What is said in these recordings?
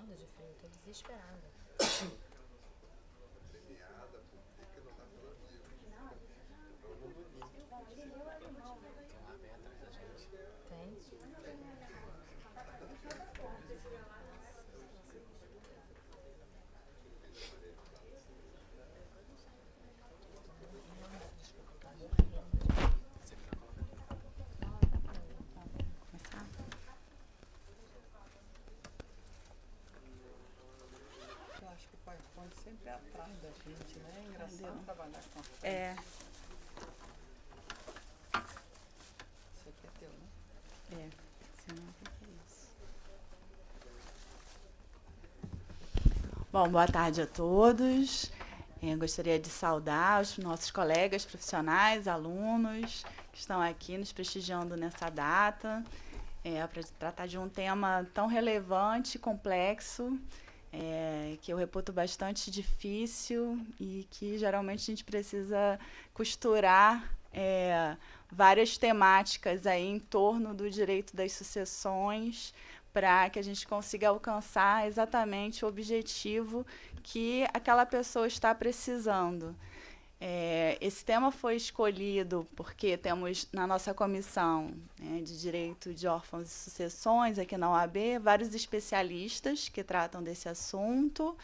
morrendo de frio, tô desesperada. Premiada, por que não tá falando livro? Vamos dormir. Tem uma bem atrás da gente. Tem? Você quer colocar? Começar? Eu acho que o PowerPoint sempre é atrás da gente, né? É engraçado Entendeu? trabalhar com a frente. É, Isso aqui é teu, né? senão o que é isso? Bom, boa tarde a todos. Gostaria de saudar os nossos colegas profissionais, alunos que estão aqui nos prestigiando nessa data, para tratar de um tema tão relevante e complexo, que eu reputo bastante difícil e que geralmente a gente precisa costurar várias temáticas aí em torno do direito das sucessões para que a gente consiga alcançar exatamente o objetivo que aquela pessoa está precisando. Esse tema foi escolhido porque temos na nossa comissão, de Direito de Órfãos e Sucessões, aqui na UAB, vários especialistas que tratam desse assunto.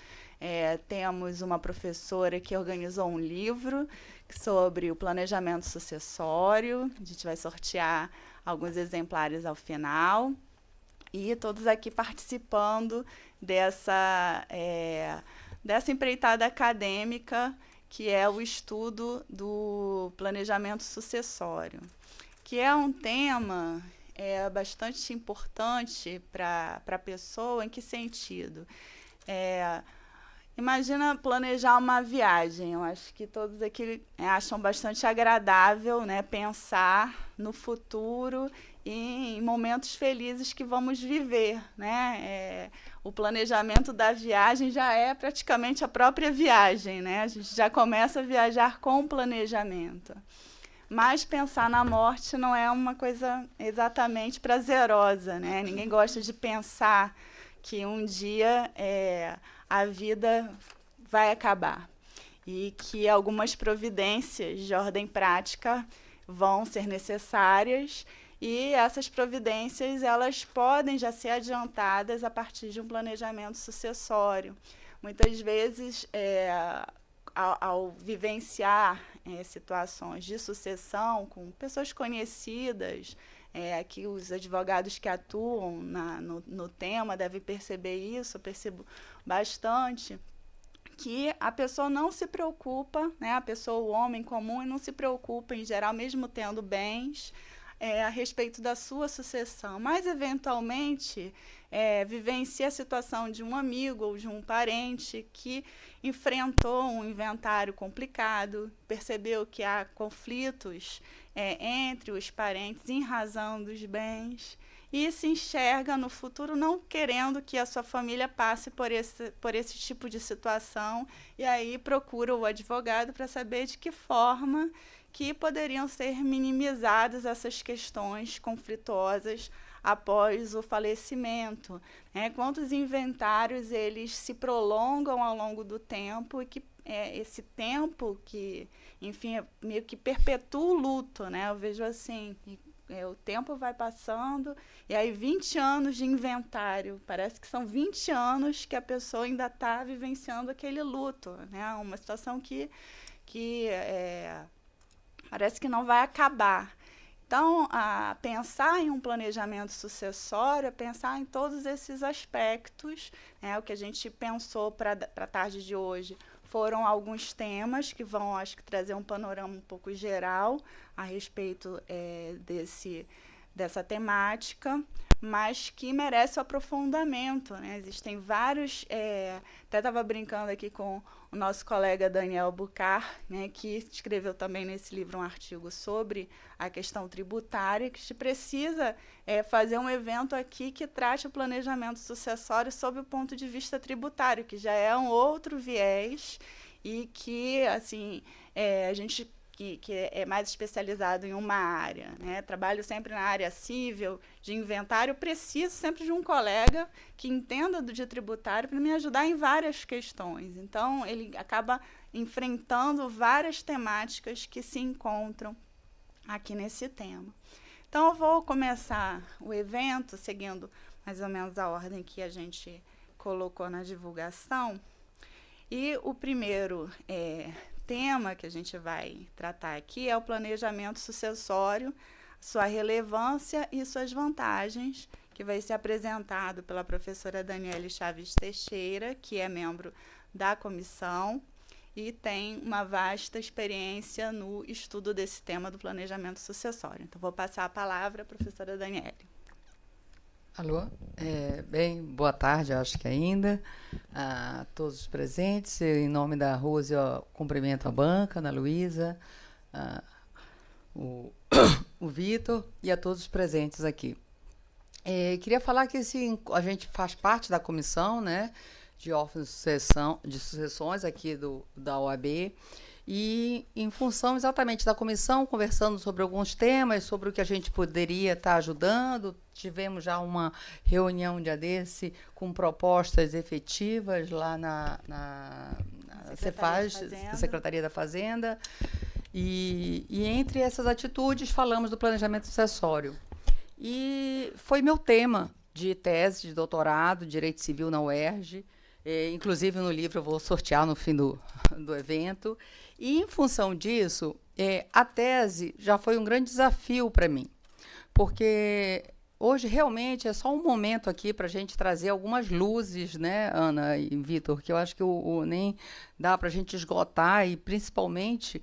Temos uma professora que organizou um livro sobre o planejamento sucessório. A gente vai sortear alguns exemplares ao final. E todos aqui participando dessa empreitada acadêmica, que é o estudo do planejamento sucessório, que é um tema bastante importante para a pessoa. Em que sentido? Imagina planejar uma viagem. Eu acho que todos aqui acham bastante agradável, né, pensar no futuro e em momentos felizes que vamos viver, né? O planejamento da viagem já é praticamente a própria viagem, né? A gente já começa a viajar com planejamento. Mas pensar na morte não é uma coisa exatamente prazerosa, né? Ninguém gosta de pensar que um dia a vida vai acabar e que algumas providências de ordem prática vão ser necessárias, e essas providências elas podem já ser adiantadas a partir de um planejamento sucessório. Muitas vezes, ao vivenciar situações de sucessão com pessoas conhecidas, aqui os advogados que atuam no tema devem perceber isso, eu percebo bastante, que a pessoa não se preocupa, né, a pessoa, o homem comum, não se preocupa, em geral, mesmo tendo bens, a respeito da sua sucessão, mas, eventualmente, vivencia a situação de um amigo ou de um parente que enfrentou um inventário complicado, percebeu que há conflitos entre os parentes em razão dos bens, e se enxerga no futuro não querendo que a sua família passe por esse tipo de situação, e aí procura o advogado para saber de que forma que poderiam ser minimizadas essas questões conflituosas após o falecimento, né? Quantos inventários eles se prolongam ao longo do tempo e que esse tempo que, enfim, meio que perpetua o luto, né? Eu vejo assim, o tempo vai passando e aí 20 anos de inventário, parece que são 20 anos que a pessoa ainda está vivenciando aquele luto, né? Uma situação que parece que não vai acabar. Então, pensar em um planejamento sucessório é pensar em todos esses aspectos, né? O que a gente pensou para a tarde de hoje foram alguns temas que vão, acho que, trazer um panorama um pouco geral a respeito dessa temática, mas que merece o aprofundamento, né? Existem vários... até estava brincando aqui com o nosso colega Daniel Bucar, né, que escreveu também nesse livro um artigo sobre a questão tributária, que a gente precisa fazer um evento aqui que trate o planejamento sucessório sob o ponto de vista tributário, que já é um outro viés e que, assim, a gente que é mais especializado em uma área, né? Trabalho sempre na área civil, de inventário, preciso sempre de um colega que entenda de tributário para me ajudar em várias questões. Então, ele acaba enfrentando várias temáticas que se encontram aqui nesse tema. Então, eu vou começar o evento seguindo mais ou menos a ordem que a gente colocou na divulgação. E o primeiro tema que a gente vai tratar aqui é o planejamento sucessório, sua relevância e suas vantagens, que vai ser apresentado pela professora Daniele Chaves Teixeira, que é membro da comissão e tem uma vasta experiência no estudo desse tema do planejamento sucessório. Então, vou passar a palavra à professora Daniele. Alô? Bem, boa tarde, acho que ainda, a todos os presentes. Em nome da Rose, eu cumprimento a banca, a Ana Luísa, o Vitor e a todos os presentes aqui. Queria falar que a gente faz parte da comissão, né, de órfãos de sucessões aqui da OAB, e em função exatamente da comissão, conversando sobre alguns temas, sobre o que a gente poderia estar ajudando. Tivemos já uma reunião dia desse com propostas efetivas lá na Cefaz, Secretaria da Fazenda. E entre essas atitudes falamos do planejamento sucessório. E foi meu tema de tese de doutorado, Direito Civil na UERJ. Inclusive, no livro eu vou sortear no fim do evento. E, em função disso, a tese já foi um grande desafio para mim, porque hoje realmente é só um momento aqui para a gente trazer algumas luzes, né, Ana e Vitor, que eu acho que nem dá para a gente esgotar, e principalmente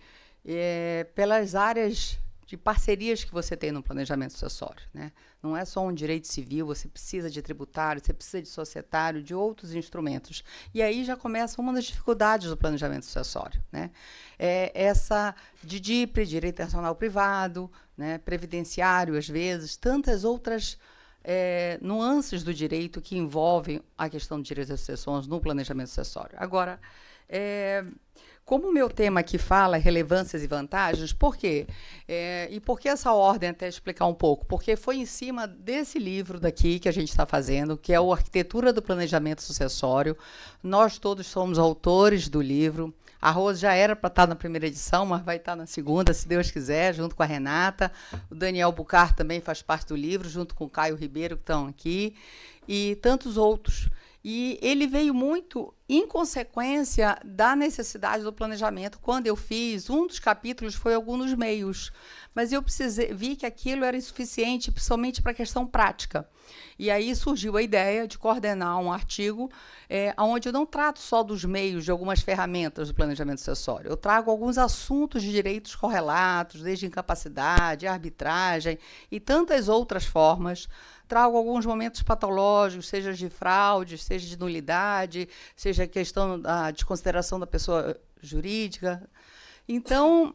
pelas áreas de parcerias que você tem no planejamento sucessório, né? Não é só um direito civil, você precisa de tributário, você precisa de societário, de outros instrumentos. E aí já começa uma das dificuldades do planejamento sucessório, né? Essa de DIPRE, direito internacional privado, né? Previdenciário, às vezes, tantas outras nuances do direito que envolvem a questão do direito às sucessões no planejamento sucessório. Agora, como o meu tema aqui fala relevâncias e vantagens, por quê? E por que essa ordem, até explicar um pouco? Porque foi em cima desse livro daqui que a gente está fazendo, que é o Arquitetura do Planejamento Sucessório. Nós todos somos autores do livro. A Rose já era para estar na primeira edição, mas vai estar na segunda, se Deus quiser, junto com a Renata. O Daniel Bucar também faz parte do livro, junto com o Caio Ribeiro, que estão aqui, e tantos outros. E ele veio muito em consequência da necessidade do planejamento. Quando eu fiz, um dos capítulos foi algum dos meios, mas eu vi que aquilo era insuficiente, principalmente para a questão prática. E aí surgiu a ideia de coordenar um artigo onde eu não trato só dos meios, de algumas ferramentas do planejamento sucessório. Eu trago alguns assuntos de direitos correlatos, desde incapacidade, arbitragem e tantas outras formas. Trago alguns momentos patológicos, seja de fraude, seja de nulidade, seja a questão da desconsideração da pessoa jurídica. Então,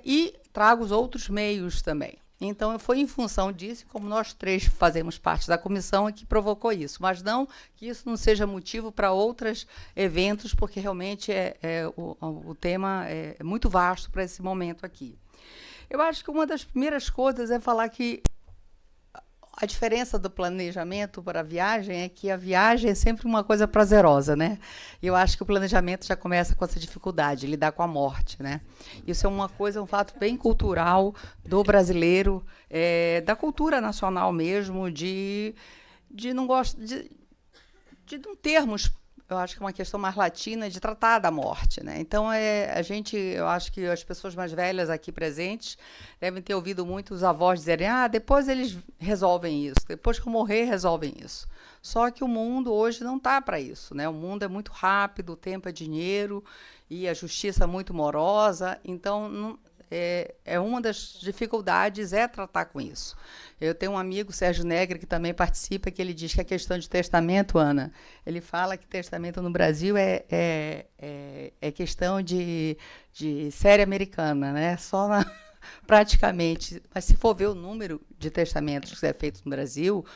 e trago os outros meios também. Então, foi em função disso, como nós três fazemos parte da comissão, que provocou isso. Mas não que isso não seja motivo para outros eventos, porque realmente o tema é muito vasto para esse momento aqui. Eu acho que uma das primeiras coisas é falar que a diferença do planejamento para a viagem é que a viagem é sempre uma coisa prazerosa, né? E eu acho que o planejamento já começa com essa dificuldade, lidar com a morte, né? Isso é uma coisa, um fato bem cultural do brasileiro, da cultura nacional mesmo, de não não termos. Eu acho que é uma questão mais latina de tratar da morte, né? Então, eu acho que as pessoas mais velhas aqui presentes devem ter ouvido muito os avós dizerem: depois eles resolvem isso, depois que eu morrer, resolvem isso. Só que o mundo hoje não está para isso, né? O mundo é muito rápido, o tempo é dinheiro e a justiça é muito morosa, então uma das dificuldades é tratar com isso. Eu tenho um amigo, Sérgio Negre, que também participa, que ele diz que a questão de testamento, Ana, ele fala que testamento no Brasil é questão de série americana, né? Praticamente. Mas se for ver o número de testamentos que é feito no Brasil,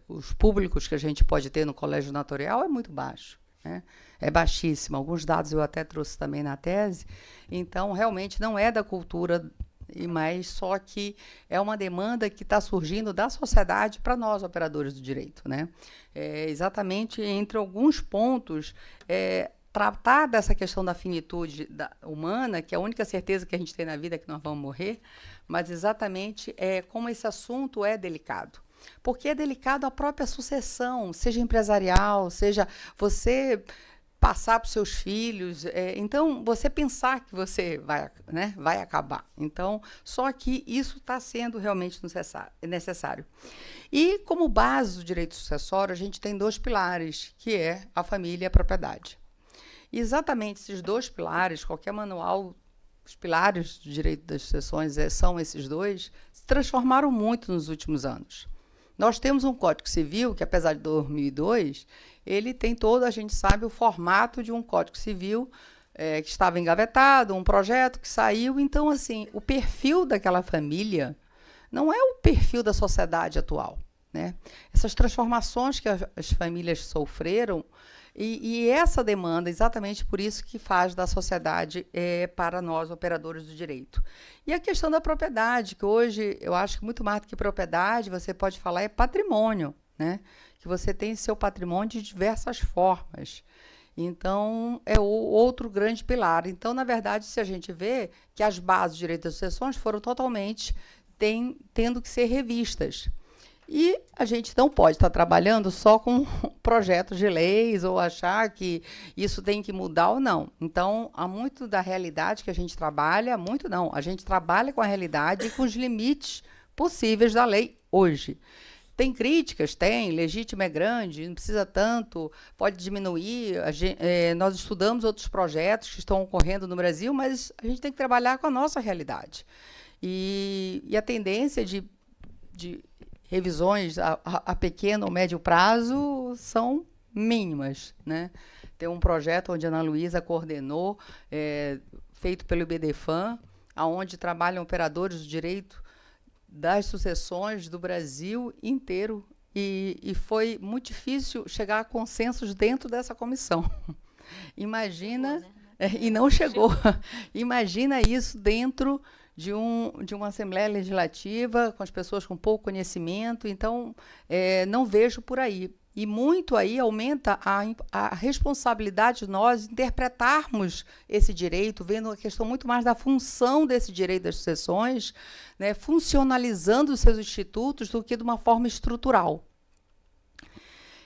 os públicos que a gente pode ter no colégio notarial é muito baixo. né? É baixíssima. Alguns dados eu até trouxe também na tese. Então, realmente, não é da cultura, mas só que é uma demanda que está surgindo da sociedade para nós, operadores do direito, né? Exatamente entre alguns pontos, tratar dessa questão da finitude humana, que é a única certeza que a gente tem na vida é que nós vamos morrer, mas exatamente como esse assunto é delicado. Porque é delicado a própria sucessão, seja empresarial, seja você passar para os seus filhos. Então, você pensar que você vai acabar. Então, só que isso está sendo realmente necessário. E, como base do direito sucessório, a gente tem 2 pilares, que é a família e a propriedade. E exatamente esses 2 pilares, qualquer manual, os pilares do direito das sucessões são esses 2, se transformaram muito nos últimos anos. Nós temos um Código Civil que, apesar de 2002, ele tem todo, a gente sabe, o formato de um Código Civil que estava engavetado, um projeto que saiu. Então, assim, o perfil daquela família não é o perfil da sociedade atual, né? Essas transformações que as famílias sofreram, e essa demanda, exatamente por isso que faz da sociedade para nós, operadores do direito. E a questão da propriedade, que hoje eu acho que muito mais do que propriedade, você pode falar é patrimônio, né? Que você tem seu patrimônio de diversas formas. Então, é o outro grande pilar. Então, na verdade, se a gente vê que as bases do direito das sucessões foram totalmente tendo que ser revistas. E a gente não pode estar trabalhando só com projetos de leis ou achar que isso tem que mudar ou não. Então, há muito da realidade que a gente trabalha, muito não. A gente trabalha com a realidade e com os limites possíveis da lei hoje. Tem críticas? Tem. Legítimo é grande, não precisa tanto, pode diminuir. Nós estudamos outros projetos que estão ocorrendo no Brasil, mas a gente tem que trabalhar com a nossa realidade. E a tendência de revisões a pequeno ou médio prazo são mínimas, né? Tem um projeto onde a Ana Luísa coordenou, feito pelo IBDFAN, onde trabalham operadores do direito das sucessões do Brasil inteiro, e foi muito difícil chegar a consensos dentro dessa comissão. Imagina, e não chegou. Imagina isso dentro de uma Assembleia Legislativa, com as pessoas com pouco conhecimento. Então, não vejo por aí. E muito aí aumenta a responsabilidade de nós interpretarmos esse direito, vendo a questão muito mais da função desse direito das sucessões, né, funcionalizando os seus institutos do que de uma forma estrutural.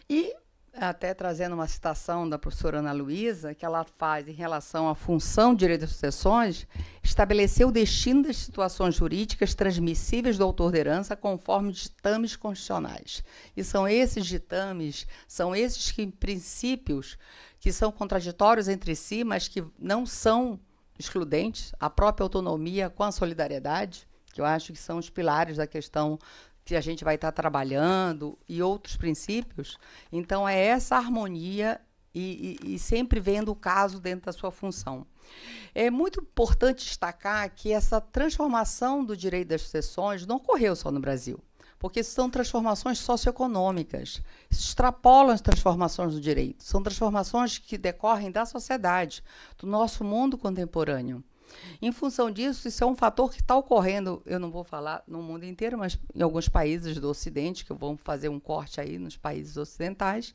E até trazendo uma citação da professora Ana Luísa, que ela faz em relação à função do direito das sucessões, estabelecer o destino das situações jurídicas transmissíveis do autor da herança conforme ditames constitucionais. E são esses ditames, são esses princípios que são contraditórios entre si, mas que não são excludentes, a própria autonomia com a solidariedade, que eu acho que são os pilares da questão que a gente vai estar trabalhando, e outros princípios. Então, é essa harmonia e sempre vendo o caso dentro da sua função. É muito importante destacar que essa transformação do direito das sucessões não ocorreu só no Brasil, porque são transformações socioeconômicas, isso extrapolam as transformações do direito, são transformações que decorrem da sociedade, do nosso mundo contemporâneo. Em função disso, isso é um fator que está ocorrendo, eu não vou falar no mundo inteiro, mas em alguns países do Ocidente, que vamos fazer um corte aí nos países ocidentais,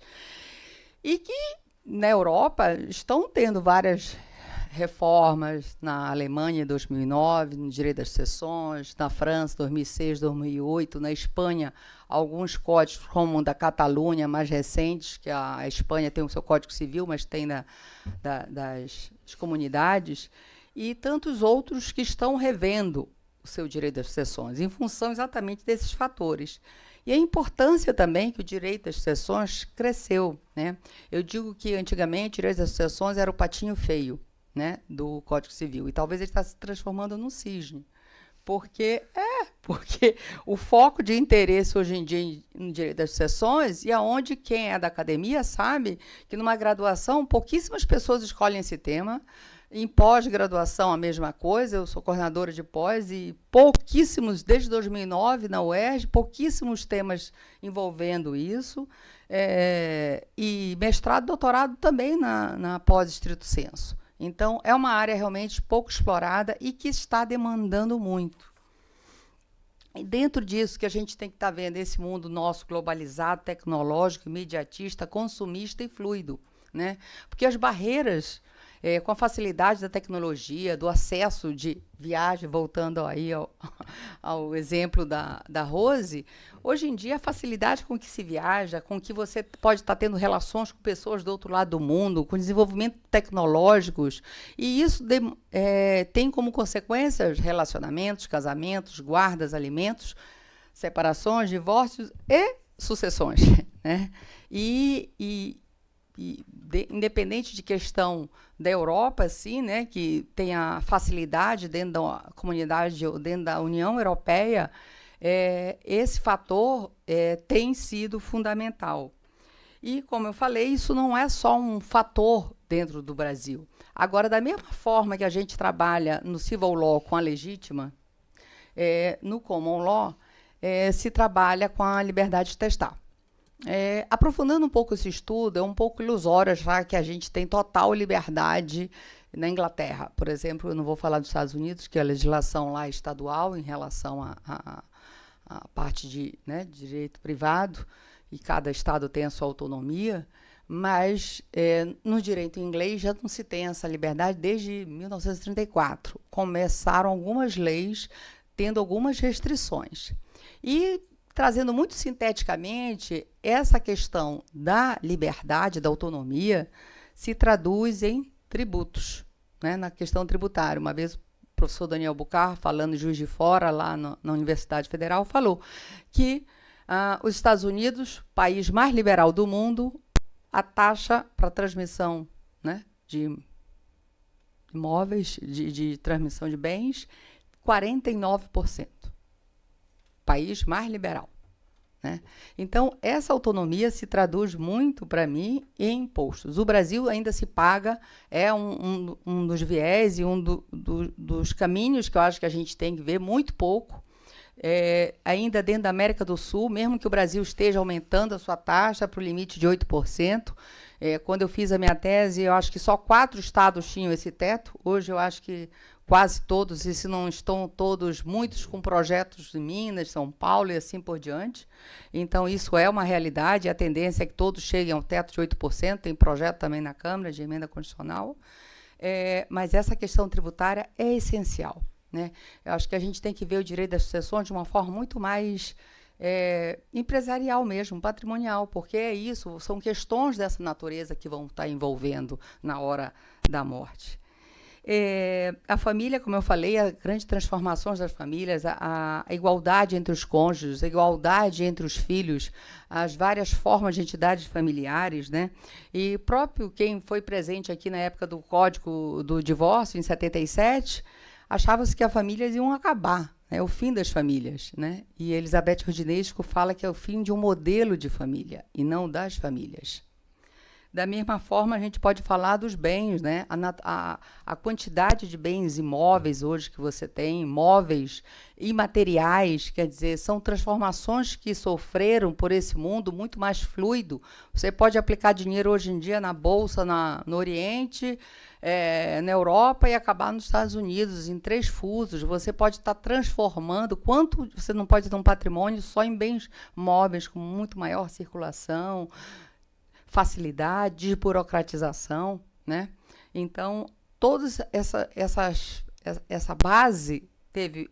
e que na Europa estão tendo várias reformas, na Alemanha em 2009, no direito das sucessões, na França 2006, 2008, na Espanha alguns códigos como o da Catalunha, mais recentes, que a Espanha tem o seu Código Civil, mas tem das comunidades, e tantos outros que estão revendo o seu direito das sucessões, em função exatamente desses fatores. E a importância também que o direito das sucessões cresceu, né? Eu digo que antigamente o direito das sucessões era o patinho feio, né, do Código Civil, e talvez ele está se transformando num cisne, porque o foco de interesse hoje em dia no direito das sucessões, e aonde quem é da academia sabe que numa graduação pouquíssimas pessoas escolhem esse tema. Em pós-graduação, a mesma coisa. Eu sou coordenadora de pós e pouquíssimos, desde 2009, na UERJ, pouquíssimos temas envolvendo isso. e mestrado e doutorado também na pós estrito sensu. Então, é uma área realmente pouco explorada e que está demandando muito. E dentro disso que a gente tem que estar vendo esse mundo nosso globalizado, tecnológico, imediatista, consumista e fluido, né? Porque as barreiras, com a facilidade da tecnologia, do acesso de viagem, voltando aí ao exemplo da Rose, hoje em dia a facilidade com que se viaja, com que você pode estar tendo relações com pessoas do outro lado do mundo, com desenvolvimento tecnológicos, e isso tem como consequências relacionamentos, casamentos, guardas, alimentos, separações, divórcios e sucessões, né? Independente de questão da Europa, assim, né, que tem a facilidade dentro da comunidade, dentro da União Europeia, esse fator tem sido fundamental. E, como eu falei, isso não é só um fator dentro do Brasil. Agora, da mesma forma que a gente trabalha no civil law com a legítima, no common law, se trabalha com a liberdade de testar. Aprofundando um pouco esse estudo, é um pouco ilusório já que a gente tem total liberdade na Inglaterra. Por exemplo, eu não vou falar dos Estados Unidos, que a legislação lá é estadual em relação à parte de direito privado, e cada estado tem a sua autonomia, mas no direito inglês já não se tem essa liberdade desde 1934. Começaram algumas leis tendo algumas restrições. E trazendo muito sinteticamente, essa questão da liberdade, da autonomia, se traduz em tributos, né, na questão tributária. Uma vez o professor Daniel Bucar, falando em Juiz de Fora, lá na Universidade Federal, falou que os Estados Unidos, país mais liberal do mundo, a taxa para transmissão, né, de imóveis, de transmissão de bens, 49%. País mais liberal, né? Então, essa autonomia se traduz muito, para mim, em impostos. O Brasil ainda se paga, um dos viés e dos caminhos que eu acho que a gente tem que ver, muito pouco, ainda dentro da América do Sul, mesmo que o Brasil esteja aumentando a sua taxa para o limite de 8%. Quando eu fiz a minha tese, eu acho que só 4 estados tinham esse teto. Hoje, eu acho que quase todos, e se não estão todos, muitos com projetos em Minas, São Paulo e assim por diante. Então, isso é uma realidade, a tendência é que todos cheguem ao teto de 8%, tem projeto também na Câmara de emenda constitucional, mas essa questão tributária é essencial, né? Eu acho que a gente tem que ver o direito das sucessões de uma forma muito mais empresarial mesmo, patrimonial, porque é isso, são questões dessa natureza que vão estar envolvendo na hora da morte. A família, como eu falei, as grandes transformações das famílias, a igualdade entre os cônjuges, a igualdade entre os filhos, as várias formas de entidades familiares, né? E próprio quem foi presente aqui na época do Código do Divórcio, em 77, achava-se que as famílias iam acabar, né? O fim das famílias, né? E Elizabeth Rodinesco fala que é o fim de um modelo de família e não das famílias. Da mesma forma, a gente pode falar dos bens, né? A quantidade de bens imóveis hoje que você tem, imóveis imateriais, quer dizer, são transformações que sofreram por esse mundo muito mais fluido. Você pode aplicar dinheiro hoje em dia na Bolsa no Oriente, na Europa e acabar nos Estados Unidos, em 3 fusos. Você pode estar transformando, quanto você não pode ter um patrimônio só em bens móveis, com muito maior circulação, facilidade, desburocratização, né? Então, toda essa base teve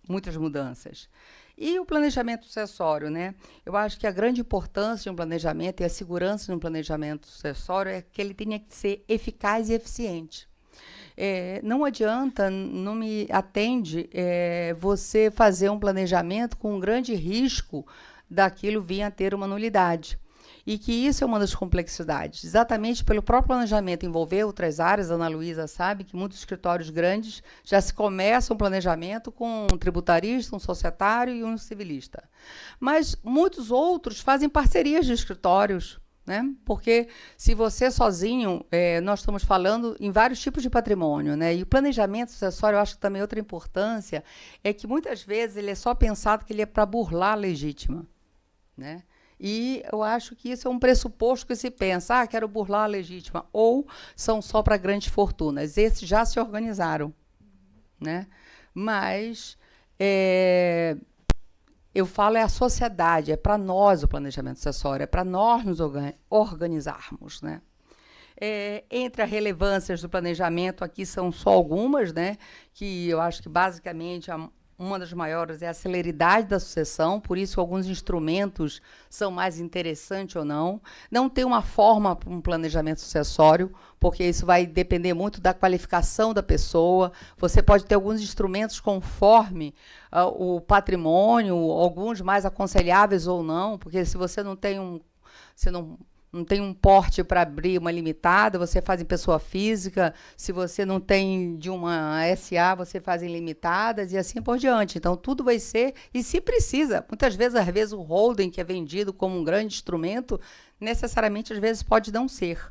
muitas mudanças. E o planejamento sucessório, né? Eu acho que a grande importância de um planejamento e a segurança de um planejamento sucessório é que ele tenha que ser eficaz e eficiente. Não adianta, não me atende você fazer um planejamento com um grande risco daquilo vir a ter uma nulidade. E que isso é uma das complexidades. Exatamente pelo próprio planejamento envolver outras áreas, a Ana Luísa sabe que muitos escritórios grandes já se começam um planejamento com um tributarista, um societário e um civilista. Mas muitos outros fazem parcerias de escritórios, né? Porque se você sozinho, nós estamos falando em vários tipos de patrimônio, né? E o planejamento sucessório, eu acho que também outra importância é que muitas vezes ele é só pensado que ele é para burlar a legítima, né? E eu acho que isso é um pressuposto que se pensa, quero burlar a legítima, ou são só para grandes fortunas. Esses já se organizaram, né? Mas eu falo a sociedade, é para nós o planejamento sucessório, é para nós nos organizarmos, né? Entre as relevâncias do planejamento, aqui são só algumas, né? Que eu acho que basicamente uma das maiores é a celeridade da sucessão, por isso alguns instrumentos são mais interessantes ou não. Não tem uma forma para um planejamento sucessório, porque isso vai depender muito da qualificação da pessoa. Você pode ter alguns instrumentos conforme o patrimônio, alguns mais aconselháveis ou não, porque se você não tem não tem um porte para abrir uma limitada, você faz em pessoa física. Se você não tem de uma SA, você faz em limitadas e assim por diante. Então, tudo vai ser, e se precisa, muitas vezes, às vezes, o holding, que é vendido como um grande instrumento, necessariamente, às vezes, pode não ser,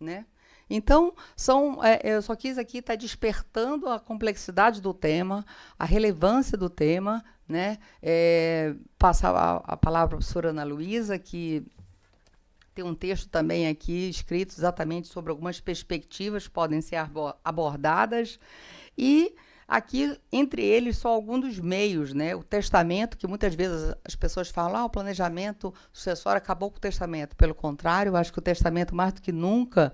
né? Então, eu só quis aqui estar despertando a complexidade do tema, a relevância do tema, né? Passar a palavra para a professora Ana Luísa, que tem um texto também aqui escrito exatamente sobre algumas perspectivas que podem ser abordadas. E aqui, entre eles, só alguns dos meios, né? O testamento, que muitas vezes as pessoas falam, o planejamento sucessório acabou com o testamento. Pelo contrário, eu acho que o testamento, mais do que nunca,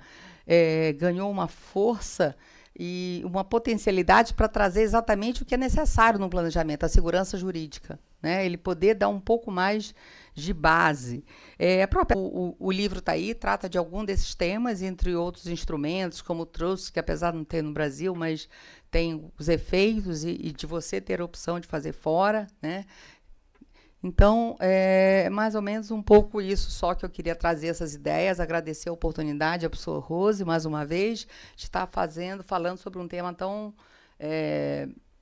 ganhou uma força e uma potencialidade para trazer exatamente o que é necessário no planejamento, a segurança jurídica, né? Ele poder dar um pouco mais de base. O livro está aí, trata de algum desses temas, entre outros instrumentos, como o Trust, que apesar de não ter no Brasil, mas tem os efeitos e de você ter a opção de fazer fora, né? Então, é mais ou menos um pouco isso só que eu queria trazer essas ideias, agradecer a oportunidade à professora Rose, mais uma vez, de estar falando sobre um tema tão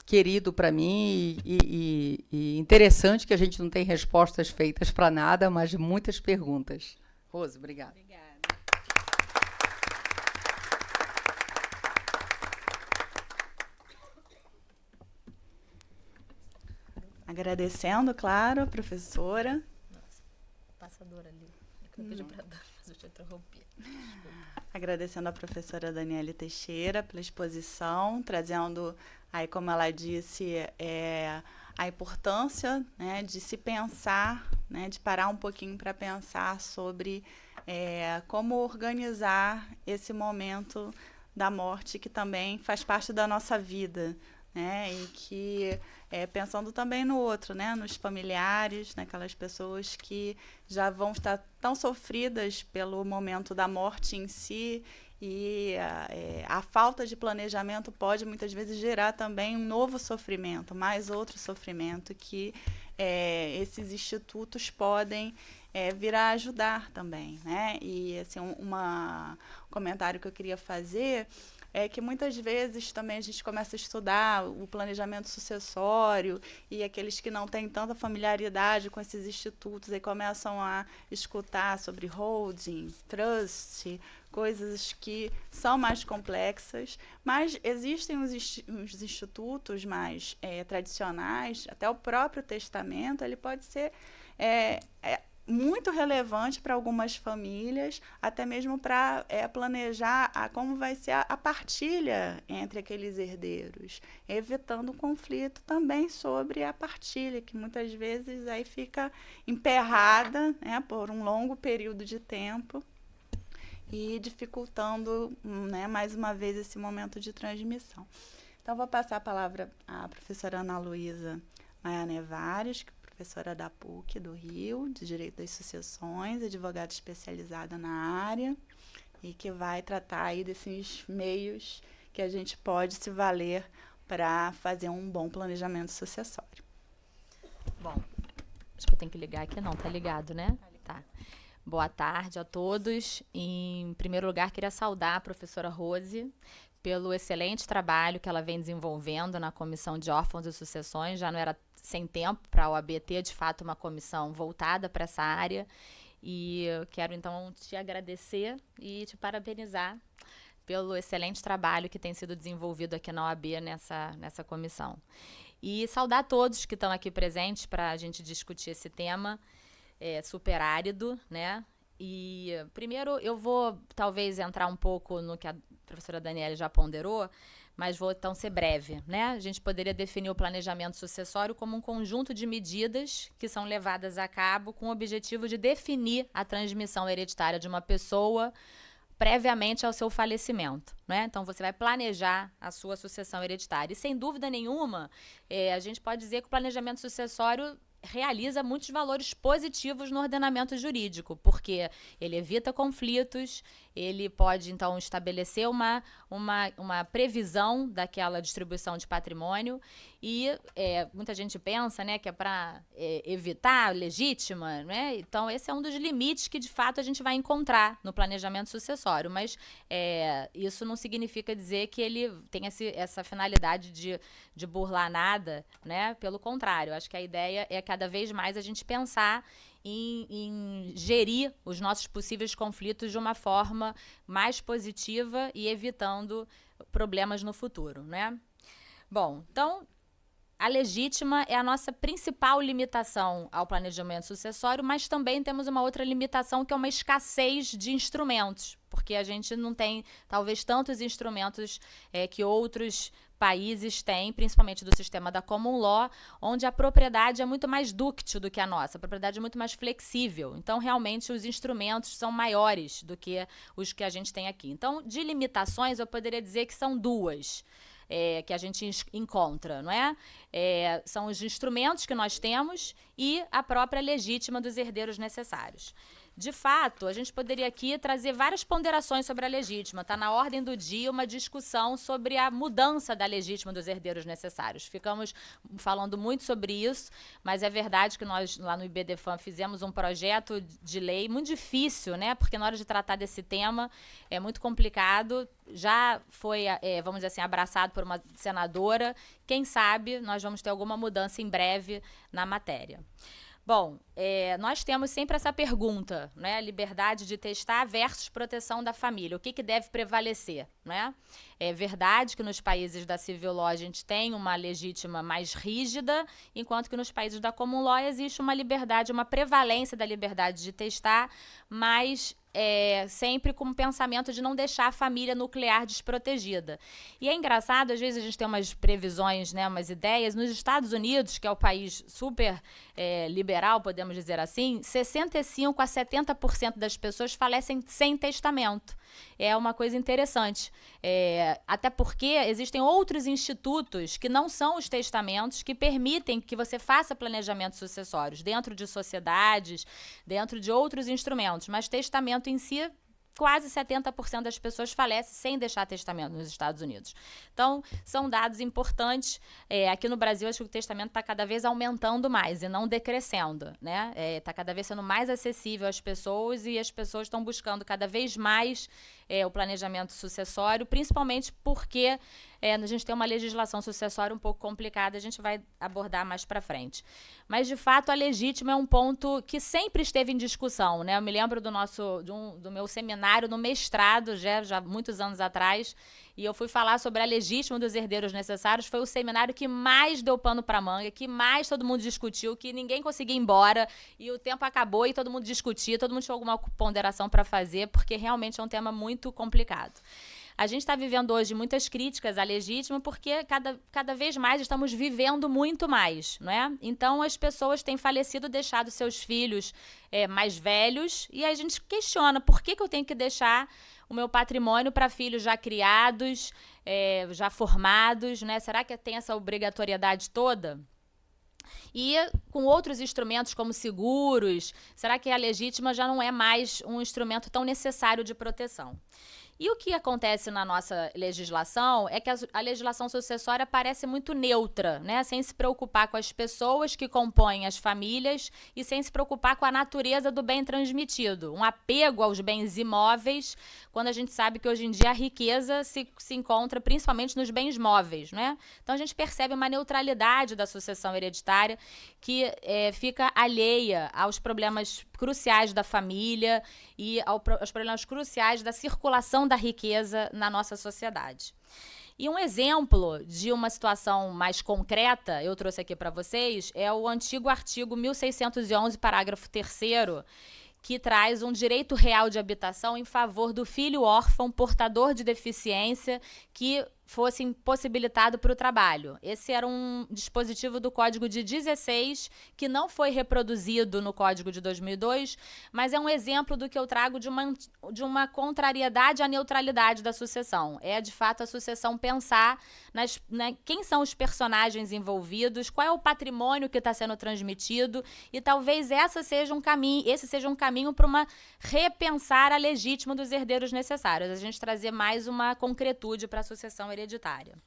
querido para mim e interessante, que a gente não tem respostas feitas para nada, mas muitas perguntas. Rose, obrigada. Obrigada. Agradecendo, claro, a professora. Nossa, passadora ali. Eu pedi para dar, mas eu te interrompi. Agradecendo a professora Daniele Teixeira pela exposição, trazendo, aí, como ela disse, a importância, né, de se pensar, né, de parar um pouquinho para pensar sobre como organizar esse momento da morte, que também faz parte da nossa vida, né, e que pensando também no outro, né, nos familiares, naquelas pessoas que já vão estar tão sofridas pelo momento da morte em si, e a falta de planejamento pode muitas vezes gerar também um novo sofrimento, mais outro sofrimento que esses institutos podem vir a ajudar também, né? E assim, um comentário que eu queria fazer é que muitas vezes também a gente começa a estudar o planejamento sucessório, e aqueles que não têm tanta familiaridade com esses institutos aí começam a escutar sobre holding, trust, coisas que são mais complexas, mas existem os institutos mais tradicionais, até o próprio testamento, ele pode ser muito relevante para algumas famílias, até mesmo para planejar como vai ser a partilha entre aqueles herdeiros, evitando conflito também sobre a partilha, que muitas vezes aí fica emperrada, né, por um longo período de tempo e dificultando, né, mais uma vez esse momento de transmissão. Então, vou passar a palavra à professora Ana Luísa Maia Nevares, professora da PUC do Rio, de Direito das Sucessões, advogada especializada na área, e que vai tratar aí desses meios que a gente pode se valer para fazer um bom planejamento sucessório. Bom, acho que eu tenho que ligar aqui, não, tá ligado, né? Tá. Boa tarde a todos. Em primeiro lugar, queria saudar a professora Rose pelo excelente trabalho que ela vem desenvolvendo na Comissão de Órfãos e Sucessões. Já não era sem tempo para a OAB ter, de fato, uma comissão voltada para essa área. E eu quero, então, te agradecer e te parabenizar pelo excelente trabalho que tem sido desenvolvido aqui na OAB nessa comissão. E saudar todos que estão aqui presentes para a gente discutir esse tema. superárido, né? E primeiro eu vou talvez entrar um pouco no que a professora Daniela já ponderou, mas vou então ser breve, né? A gente poderia definir o planejamento sucessório como um conjunto de medidas que são levadas a cabo com o objetivo de definir a transmissão hereditária de uma pessoa previamente ao seu falecimento, né? Então, você vai planejar a sua sucessão hereditária. E, sem dúvida nenhuma, a gente pode dizer que o planejamento sucessório realiza muitos valores positivos no ordenamento jurídico, porque ele evita conflitos, ele pode, então, estabelecer uma previsão daquela distribuição de patrimônio e muita gente pensa, né, que é para evitar a legítima, né? Então, esse é um dos limites que, de fato, a gente vai encontrar no planejamento sucessório, mas isso não significa dizer que ele tem essa finalidade de burlar nada, né? Pelo contrário, acho que a ideia é cada vez mais a gente pensar em gerir os nossos possíveis conflitos de uma forma mais positiva e evitando problemas no futuro, né? Bom, então, a legítima é a nossa principal limitação ao planejamento sucessório, mas também temos uma outra limitação, que é uma escassez de instrumentos, porque a gente não tem, talvez, tantos instrumentos que outros países têm, principalmente do sistema da common law, onde a propriedade é muito mais dúctil do que a nossa, a propriedade é muito mais flexível. Então, realmente, os instrumentos são maiores do que os que a gente tem aqui. Então, de limitações, eu poderia dizer que são duas. Que a gente encontra, não é? São os instrumentos que nós temos e a própria legítima dos herdeiros necessários. De fato, a gente poderia aqui trazer várias ponderações sobre a legítima. Está na ordem do dia uma discussão sobre a mudança da legítima dos herdeiros necessários. Ficamos falando muito sobre isso, mas é verdade que nós, lá no IBDFAM, fizemos um projeto de lei muito difícil, né? Porque na hora de tratar desse tema é muito complicado. Já foi, vamos dizer assim, abraçado por uma senadora. Quem sabe nós vamos ter alguma mudança em breve na matéria. Bom, nós temos sempre essa pergunta, né? Liberdade de testar versus proteção da família. O que deve prevalecer, né? É verdade que nos países da civil law a gente tem uma legítima mais rígida, enquanto que nos países da common law existe uma liberdade, uma prevalência da liberdade de testar, mas sempre com o pensamento de não deixar a família nuclear desprotegida. E é engraçado, às vezes a gente tem umas previsões, né, umas ideias. Nos Estados Unidos, que é o país super liberal, podemos dizer assim, 65% a 70% das pessoas falecem sem testamento. É uma coisa interessante. Até porque existem outros institutos que não são os testamentos, que permitem que você faça planejamentos sucessórios dentro de sociedades, dentro de outros instrumentos, mas testamento em si, quase 70% das pessoas falecem sem deixar testamento nos Estados Unidos. Então, são dados importantes. Aqui no Brasil, acho que o testamento está cada vez aumentando mais e não decrescendo, né? Está cada vez sendo mais acessível às pessoas e as pessoas estão buscando cada vez mais o planejamento sucessório, principalmente porque a gente tem uma legislação sucessória um pouco complicada, a gente vai abordar mais para frente. Mas, de fato, a legítima é um ponto que sempre esteve em discussão, né? Eu me lembro do meu seminário no mestrado, já muitos anos atrás, e eu fui falar sobre a legítima dos herdeiros necessários. Foi o seminário que mais deu pano para manga, que mais todo mundo discutiu, que ninguém conseguia ir embora, e o tempo acabou e todo mundo discutia, todo mundo tinha alguma ponderação para fazer, porque realmente é um tema muito complicado. A gente está vivendo hoje muitas críticas à legítima porque cada vez mais estamos vivendo muito mais, não é? Então, as pessoas têm falecido, deixado seus filhos mais velhos, e aí a gente questiona por que eu tenho que deixar o meu patrimônio para filhos já criados, já formados, né? Será que tem essa obrigatoriedade toda? E com outros instrumentos como seguros, será que a legítima já não é mais um instrumento tão necessário de proteção? E o que acontece na nossa legislação é que a legislação sucessória parece muito neutra, né? Sem se preocupar com as pessoas que compõem as famílias e sem se preocupar com a natureza do bem transmitido. Um apego aos bens imóveis, quando a gente sabe que hoje em dia a riqueza se encontra principalmente nos bens móveis, né? Então a gente percebe uma neutralidade da sucessão hereditária que fica alheia aos problemas cruciais da família e aos problemas cruciais da circulação da riqueza na nossa sociedade. E um exemplo de uma situação mais concreta, eu trouxe aqui para vocês, é o antigo artigo 1611, parágrafo 3º, que traz um direito real de habitação em favor do filho órfão portador de deficiência que fosse impossibilitado para o trabalho. Esse era um dispositivo do Código de 16, que não foi reproduzido no Código de 2002, mas é um exemplo do que eu trago de uma contrariedade à neutralidade da sucessão. É, de fato, a sucessão pensar quem são os personagens envolvidos, qual é o patrimônio que está sendo transmitido, e talvez esse seja um caminho para uma repensar a legítima dos herdeiros necessários, a gente trazer mais uma concretude para a sucessão hereditária.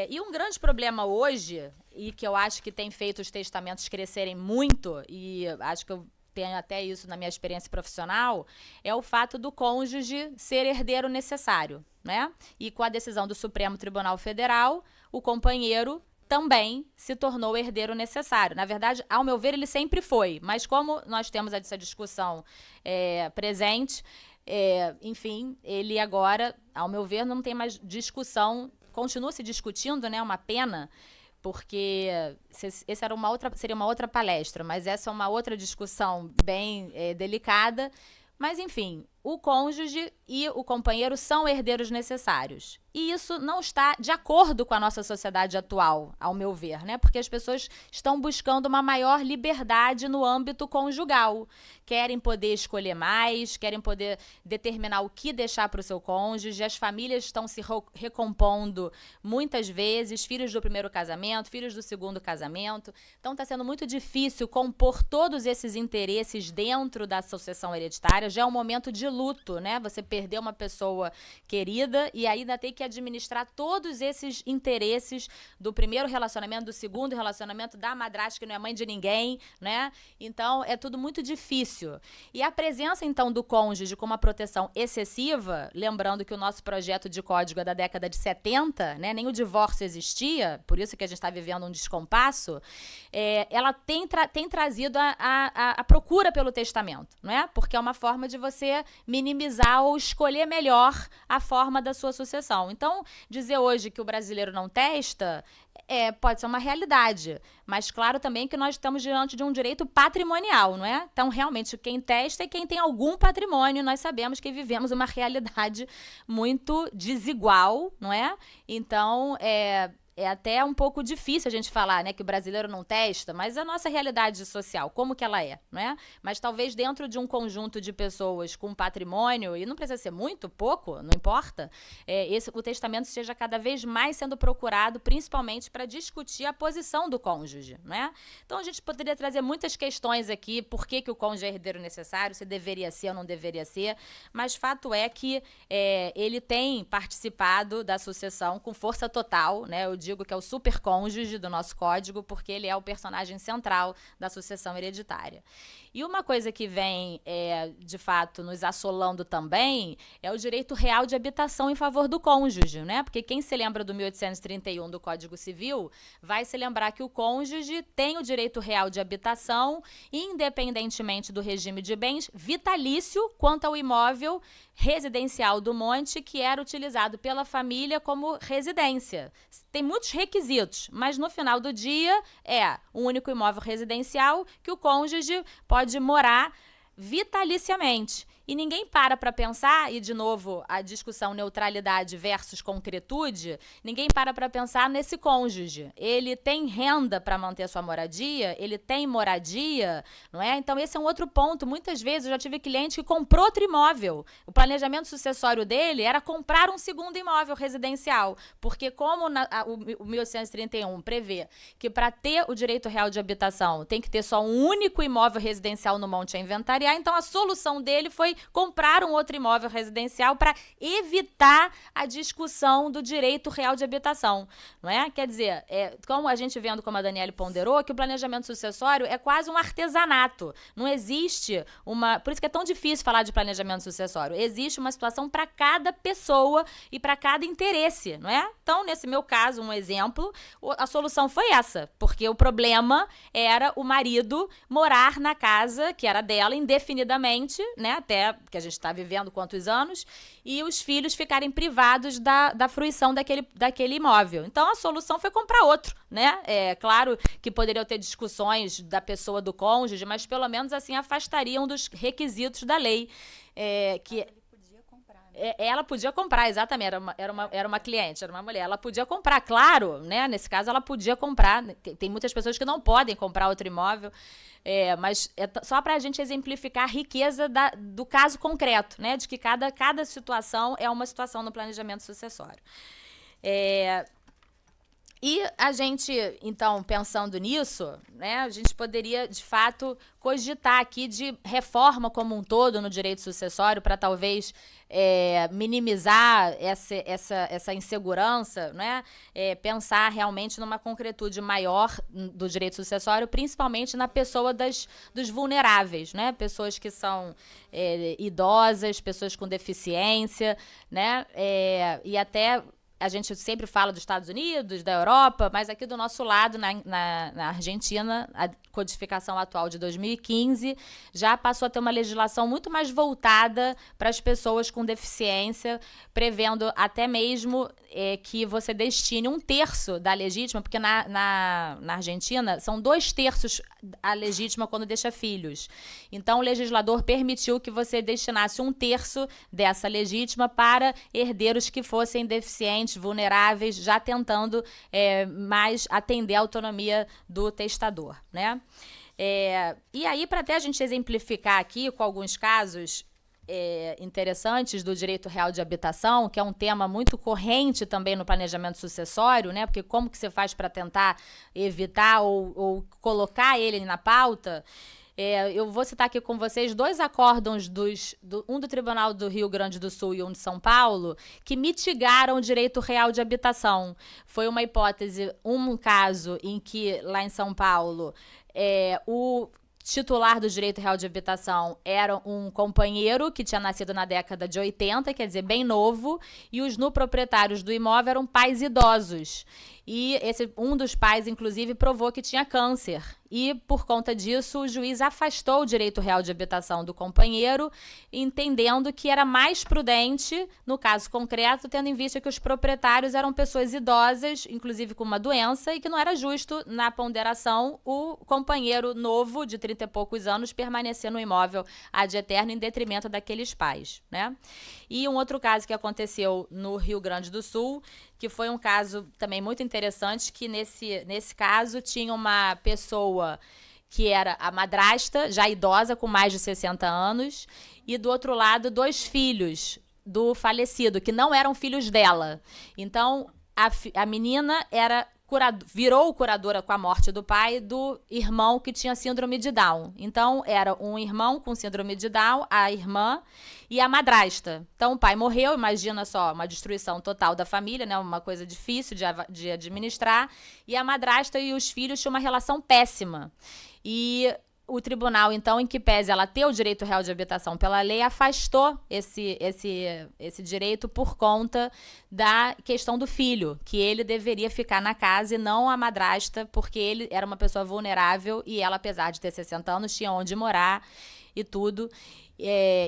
E um grande problema hoje, e que eu acho que tem feito os testamentos crescerem muito, e acho que eu tenho até isso na minha experiência profissional, é o fato do cônjuge ser herdeiro necessário, né? E com a decisão do Supremo Tribunal Federal, o companheiro também se tornou herdeiro necessário. Na verdade, ao meu ver, ele sempre foi, mas como nós temos essa discussão presente, enfim, ele agora, ao meu ver, não tem mais discussão, continua se discutindo, né? Uma pena, porque seria uma outra palestra, mas essa é uma outra discussão bem delicada. Mas, enfim, o cônjuge e o companheiro são herdeiros necessários. E isso não está de acordo com a nossa sociedade atual, ao meu ver, né? Porque as pessoas estão buscando uma maior liberdade no âmbito conjugal. Querem poder escolher mais, querem poder determinar o que deixar para o seu cônjuge. As famílias estão se recompondo muitas vezes, filhos do primeiro casamento, filhos do segundo casamento. Então está sendo muito difícil compor todos esses interesses dentro da sucessão hereditária. Já é um momento de luto, né? Você perdeu uma pessoa querida e ainda tem que administrar todos esses interesses do primeiro relacionamento, do segundo relacionamento, da madrasta que não é mãe de ninguém, né? Então, é tudo muito difícil. E a presença, então, do cônjuge com uma proteção excessiva, lembrando que o nosso projeto de código é da década de 70, né? Nem o divórcio existia, por isso que a gente está vivendo um descompasso, ela tem trazido a procura pelo testamento, né? Porque é uma forma de você minimizar ou escolher melhor a forma da sua sucessão. Então, dizer hoje que o brasileiro não testa pode ser uma realidade, mas claro também que nós estamos diante de um direito patrimonial, não é? Então, realmente, quem testa é quem tem algum patrimônio. Nós sabemos que vivemos uma realidade muito desigual, não é? Então, é até um pouco difícil a gente falar, né, que o brasileiro não testa, mas a nossa realidade social, como que ela é, né? Mas talvez dentro de um conjunto de pessoas com patrimônio, e não precisa ser muito, pouco, não importa, o testamento esteja cada vez mais sendo procurado, principalmente para discutir a posição do cônjuge, né? Então a gente poderia trazer muitas questões aqui, por que o cônjuge é herdeiro necessário, se deveria ser ou não deveria ser, mas fato é que ele tem participado da sucessão com força total, né? Eu digo que é o super cônjuge do nosso código, porque ele é o personagem central da sucessão hereditária. E uma coisa que vem, de fato, nos assolando também é o direito real de habitação em favor do cônjuge, né? Porque quem se lembra do 1831 do Código Civil vai se lembrar que o cônjuge tem o direito real de habitação, independentemente do regime de bens, vitalício quanto ao imóvel residencial do monte que era utilizado pela família como residência. Tem muitos requisitos, mas no final do dia é um único imóvel residencial que o cônjuge pode morar vitaliciamente. E ninguém para pensar, e de novo a discussão neutralidade versus concretude, ninguém para pensar nesse cônjuge. Ele tem renda para manter sua moradia, ele tem moradia, não é? Então esse é um outro ponto. Muitas vezes eu já tive cliente que comprou outro imóvel. O planejamento sucessório dele era comprar um segundo imóvel residencial, porque como o 1831 prevê que para ter o direito real de habitação tem que ter só um único imóvel residencial no monte a inventariar, então a solução dele foi comprar um outro imóvel residencial para evitar a discussão do direito real de habitação, não é? Quer dizer, como a gente vendo, como a Daniele ponderou, que o planejamento sucessório é quase um artesanato. Não existe por isso que é tão difícil falar de planejamento sucessório. Existe uma situação para cada pessoa e para cada interesse, não é? Então, nesse meu caso, um exemplo, a solução foi essa, porque o problema era o marido morar na casa que era dela indefinidamente, né, até né, que a gente está vivendo quantos anos, e os filhos ficarem privados da fruição daquele imóvel. Então, a solução foi comprar outro, né? É claro que poderiam ter discussões da pessoa do cônjuge, mas pelo menos assim afastariam dos requisitos da lei. Ela podia comprar, exatamente, era uma cliente, era uma mulher, ela podia comprar, claro, né, nesse caso ela podia comprar, tem muitas pessoas que não podem comprar outro imóvel, mas só para a gente exemplificar a riqueza do caso concreto, né, de que cada situação é uma situação no planejamento sucessório. E a gente, então, pensando nisso, né, a gente poderia, de fato, cogitar aqui de reforma como um todo no direito sucessório para talvez minimizar essa insegurança, né, pensar realmente numa concretude maior do direito sucessório, principalmente na pessoa dos vulneráveis, né, pessoas que são idosas, pessoas com deficiência, né, e até... A gente sempre fala dos Estados Unidos, da Europa, mas aqui do nosso lado, na Argentina, a codificação atual de 2015 já passou a ter uma legislação muito mais voltada para as pessoas com deficiência, prevendo até mesmo que você destine 1/3 da legítima, porque na Argentina são 2/3 a legítima quando deixa filhos. Então, o legislador permitiu que você destinasse 1/3 dessa legítima para herdeiros que fossem deficientes, vulneráveis, já tentando mais atender a autonomia do testador, né? E aí, para até a gente exemplificar aqui com alguns casos interessantes do direito real de habitação, que é um tema muito corrente também no planejamento sucessório, né? Porque como que você faz para tentar evitar ou colocar ele na pauta? Eu vou citar aqui com vocês 2 acórdãos, um do Tribunal do Rio Grande do Sul e um de São Paulo, que mitigaram o direito real de habitação. Foi uma hipótese, um caso em que, lá em São Paulo, o titular do direito real de habitação era um companheiro que tinha nascido na década de 80, quer dizer, bem novo, e os proprietários do imóvel eram pais idosos. E um dos pais, inclusive, provou que tinha câncer. E, por conta disso, o juiz afastou o direito real de habitação do companheiro, entendendo que era mais prudente, no caso concreto, tendo em vista que os proprietários eram pessoas idosas, inclusive com uma doença, e que não era justo, na ponderação, o companheiro novo, de 30 e poucos anos, permanecer no imóvel ad eterno em detrimento daqueles pais, né? E um outro caso que aconteceu no Rio Grande do Sul, que foi um caso também muito interessante, que nesse caso tinha uma pessoa que era a madrasta, já idosa, com mais de 60 anos, e do outro lado 2 filhos do falecido, que não eram filhos dela. Então, a menina virou curadora com a morte do pai do irmão que tinha síndrome de Down. Então, era um irmão com síndrome de Down, a irmã e a madrasta. Então, o pai morreu, imagina só, uma destruição total da família, né? Uma coisa difícil de administrar. E a madrasta e os filhos tinham uma relação péssima. E o tribunal, então, em que pese ela ter o direito real de habitação pela lei, afastou esse direito por conta da questão do filho, que ele deveria ficar na casa e não a madrasta, porque ele era uma pessoa vulnerável e ela, apesar de ter 60 anos, tinha onde morar e tudo.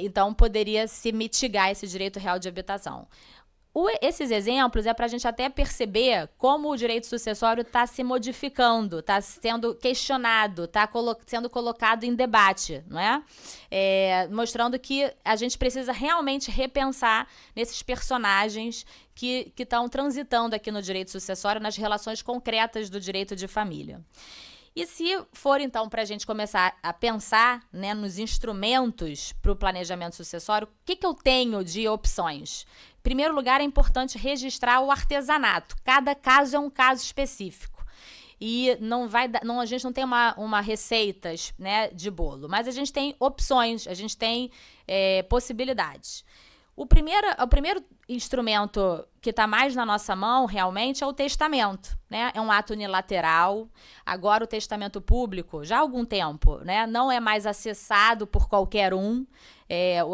Então, poderia se mitigar esse direito real de habitação. Esses exemplos é para a gente até perceber como o direito sucessório está se modificando, está sendo questionado, está sendo colocado em debate, não é? Mostrando que a gente precisa realmente repensar nesses personagens que estão transitando aqui no direito sucessório, nas relações concretas do direito de família. E se for, então, para a gente começar a pensar, né, nos instrumentos para o planejamento sucessório, o que eu tenho de opções? Em primeiro lugar, é importante registrar o artesanato. Cada caso é um caso específico. E a gente não tem uma receita, né, de bolo, mas a gente tem opções, a gente tem possibilidades. O primeiro instrumento que está mais na nossa mão, realmente, é o testamento, né? É um ato unilateral. Agora, o testamento público, já há algum tempo, né, não é mais acessado por qualquer um.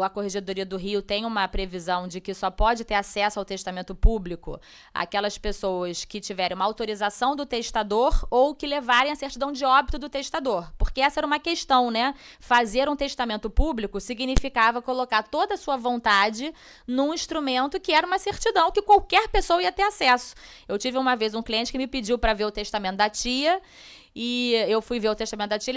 A Corregedoria do Rio tem uma previsão de que só pode ter acesso ao testamento público aquelas pessoas que tiverem uma autorização do testador ou que levarem a certidão de óbito do testador. Porque essa era uma questão, né? Fazer um testamento público significava colocar toda a sua vontade num instrumento que era uma certidão que qualquer pessoa ia ter acesso. Eu tive uma vez um cliente que me pediu para ver o testamento da tia. E eu fui ver o testamento da tia,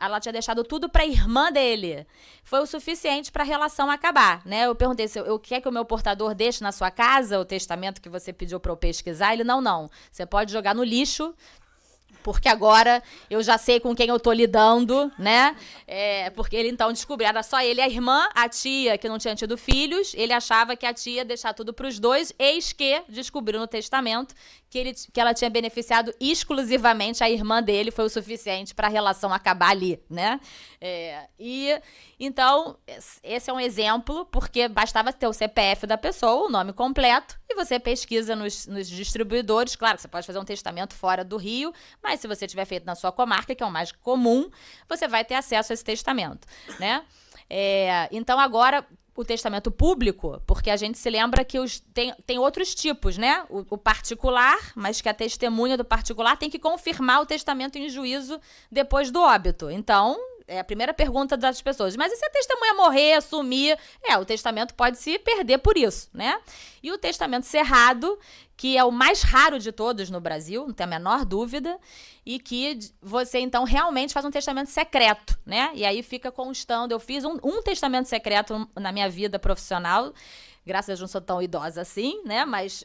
ela tinha deixado tudo para a irmã dele. Foi o suficiente para a relação acabar, né? Eu perguntei se eu quer que o meu portador deixe na sua casa o testamento que você pediu para eu pesquisar. Ele, não. Você pode jogar no lixo, porque agora eu já sei com quem eu tô lidando, né? Porque ele então descobriu, era só ele e a irmã, a tia que não tinha tido filhos, ele achava que a tia ia deixar tudo para os dois, eis que descobriu no testamento que ela tinha beneficiado exclusivamente a irmã dele, foi o suficiente para a relação acabar ali, né? Então, esse é um exemplo, porque bastava ter o CPF da pessoa, o nome completo, e você pesquisa nos distribuidores. Claro que você pode fazer um testamento fora do Rio, mas se você tiver feito na sua comarca, que é o mais comum, você vai ter acesso a esse testamento, né? Então, agora, o testamento público, porque a gente se lembra que tem outros tipos, né? O particular, mas que a testemunha do particular tem que confirmar o testamento em juízo depois do óbito. Então, é a primeira pergunta das pessoas. Mas e se a testemunha morrer, sumir? O testamento pode se perder por isso, né? E o testamento cerrado, que é o mais raro de todos no Brasil, não tem a menor dúvida, e que você, então, realmente faz um testamento secreto, né? E aí fica constando. Eu fiz um testamento secreto na minha vida profissional. Graças a Deus não sou tão idosa assim, né? Mas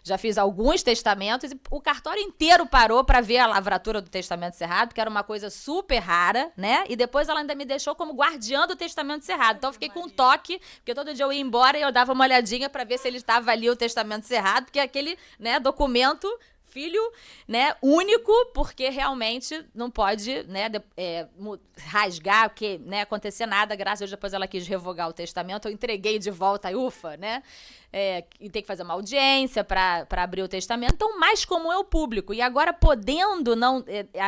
já fiz alguns testamentos e o cartório inteiro parou para ver a lavratura do testamento cerrado, que era uma coisa super rara, né? E depois ela ainda me deixou como guardiã do testamento cerrado. Então eu fiquei com um toque, porque todo dia eu ia embora e eu dava uma olhadinha para ver se ele estava ali o testamento cerrado, porque aquele, né, documento filho, né, único, porque realmente não pode, né, rasgar, porque, né, acontecer nada. Graças a Deus, depois ela quis revogar o testamento, eu entreguei de volta, ufa, né, e tem que fazer uma audiência para abrir o testamento. Então, mais comum é o público. E agora, podendo,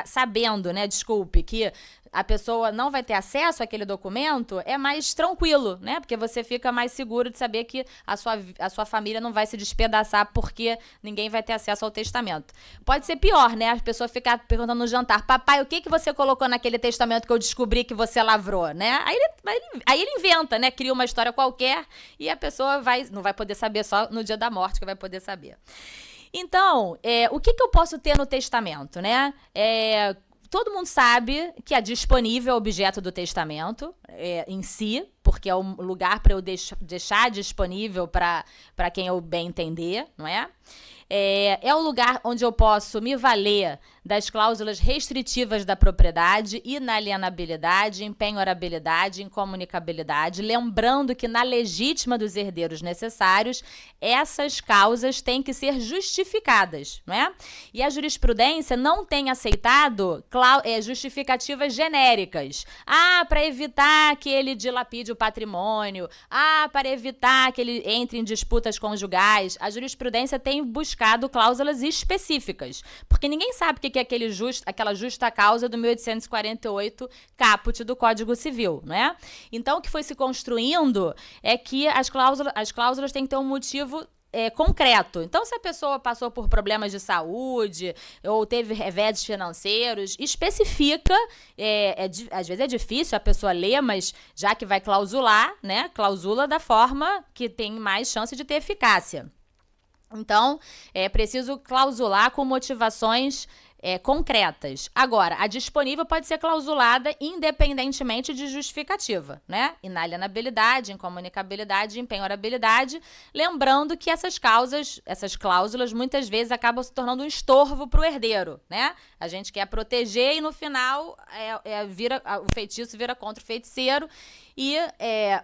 sabendo, né, desculpe, que a pessoa não vai ter acesso àquele documento, é mais tranquilo, né? Porque você fica mais seguro de saber que a sua família não vai se despedaçar porque ninguém vai ter acesso ao testamento. Pode ser pior, né? A pessoa ficar perguntando no jantar: papai, o que você colocou naquele testamento que eu descobri que você lavrou, né? Aí ele inventa, né? Cria uma história qualquer e a pessoa não vai poder saber, só no dia da morte que vai poder saber. Então, o que eu posso ter no testamento, né? Todo mundo sabe que é disponível o objeto do testamento em si, porque é um lugar para eu deixar disponível para quem eu bem entender, não é? É o lugar onde eu posso me valer das cláusulas restritivas da propriedade, inalienabilidade, empenhorabilidade, incomunicabilidade, lembrando que na legítima dos herdeiros necessários, essas causas têm que ser justificadas, não é? E a jurisprudência não tem aceitado justificativas genéricas. Para evitar que ele dilapide o patrimônio, para evitar que ele entre em disputas conjugais. A jurisprudência tem buscado cláusulas específicas, porque ninguém sabe o que é aquela justa causa do 1848 caput do Código Civil, não é? Então, o que foi se construindo é que as cláusulas têm que ter um motivo concreto. Então, se a pessoa passou por problemas de saúde ou teve reveses financeiros, especifica, às vezes é difícil a pessoa ler, mas já que vai clausular, né, clausula da forma que tem mais chance de ter eficácia. Então, é preciso clausular com motivações concretas. Agora, a disponível pode ser clausulada independentemente de justificativa, né? Inalienabilidade, incomunicabilidade, empenhorabilidade, lembrando que essas cláusulas muitas vezes acabam se tornando um estorvo para o herdeiro, né? A gente quer proteger e no final o feitiço vira contra o feiticeiro. E,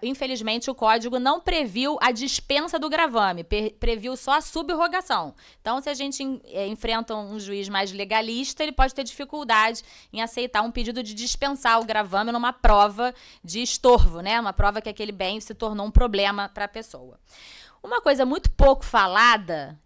infelizmente, o Código não previu a dispensa do gravame, previu só a subrogação. Então, se a gente enfrenta um juiz mais legalista, ele pode ter dificuldade em aceitar um pedido de dispensar o gravame numa prova de estorvo, né? Uma prova que aquele bem se tornou um problema para a pessoa. Uma coisa muito pouco falada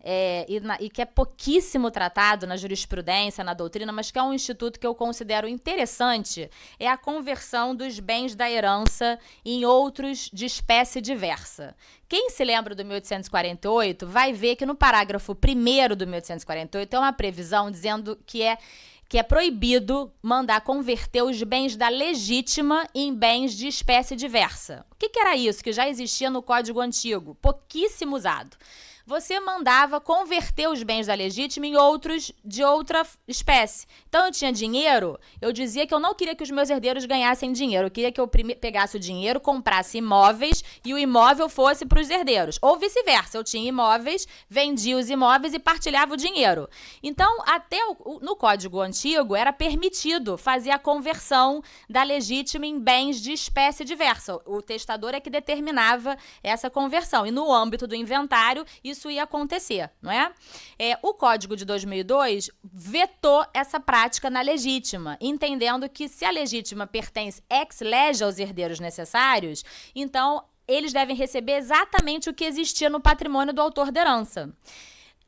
e que é pouquíssimo tratado na jurisprudência, na doutrina, mas que é um instituto que eu considero interessante, é a conversão dos bens da herança em outros de espécie diversa. Quem se lembra do 1848 vai ver que no parágrafo 1º do 1848 tem uma previsão dizendo que é proibido mandar converter os bens da legítima em bens de espécie diversa. O que era isso? Que já existia no Código Antigo, pouquíssimo usado. Você mandava converter os bens da legítima em outros de outra espécie. Então, eu tinha dinheiro, eu dizia que eu não queria que os meus herdeiros ganhassem dinheiro. Eu queria que eu pegasse o dinheiro, comprasse imóveis e o imóvel fosse para os herdeiros. Ou vice-versa, eu tinha imóveis, vendia os imóveis e partilhava o dinheiro. Então, até no Código Antigo, era permitido fazer a conversão da legítima em bens de espécie diversa. O testador é que determinava essa conversão. E no âmbito do inventário, isso ia acontecer, não é? O Código de 2002 vetou essa prática na legítima, entendendo que se a legítima pertence ex lege aos herdeiros necessários, então eles devem receber exatamente o que existia no patrimônio do autor da herança.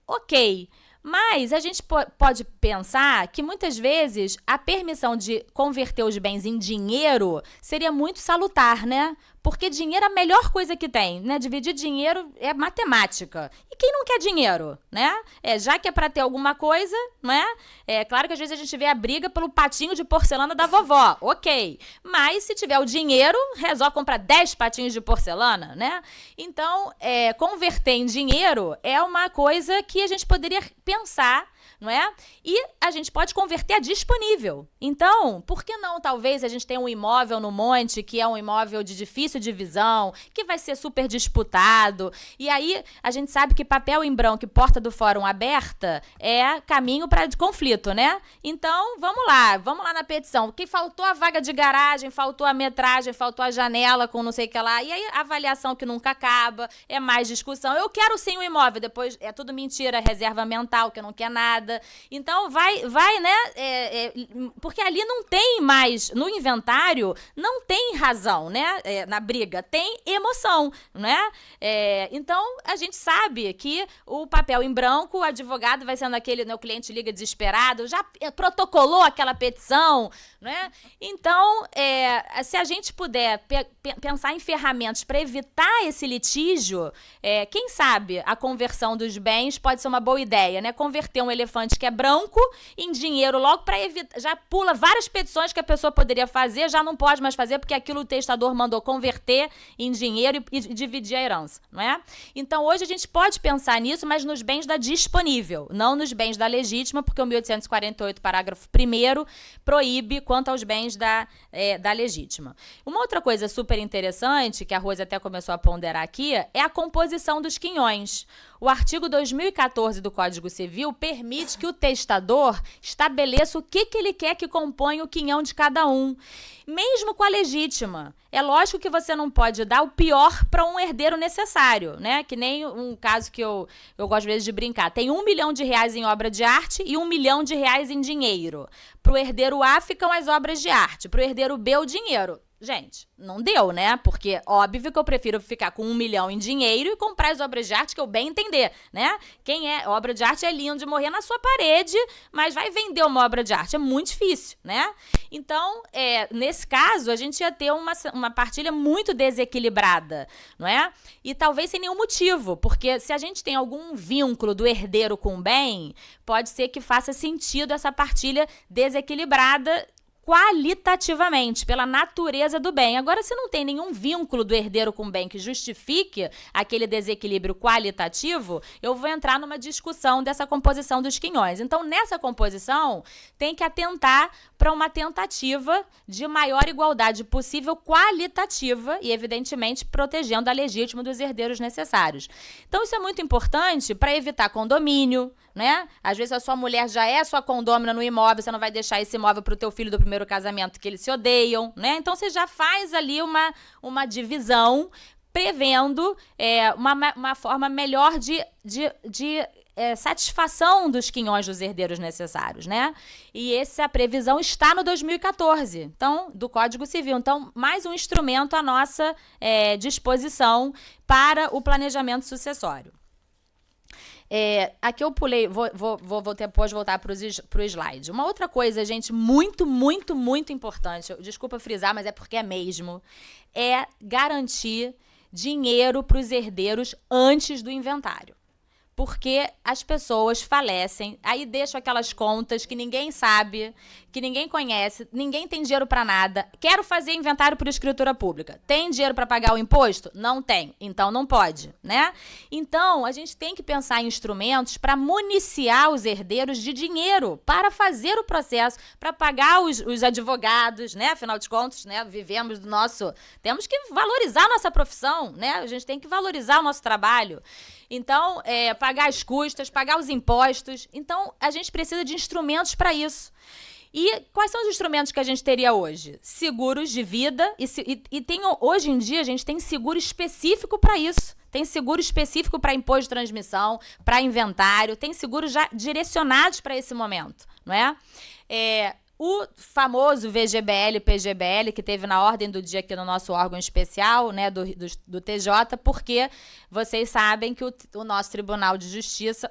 Ok, mas a gente pode pensar que muitas vezes a permissão de converter os bens em dinheiro seria muito salutar, né? Porque dinheiro é a melhor coisa que tem, né? Dividir dinheiro é matemática. E quem não quer dinheiro, né? Já que é para ter alguma coisa, né? É claro que às vezes a gente vê a briga pelo patinho de porcelana da vovó, ok. Mas se tiver o dinheiro, resolve comprar 10 patinhos de porcelana, né? Então, converter em dinheiro é uma coisa que a gente poderia pensar, não é? E a gente pode converter a disponível. Então, por que não, talvez, a gente tenha um imóvel no monte, que é um imóvel de difícil divisão, que vai ser super disputado, e aí a gente sabe que papel em branco e porta do fórum aberta é caminho para conflito, né? Então, vamos lá na petição. Que faltou a vaga de garagem, faltou a metragem, faltou a janela com não sei o que lá, e aí a avaliação que nunca acaba, é mais discussão. Eu quero sim o imóvel, depois é tudo mentira, reserva mental, que não quer nada. Então, vai, né? Porque ali não tem mais, no inventário, não tem razão, né? Na briga, tem emoção, né? Então, a gente sabe que o papel em branco, o advogado vai sendo aquele, né, o cliente liga desesperado, já protocolou aquela petição, né? Então, se a gente puder pensar em ferramentas para evitar esse litígio, quem sabe a conversão dos bens pode ser uma boa ideia, né? Converter um elefante que é branco em dinheiro logo para evitar, já pula várias petições que a pessoa poderia fazer, já não pode mais fazer porque aquilo o testador mandou converter em dinheiro e dividir a herança, não é? Então, hoje a gente pode pensar nisso, mas nos bens da disponível, não nos bens da legítima, porque o 1848, parágrafo 1º, proíbe quanto aos bens da legítima. Uma outra coisa super interessante, que a Rose até começou a ponderar aqui, é a composição dos quinhões. O artigo 2014 do Código Civil permite que o testador estabeleça o que ele quer que componha o quinhão de cada um, mesmo com a legítima. É lógico que você não pode dar o pior para um herdeiro necessário, né? Que nem um caso que eu gosto às vezes de brincar. Tem R$1 milhão em obra de arte e R$1 milhão em dinheiro. Para o herdeiro A ficam as obras de arte, para o herdeiro B o dinheiro. Gente, não deu, né? Porque óbvio que eu prefiro ficar com R$1 milhão em dinheiro e comprar as obras de arte que eu bem entender, né? Obra de arte é lindo de morrer na sua parede, mas vai vender uma obra de arte, é muito difícil, né? Então, nesse caso, a gente ia ter uma partilha muito desequilibrada, não é? E talvez sem nenhum motivo, porque se a gente tem algum vínculo do herdeiro com o bem, pode ser que faça sentido essa partilha desequilibrada qualitativamente, pela natureza do bem. Agora, se não tem nenhum vínculo do herdeiro com o bem que justifique aquele desequilíbrio qualitativo, eu vou entrar numa discussão dessa composição dos quinhões. Então, nessa composição, tem que atentar para uma tentativa de maior igualdade possível qualitativa e, evidentemente, protegendo a legítima dos herdeiros necessários. Então, isso é muito importante para evitar condomínio, né? Às vezes a sua mulher já é sua condômina no imóvel, você não vai deixar esse imóvel para o teu filho do primeiro casamento, que eles se odeiam, né? Então você já faz ali uma divisão prevendo uma forma melhor de satisfação dos quinhões dos herdeiros necessários, né? E essa previsão está no 2014, então, do Código Civil. Então, mais um instrumento à nossa disposição para o planejamento sucessório. Aqui eu pulei, vou depois voltar para o slide. Uma outra coisa, gente, muito, muito, muito importante, desculpa frisar, mas é porque é mesmo, é garantir dinheiro para os herdeiros antes do inventário. Porque as pessoas falecem, aí deixam aquelas contas que ninguém sabe, que ninguém conhece, ninguém tem dinheiro para nada. Quero fazer inventário por escritura pública. Tem dinheiro para pagar o imposto? Não tem, então não pode, né? Então, a gente tem que pensar em instrumentos para municiar os herdeiros de dinheiro para fazer o processo, para pagar os advogados, né? Afinal de contas, né? Vivemos do nosso... Temos que valorizar a nossa profissão, né? A gente tem que valorizar o nosso trabalho. Então, pagar as custas, pagar os impostos. Então, a gente precisa de instrumentos para isso. E quais são os instrumentos que a gente teria hoje? Seguros de vida. Hoje em dia, a gente tem seguro específico para isso. Tem seguro específico para imposto de transmissão, para inventário. Tem seguros já direcionados para esse momento, não é? O famoso VGBL e PGBL, que teve na ordem do dia aqui no nosso órgão especial, né, do TJ, porque vocês sabem que o nosso Tribunal de Justiça,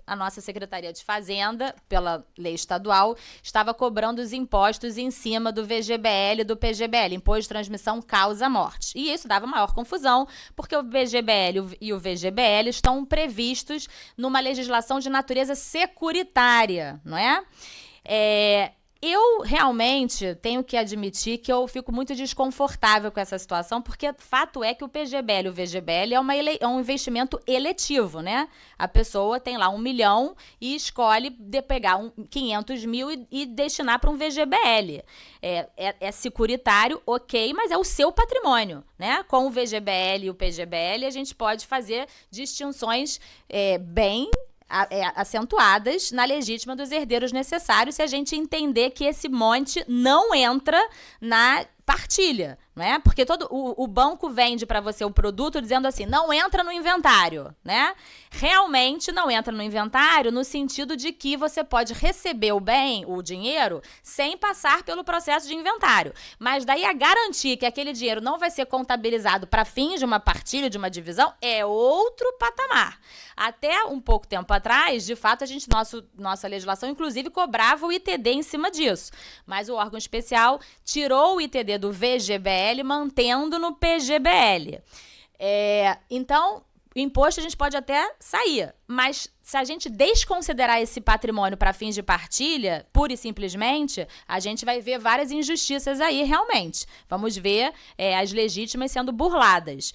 a nossa Secretaria de Fazenda, pela lei estadual, estava cobrando os impostos em cima do VGBL e do PGBL, imposto de transmissão causa morte. E isso dava maior confusão, porque o VGBL e o VGBL estão previstos numa legislação de natureza securitária, não é? Eu realmente tenho que admitir que eu fico muito desconfortável com essa situação, porque fato é que o PGBL e o VGBL é um investimento eletivo, né? A pessoa tem lá 1 milhão e escolhe pegar 500 mil e destinar para um VGBL. É securitário, ok, mas é o seu patrimônio, né? Com o VGBL e o PGBL a gente pode fazer distinções bem acentuadas na legítima dos herdeiros necessários, se a gente entender que esse monte não entra na partilha, não é? Porque o banco vende para você o produto dizendo assim, não entra no inventário, né? Realmente não entra no inventário no sentido de que você pode receber o dinheiro, sem passar pelo processo de inventário. Mas daí a garantir que aquele dinheiro não vai ser contabilizado para fins de uma partilha, de uma divisão, é outro patamar. Até um pouco tempo atrás, de fato, nossa legislação, inclusive, cobrava o ITD em cima disso. Mas o órgão especial tirou o ITD do VGBL, mantendo no PGBL. Então, o imposto a gente pode até sair, mas se a gente desconsiderar esse patrimônio para fins de partilha, pura e simplesmente, a gente vai ver várias injustiças aí, realmente. Vamos ver as legítimas sendo burladas.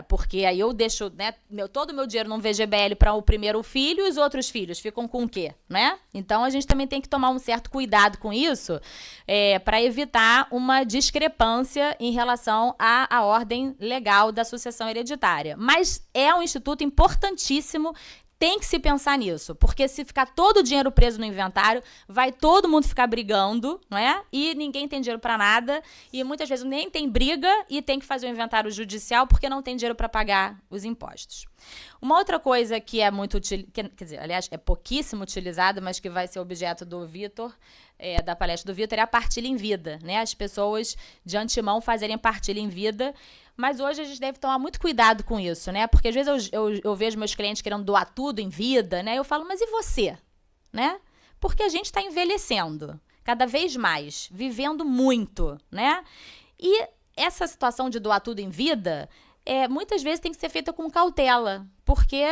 Porque aí eu deixo, né, todo o meu dinheiro num VGBL para o primeiro filho e os outros filhos ficam com o quê? Né? Então, a gente também tem que tomar um certo cuidado com isso para evitar uma discrepância em relação à ordem legal da sucessão hereditária. Mas é um instituto importantíssimo. Tem que se pensar nisso, porque se ficar todo o dinheiro preso no inventário, vai todo mundo ficar brigando, não é? E ninguém tem dinheiro para nada, e muitas vezes nem tem briga e tem que fazer um inventário judicial porque não tem dinheiro para pagar os impostos. Uma outra coisa que é muito quer dizer, aliás, é pouquíssimo utilizada, mas que vai ser objeto do Vitor, da palestra do Vitor, é a partilha em vida, né? As pessoas de antemão fazerem partilha em vida. Mas hoje a gente deve tomar muito cuidado com isso, né? Porque às vezes eu vejo meus clientes querendo doar tudo em vida, né? Eu falo, mas e você? Né? Porque a gente está envelhecendo cada vez mais, vivendo muito, né? E essa situação de doar tudo em vida, muitas vezes tem que ser feita com cautela, porque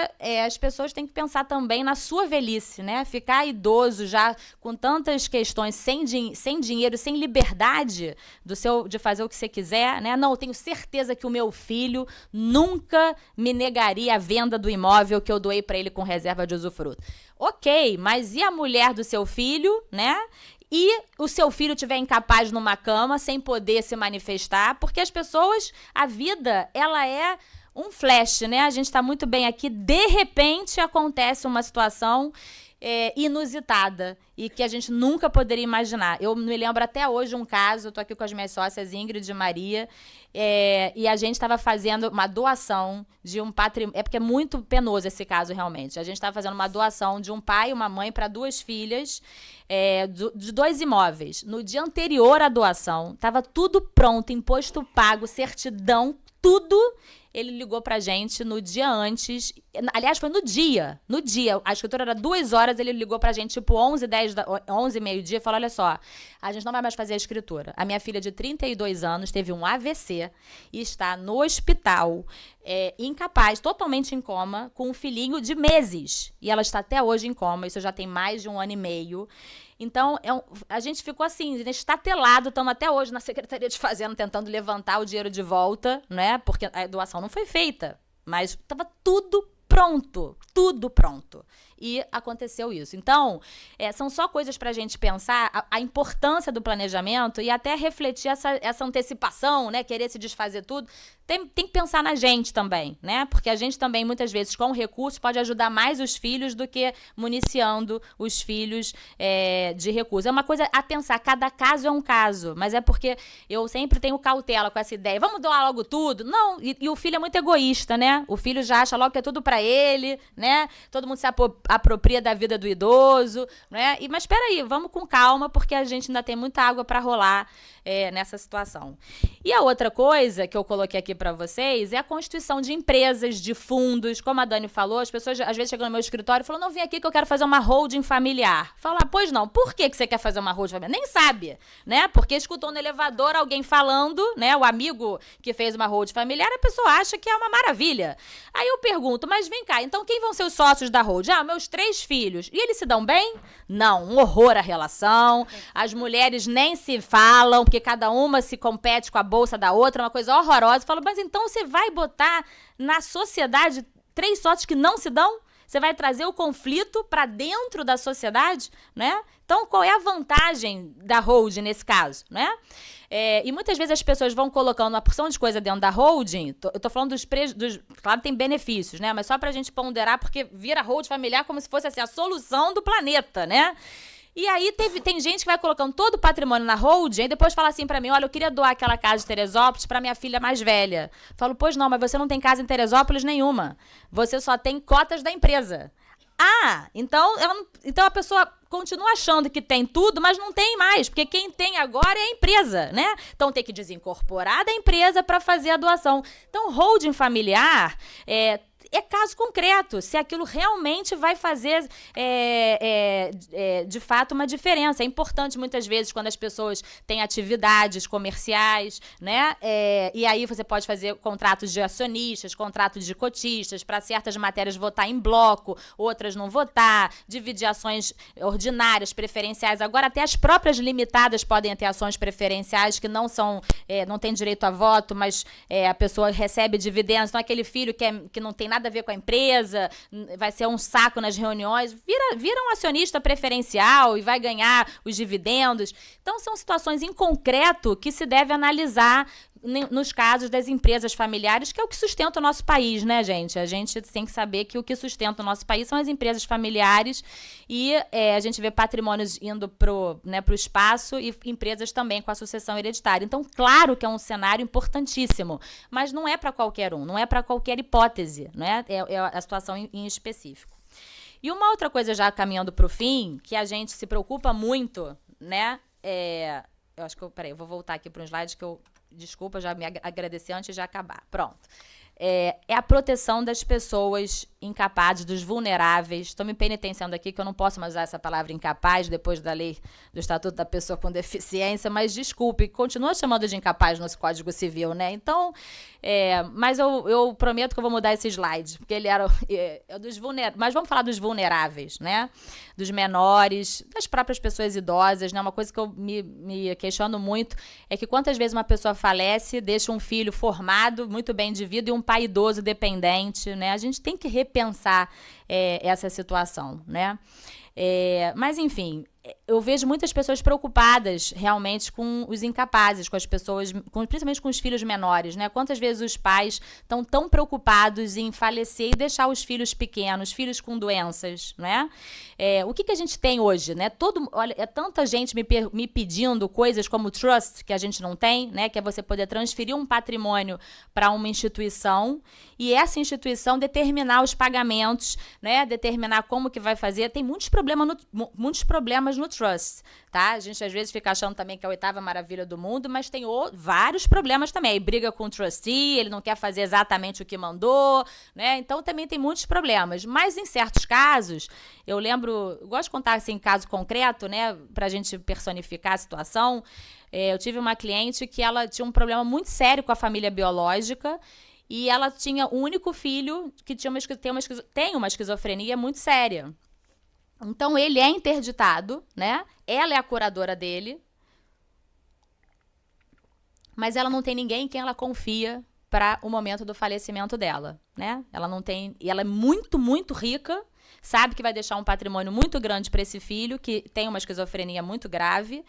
as pessoas têm que pensar também na sua velhice, né? Ficar idoso já com tantas questões, sem dinheiro, sem liberdade de fazer o que você quiser, né? Não, eu tenho certeza que o meu filho nunca me negaria a venda do imóvel que eu doei para ele com reserva de usufruto. Ok, mas e a mulher do seu filho, né? E o seu filho estiver incapaz numa cama, sem poder se manifestar, porque as pessoas, a vida, ela é um flash, né? A gente está muito bem aqui, de repente acontece uma situação inusitada e que a gente nunca poderia imaginar. Eu me lembro até hoje um caso, eu estou aqui com as minhas sócias Ingrid e Maria, e a gente estava fazendo uma doação de um patrimônio. É porque é muito penoso esse caso, realmente. A gente estava fazendo uma doação de um pai e uma mãe para 2 filhas, de 2 imóveis. No dia anterior à doação, estava tudo pronto, imposto pago, certidão, tudo. Ele ligou pra gente no dia antes. Aliás, foi no dia. No dia. A escritura era 2 horas, ele ligou pra gente, tipo, 11, meio-dia, e falou: olha só, a gente não vai mais fazer a escritura. A minha filha de 32 anos teve um AVC e está no hospital, incapaz, totalmente em coma, com um filhinho de meses. E ela está até hoje em coma, isso já tem mais de 1 ano e meio. Então, a gente ficou assim, estatelado, estamos até hoje na Secretaria de Fazenda tentando levantar o dinheiro de volta, né? Porque a doação não foi feita, mas estava tudo pronto, tudo pronto. E aconteceu isso. Então, são só coisas para a gente pensar a importância do planejamento e até refletir essa antecipação, né? Querer se desfazer tudo. Tem que pensar na gente também, né? Porque a gente também, muitas vezes, com recursos, pode ajudar mais os filhos do que municiando os filhos de recursos. É uma coisa a pensar, cada caso é um caso, mas é porque eu sempre tenho cautela com essa ideia. Vamos doar logo tudo? Não, e o filho é muito egoísta, né? O filho já acha logo que é tudo para ele, né? Todo mundo se apropria da vida do idoso, né? Mas espera aí, vamos com calma, porque a gente ainda tem muita água para rolar nessa situação. E a outra coisa que eu coloquei aqui para vocês é a constituição de empresas, de fundos. Como a Dani falou, as pessoas às vezes chegam no meu escritório e falam: não, vem aqui que eu quero fazer uma holding familiar. Fala: pois não, por que você quer fazer uma holding familiar? Nem sabe, né? Porque escutou no elevador alguém falando, né? O amigo que fez uma holding familiar, a pessoa acha que é uma maravilha. Aí eu pergunto: mas vem cá, então quem vão ser os sócios da holding? Meus 3 filhos. E eles se dão bem? Não, um horror a relação. As mulheres nem se falam, porque cada uma se compete com a bolsa da outra, uma coisa horrorosa. Eu falo: mas então você vai botar na sociedade 3 sócios que não se dão? Você vai trazer o conflito para dentro da sociedade, né? Então, qual é a vantagem da holding nesse caso, né? E muitas vezes as pessoas vão colocando uma porção de coisa dentro da holding. Eu tô falando claro, tem benefícios, né? Mas só pra gente ponderar, porque vira holding familiar como se fosse assim, a solução do planeta, né? E aí tem gente que vai colocando todo o patrimônio na holding e depois fala assim pra mim: olha, eu queria doar aquela casa de Teresópolis pra minha filha mais velha. Falo: pois não, mas você não tem casa em Teresópolis nenhuma. Você só tem cotas da empresa. Então a pessoa continua achando que tem tudo, mas não tem mais, porque quem tem agora é a empresa, né? Então tem que desincorporar da empresa para fazer a doação. Então, holding familiar é caso concreto, se aquilo realmente vai fazer, de fato, uma diferença. É importante, muitas vezes, quando as pessoas têm atividades comerciais, né? E aí você pode fazer contratos de acionistas, contratos de cotistas, para certas matérias votar em bloco, outras não votar, dividir ações ordinárias, preferenciais. Agora, até as próprias limitadas podem ter ações preferenciais que não têm direito a voto, mas a pessoa recebe dividendos. Então, aquele filho que não tem nada a ver com a empresa, vai ser um saco nas reuniões, vira um acionista preferencial e vai ganhar os dividendos. Então, são situações em concreto que se deve analisar nos casos das empresas familiares, que é o que sustenta o nosso país, né, gente? A gente tem que saber que o que sustenta o nosso país são as empresas familiares e a gente vê patrimônios indo pro espaço e empresas também com a sucessão hereditária. Então, claro que é um cenário importantíssimo, mas não é para qualquer um, não é para qualquer hipótese, né? É a situação em específico. E uma outra coisa, já caminhando para o fim, que a gente se preocupa muito, né? Eu acho que eu vou voltar aqui para um slide que eu... Desculpa, já me agradecer antes de acabar. Pronto. É a proteção das pessoas incapazes, dos vulneráveis. Estou me penitenciando aqui que eu não posso mais usar essa palavra incapaz depois da lei do Estatuto da Pessoa com Deficiência, mas desculpe, continua chamando de incapaz no Código Civil, né? Então, mas eu prometo que eu vou mudar esse slide, porque ele era dos vulneráveis. Mas vamos falar dos vulneráveis, né? Dos menores, das próprias pessoas idosas, né? Uma coisa que eu me questiono muito é que quantas vezes uma pessoa falece, deixa um filho formado, muito bem de vida, e um pai idoso dependente, né? A gente tem que repensar essa situação, né? Mas, enfim, eu vejo muitas pessoas preocupadas realmente com os incapazes, com as pessoas, principalmente com os filhos menores, né? Quantas vezes os pais estão tão preocupados em falecer e deixar os filhos pequenos, filhos com doenças, né? O que a gente tem hoje, né? Olha, é tanta gente me pedindo coisas como trust, que a gente não tem, né? Que é você poder transferir um patrimônio para uma instituição e essa instituição determinar os pagamentos, né? Determinar como que vai fazer. Tem muitos problemas no trust, tá? A gente às vezes fica achando também que é a 8ª maravilha do mundo, mas tem vários problemas também. Ele briga com o trustee, ele não quer fazer exatamente o que mandou, né? Então também tem muitos problemas. Mas em certos casos, eu gosto de contar assim, caso concreto, né? Pra gente personificar a situação. Eu tive uma cliente que ela tinha um problema muito sério com a família biológica e ela tinha um único filho que tem uma esquizofrenia muito séria. Então, ele é interditado, né? Ela é a curadora dele, mas ela não tem ninguém em quem ela confia para o momento do falecimento dela, né? Ela não tem, e ela é muito, muito rica, sabe que vai deixar um patrimônio muito grande para esse filho, que tem uma esquizofrenia muito grave,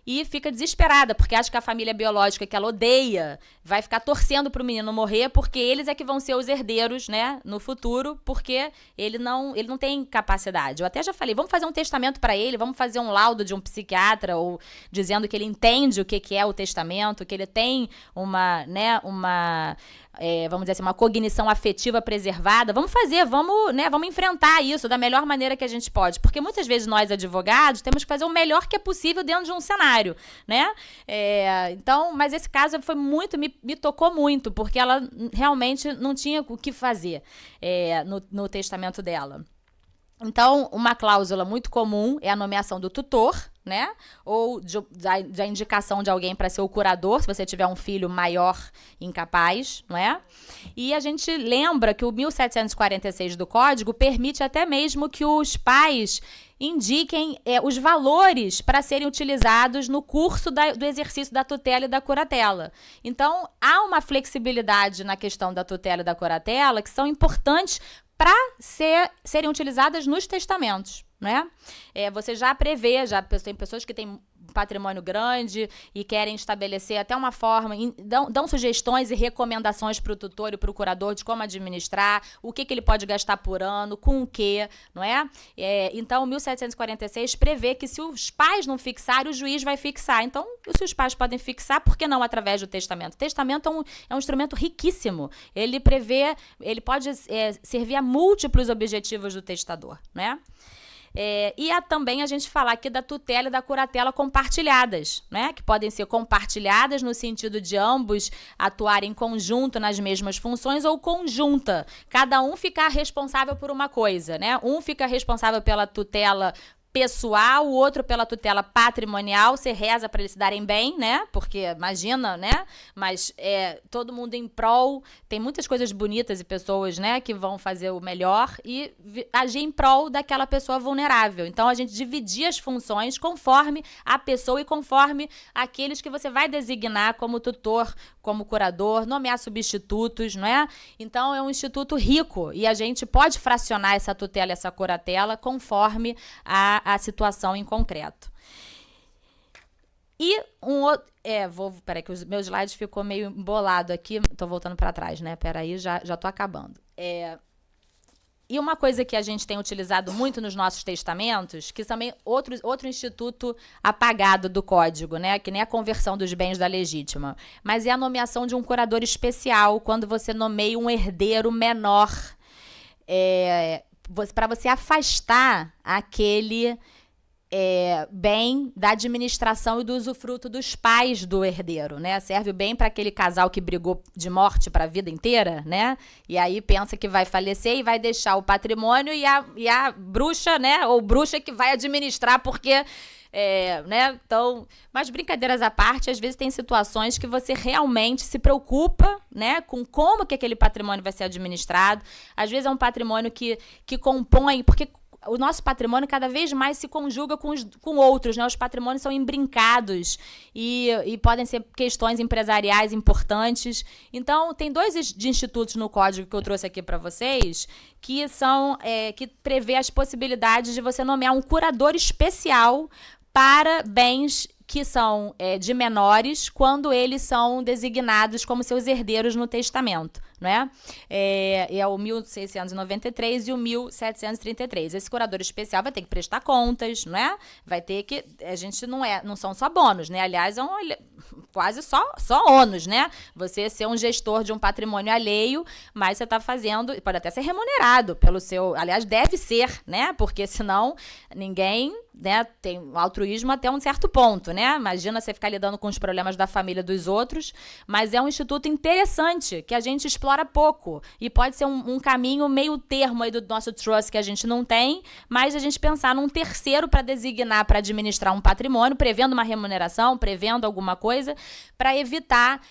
e fica desesperada, porque acha que a família biológica que ela odeia vai ficar torcendo para o menino morrer, porque eles é que vão ser os herdeiros, né, no futuro, porque ele não tem capacidade. Eu até já falei, vamos fazer um testamento para ele, vamos fazer um laudo de um psiquiatra, ou dizendo que ele entende o que é o testamento, que ele tem vamos dizer assim, uma cognição afetiva preservada. Vamos enfrentar isso da melhor maneira que a gente pode, porque muitas vezes nós, advogados, temos que fazer o melhor que é possível dentro de um cenário, né? Então, mas esse caso me tocou muito, porque ela realmente não tinha o que fazer no testamento dela. Então, uma cláusula muito comum é a nomeação do tutor, né? Ou da indicação de alguém para ser o curador, se você tiver um filho maior incapaz, não é? E a gente lembra que o 1746 do Código permite até mesmo que os pais indiquem os valores para serem utilizados no curso do exercício da tutela e da curatela. Então, há uma flexibilidade na questão da tutela e da curatela que são importantes para serem utilizadas nos testamentos, né? Você já prevê, tem pessoas que têm patrimônio grande e querem estabelecer até uma forma, dão sugestões e recomendações para o tutor e para o curador de como administrar, o que ele pode gastar por ano, com o quê, não é? Então, o 1746 prevê que se os pais não fixarem, o juiz vai fixar. Então, se os pais podem fixar, por que não através do testamento? O testamento é um instrumento riquíssimo. Ele pode servir a múltiplos objetivos do testador, né? E também a gente falar aqui da tutela e da curatela compartilhadas, né? Que podem ser compartilhadas no sentido de ambos atuarem em conjunto nas mesmas funções ou conjunta. Cada um ficar responsável por uma coisa, né? Um fica responsável pela tutela pessoal, o outro pela tutela patrimonial. Você reza para eles se darem bem, né? Porque imagina, né? Mas todo mundo em prol, tem muitas coisas bonitas e pessoas, né, que vão fazer o melhor e agir em prol daquela pessoa vulnerável. Então a gente dividir as funções conforme a pessoa e conforme aqueles que você vai designar como tutor, como curador, nomear substitutos, não é? Então é um instituto rico e a gente pode fracionar essa tutela e essa curatela conforme a situação em concreto. E um outro... Peraí, que os meus slides ficou meio embolado aqui. Tô voltando para trás, né? Peraí, já tô acabando. E uma coisa que a gente tem utilizado muito nos nossos testamentos, que também outro instituto apagado do Código, né? Que nem a conversão dos bens da legítima. Mas é a nomeação de um curador especial, quando você nomeia um herdeiro menor, para você afastar aquele bem da administração e do usufruto dos pais do herdeiro, né? Serve bem para aquele casal que brigou de morte para a vida inteira, né? E aí pensa que vai falecer e vai deixar o patrimônio e a bruxa, né? Ou bruxa que vai administrar porque... né? Então, mas brincadeiras à parte, às vezes tem situações que você realmente se preocupa, né, com como que aquele patrimônio vai ser administrado. Às vezes é um patrimônio que compõe, porque o nosso patrimônio cada vez mais se conjuga com outros, né? Os patrimônios são imbrincados e podem ser questões empresariais importantes. Então, tem dois de institutos no código que eu trouxe aqui para vocês que são que prevê as possibilidades de você nomear um curador especial para bens que são de menores quando eles são designados como seus herdeiros no testamento, não é? É o 1693 e o 1733. Esse curador especial vai ter que prestar contas, não é? Vai ter que... A gente não são só bônus, né? Aliás, quase só ônus, né? Você ser um gestor de um patrimônio alheio, mas você está fazendo... Pode até ser remunerado pelo seu... Aliás, deve ser, né? Porque senão ninguém... Né, tem altruísmo até um certo ponto, né? Imagina você ficar lidando com os problemas da família dos outros, mas é um instituto interessante que a gente explora pouco e pode ser um caminho meio termo aí do nosso trust que a gente não tem, mas a gente pensar num terceiro para designar, para administrar um patrimônio, prevendo uma remuneração, prevendo alguma coisa, para evitar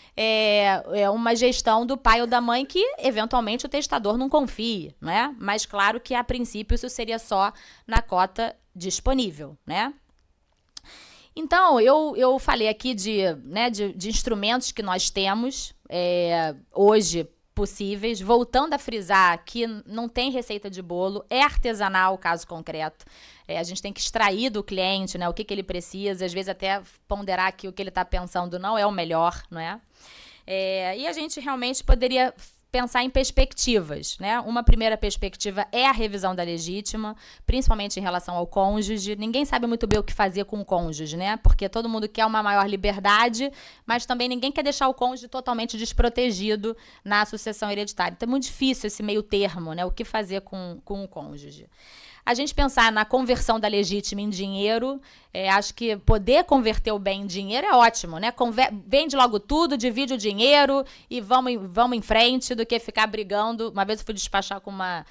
uma gestão do pai ou da mãe que eventualmente o testador não confie, né? Mas claro que a princípio isso seria só na cota disponível, né? Então, eu falei aqui de instrumentos que nós temos hoje possíveis, voltando a frisar que não tem receita de bolo, é artesanal o caso concreto. A gente tem que extrair do cliente, né, o que ele precisa, às vezes até ponderar que o que ele está pensando não é o melhor, não é? E a gente realmente poderia pensar em perspectivas, né? Uma primeira perspectiva é a revisão da legítima, principalmente em relação ao cônjuge. Ninguém sabe muito bem o que fazer com o cônjuge, né? Porque todo mundo quer uma maior liberdade, mas também ninguém quer deixar o cônjuge totalmente desprotegido na sucessão hereditária. Então é muito difícil esse meio termo, né? O que fazer com o cônjuge. A gente pensar na conversão da legítima em dinheiro, acho que poder converter o bem em dinheiro é ótimo, né? Vende logo tudo, divide o dinheiro e vamos em frente do que ficar brigando. Uma vez eu fui despachar com uma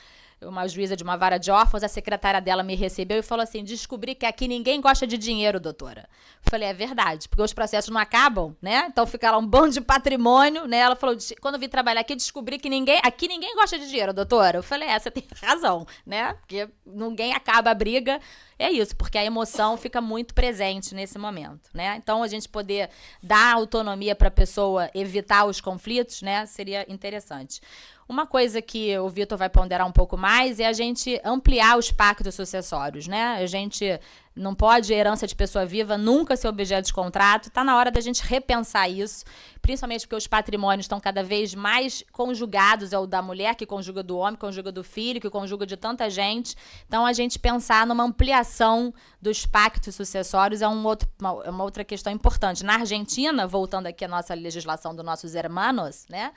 juíza de uma vara de órfãos, a secretária dela me recebeu e falou assim: descobri que aqui ninguém gosta de dinheiro, doutora. Eu falei, é verdade, porque os processos não acabam, né? Então fica lá um bando de patrimônio, né? Ela falou, quando eu vim trabalhar aqui, descobri que aqui ninguém gosta de dinheiro, doutora. Eu falei, você tem razão, né? Porque ninguém acaba a briga. É isso, porque a emoção fica muito presente nesse momento, né? Então, a gente poder dar autonomia para a pessoa evitar os conflitos, né? Seria interessante. Uma coisa que o Vitor vai ponderar um pouco mais é a gente ampliar os pactos sucessórios, né? A gente não pode, herança de pessoa viva, nunca ser objeto de contrato. Está na hora da gente repensar isso, principalmente porque os patrimônios estão cada vez mais conjugados, é o da mulher que conjuga do homem, conjuga do filho, que conjuga de tanta gente. Então, a gente pensar numa ampliação dos pactos sucessórios é uma outra questão importante. Na Argentina, voltando aqui à nossa legislação dos nossos hermanos, né,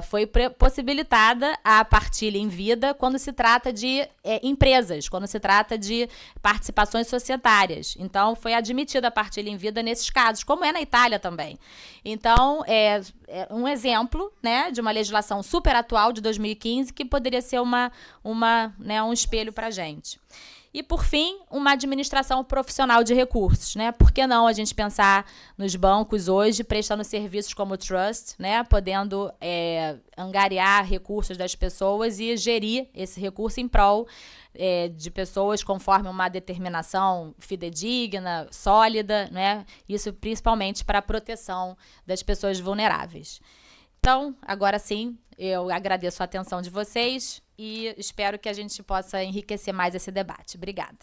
foi possibilitada a partilha em vida quando se trata de empresas, quando se trata de participações societárias. Então, foi admitida a partilha em vida nesses casos, como é na Itália também. Então, é um exemplo, né, de uma legislação super atual de 2015 que poderia ser um espelho para a gente. E, por fim, uma administração profissional de recursos, né? Por que não a gente pensar nos bancos hoje, prestando serviços como o trust, né? Podendo angariar recursos das pessoas e gerir esse recurso em prol de pessoas conforme uma determinação fidedigna, sólida, né? Isso principalmente para a proteção das pessoas vulneráveis. Então, agora sim, eu agradeço a atenção de vocês e espero que a gente possa enriquecer mais esse debate. Obrigada.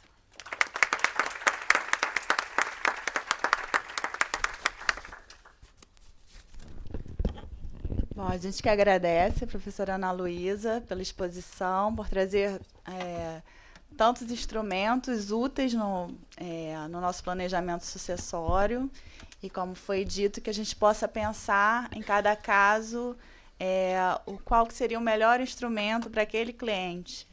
Bom, a gente que agradece a professora Ana Luísa pela exposição, por trazer tantos instrumentos úteis no nosso planejamento sucessório e, como foi dito, que a gente possa pensar em cada caso qual que seria o melhor instrumento para aquele cliente,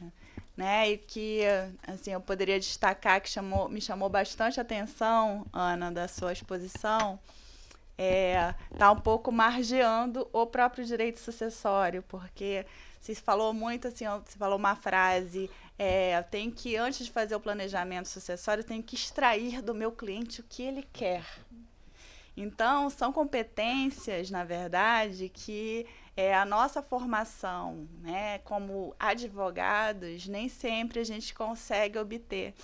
né? E que, assim, eu poderia destacar que me chamou bastante a atenção, Ana, da sua exposição, tá um pouco margeando o próprio direito sucessório, porque se falou muito, assim, você falou uma frase, tem que, antes de fazer o planejamento sucessório, tem que extrair do meu cliente o que ele quer. Então, são competências, na verdade, que a nossa formação, né, como advogados, nem sempre a gente consegue obter.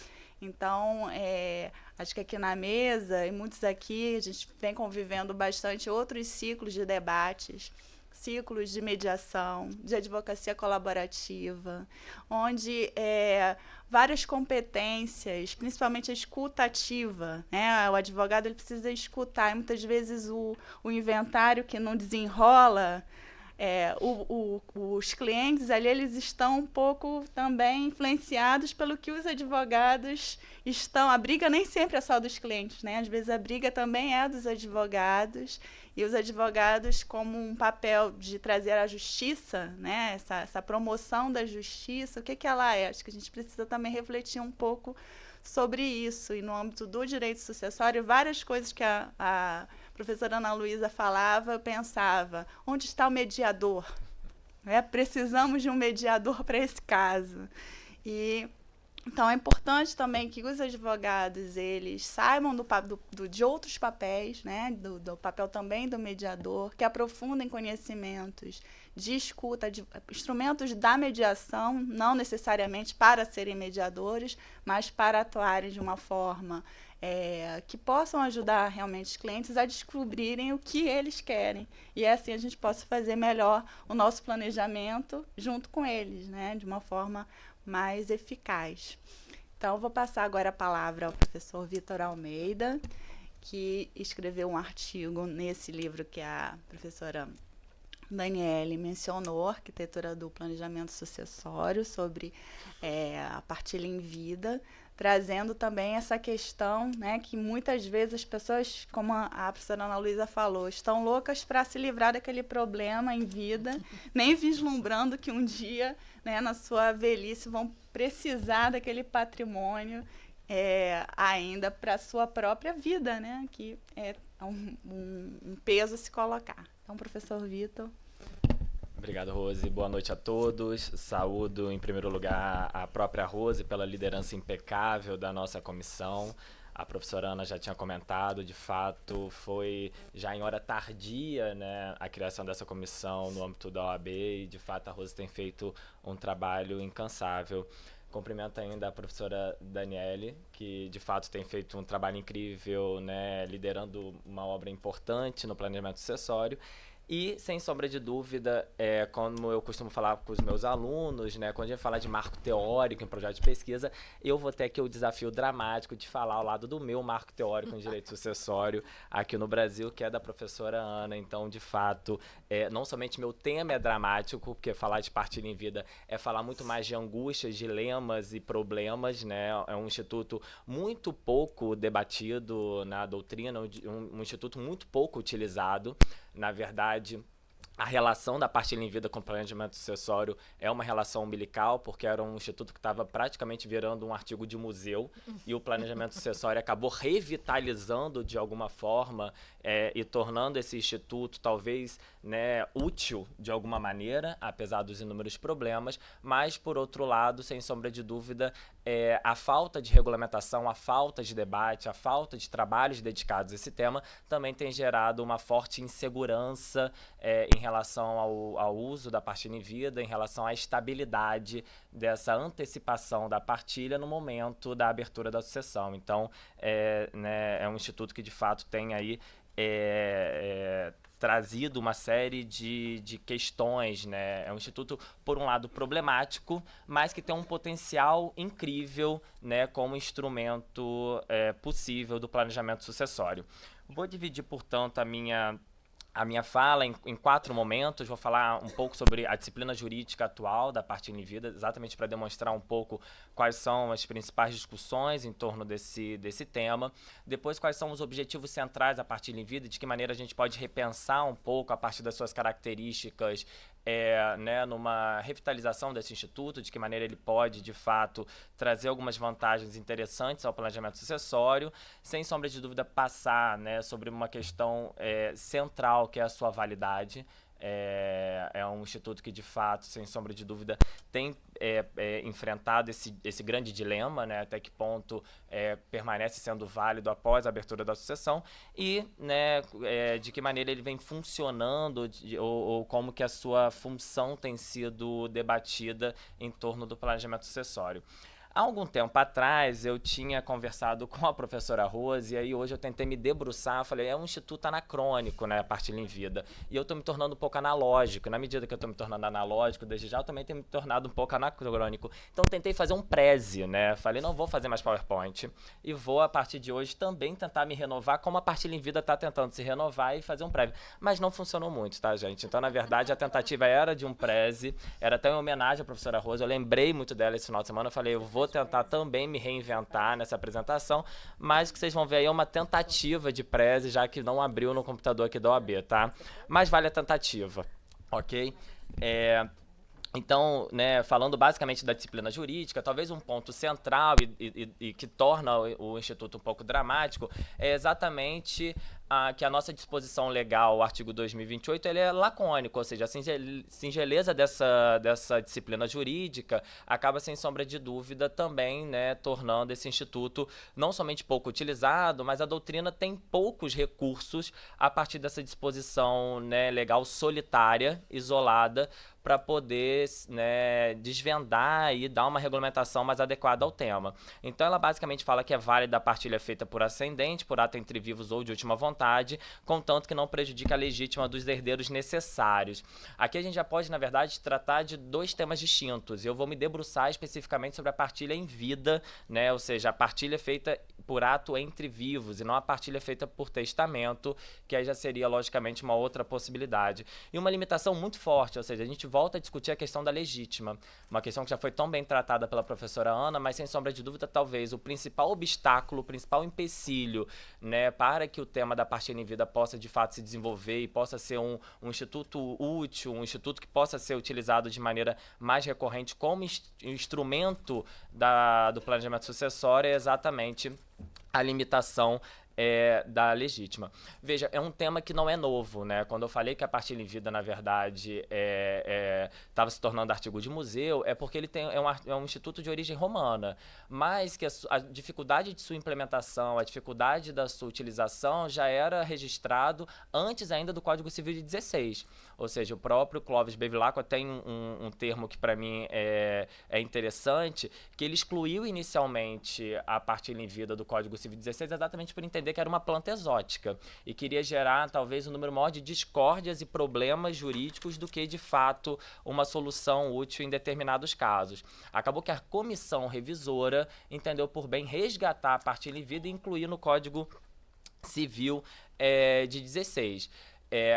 Então, acho que aqui na mesa, e muitos aqui, a gente vem convivendo bastante outros ciclos de debates, ciclos de mediação, de advocacia colaborativa, onde várias competências, principalmente a escuta ativa, né? O advogado ele precisa escutar, e muitas vezes o inventário que não desenrola, os clientes ali, eles estão um pouco também influenciados pelo que os advogados estão. A briga nem sempre é só dos clientes, né? Às vezes a briga também é dos advogados, e os advogados, como um papel de trazer a justiça, né? Essa promoção da justiça, o que ela é? Acho que a gente precisa também refletir um pouco sobre isso. E no âmbito do direito sucessório, várias coisas que a professora Ana Luísa falava, eu pensava, onde está o mediador? Precisamos de um mediador para esse caso. Então, é importante também que os advogados eles saibam de outros papéis, né? do papel também do mediador, que aprofundem conhecimentos de escuta, de instrumentos da mediação, não necessariamente para serem mediadores, mas para atuarem de uma forma que possam ajudar realmente os clientes a descobrirem o que eles querem. E assim a gente possa fazer melhor o nosso planejamento junto com eles, né? De uma forma mais eficaz. Então, vou passar agora a palavra ao professor Vitor Almeida, que escreveu um artigo nesse livro que a professora Daniele mencionou, Arquitetura do Planejamento Sucessório, sobre a partilha em vida, trazendo também essa questão, né, que muitas vezes as pessoas, como a professora Ana Luísa falou, estão loucas para se livrar daquele problema em vida, nem vislumbrando que um dia, né, na sua velhice, vão precisar daquele patrimônio ainda para a sua própria vida, né, que é um peso a se colocar. Então, professor Vitor. Obrigado, Rose. Boa noite a todos. Saúdo, em primeiro lugar, a própria Rose pela liderança impecável da nossa comissão. A professora Ana já tinha comentado, de fato, foi já em hora tardia, né, a criação dessa comissão no âmbito da OAB e, de fato, a Rose tem feito um trabalho incansável. Cumprimento ainda a professora Daniele, que, de fato, tem feito um trabalho incrível, né, liderando uma obra importante no planejamento sucessório. E, sem sombra de dúvida, como eu costumo falar com os meus alunos, né, quando a gente fala de marco teórico em projeto de pesquisa, eu vou ter aqui o desafio dramático de falar ao lado do meu marco teórico em direito sucessório aqui no Brasil, que é da professora Ana. Então, de fato, não somente meu tema é dramático, porque falar de partilha em vida é falar muito mais de angústias, dilemas e problemas, né? É um instituto muito pouco debatido na doutrina, um instituto muito pouco utilizado. Na verdade, a relação da partilha em vida com o planejamento sucessório é uma relação umbilical, porque era um instituto que estava praticamente virando um artigo de museu, e o planejamento sucessório acabou revitalizando de alguma forma e tornando esse instituto talvez, né, útil de alguma maneira, apesar dos inúmeros problemas, mas, por outro lado, sem sombra de dúvida, a falta de regulamentação, a falta de debate, a falta de trabalhos dedicados a esse tema também tem gerado uma forte insegurança em relação ao uso da partilha em vida, em relação à estabilidade dessa antecipação da partilha no momento da abertura da sucessão. Então, é um instituto que, de fato, tem aí trazido uma série de questões, né? É um instituto, por um lado, problemático, mas que tem um potencial incrível, né, como instrumento possível do planejamento sucessório. Vou dividir, portanto, a minha fala em 4 momentos. Vou falar um pouco sobre a disciplina jurídica atual da partilha em vida, exatamente para demonstrar um pouco quais são as principais discussões em torno desse tema. Depois, quais são os objetivos centrais da partilha em vida, de que maneira a gente pode repensar um pouco a partir das suas características, né, numa revitalização desse instituto, de que maneira ele pode, de fato, trazer algumas vantagens interessantes ao planejamento sucessório, sem sombra de dúvida passar, né, sobre uma questão central, que é a sua validade. É um instituto que, de fato, sem sombra de dúvida, tem enfrentado esse grande dilema, né, até que ponto permanece sendo válido após a abertura da sucessão e, né, de que maneira ele vem funcionando ou como que a sua função tem sido debatida em torno do planejamento sucessório. Há algum tempo atrás, eu tinha conversado com a professora Rose, e aí hoje eu tentei me debruçar, falei, é um instituto anacrônico, né, a Partilha em Vida, e eu estou me tornando um pouco analógico, e na medida que eu estou me tornando analógico, desde já eu também tenho me tornado um pouco anacrônico. Então tentei fazer um preze, né, falei, não vou fazer mais PowerPoint, e vou, a partir de hoje, também tentar me renovar, como a Partilha em Vida está tentando se renovar e fazer um preze. Mas não funcionou muito, tá, gente? Então, na verdade, a tentativa era de um preze, era até em homenagem à professora Rose, eu lembrei muito dela esse final de semana, eu falei, eu vou tentar também me reinventar nessa apresentação, mas o que vocês vão ver aí é uma tentativa de preze, já que não abriu no computador aqui da OAB, tá? Mas vale a tentativa, ok? Então, né, falando basicamente da disciplina jurídica, talvez um ponto central e que torna o Instituto um pouco dramático é exatamente que a nossa disposição legal, o artigo 2028, ele é lacônico, ou seja, a singeleza dessa disciplina jurídica acaba, sem sombra de dúvida, também, né, tornando esse instituto não somente pouco utilizado, mas a doutrina tem poucos recursos a partir dessa disposição, né, legal solitária, isolada, para poder, né, desvendar e dar uma regulamentação mais adequada ao tema. Então, ela basicamente fala que é válida a partilha feita por ascendente, por ato entre vivos ou de última vontade, contanto que não prejudique a legítima dos herdeiros necessários. Aqui a gente já pode, na verdade, tratar de dois temas distintos. Eu vou me debruçar especificamente sobre a partilha em vida, né, ou seja, a partilha feita por ato entre vivos e não a partilha feita por testamento, que aí já seria, logicamente, uma outra possibilidade. E uma limitação muito forte, ou seja, a gente volta a discutir a questão da legítima, uma questão que já foi tão bem tratada pela professora Ana, mas sem sombra de dúvida, talvez o principal obstáculo, o principal empecilho, né, para que o tema da partilha em vida possa de fato se desenvolver e possa ser um instituto útil, um instituto que possa ser utilizado de maneira mais recorrente como instrumento do planejamento sucessório, é exatamente a limitação da legítima. Veja, é um tema que não é novo, né? Quando eu falei que a partilha em vida, na verdade, estava se tornando artigo de museu, é porque ele é um instituto de origem romana, mas que a dificuldade de sua implementação, a dificuldade da sua utilização já era registrado antes ainda do Código Civil de 16. Ou seja, o próprio Clóvis Bevilacqua tem um termo que para mim é interessante, que ele excluiu inicialmente a partilha em vida do Código Civil de 16 exatamente por entender que era uma planta exótica e queria gerar talvez um número maior de discórdias e problemas jurídicos do que de fato uma solução útil em determinados casos. Acabou que a comissão revisora entendeu por bem resgatar a partilha em vida e incluir no Código Civil de 16.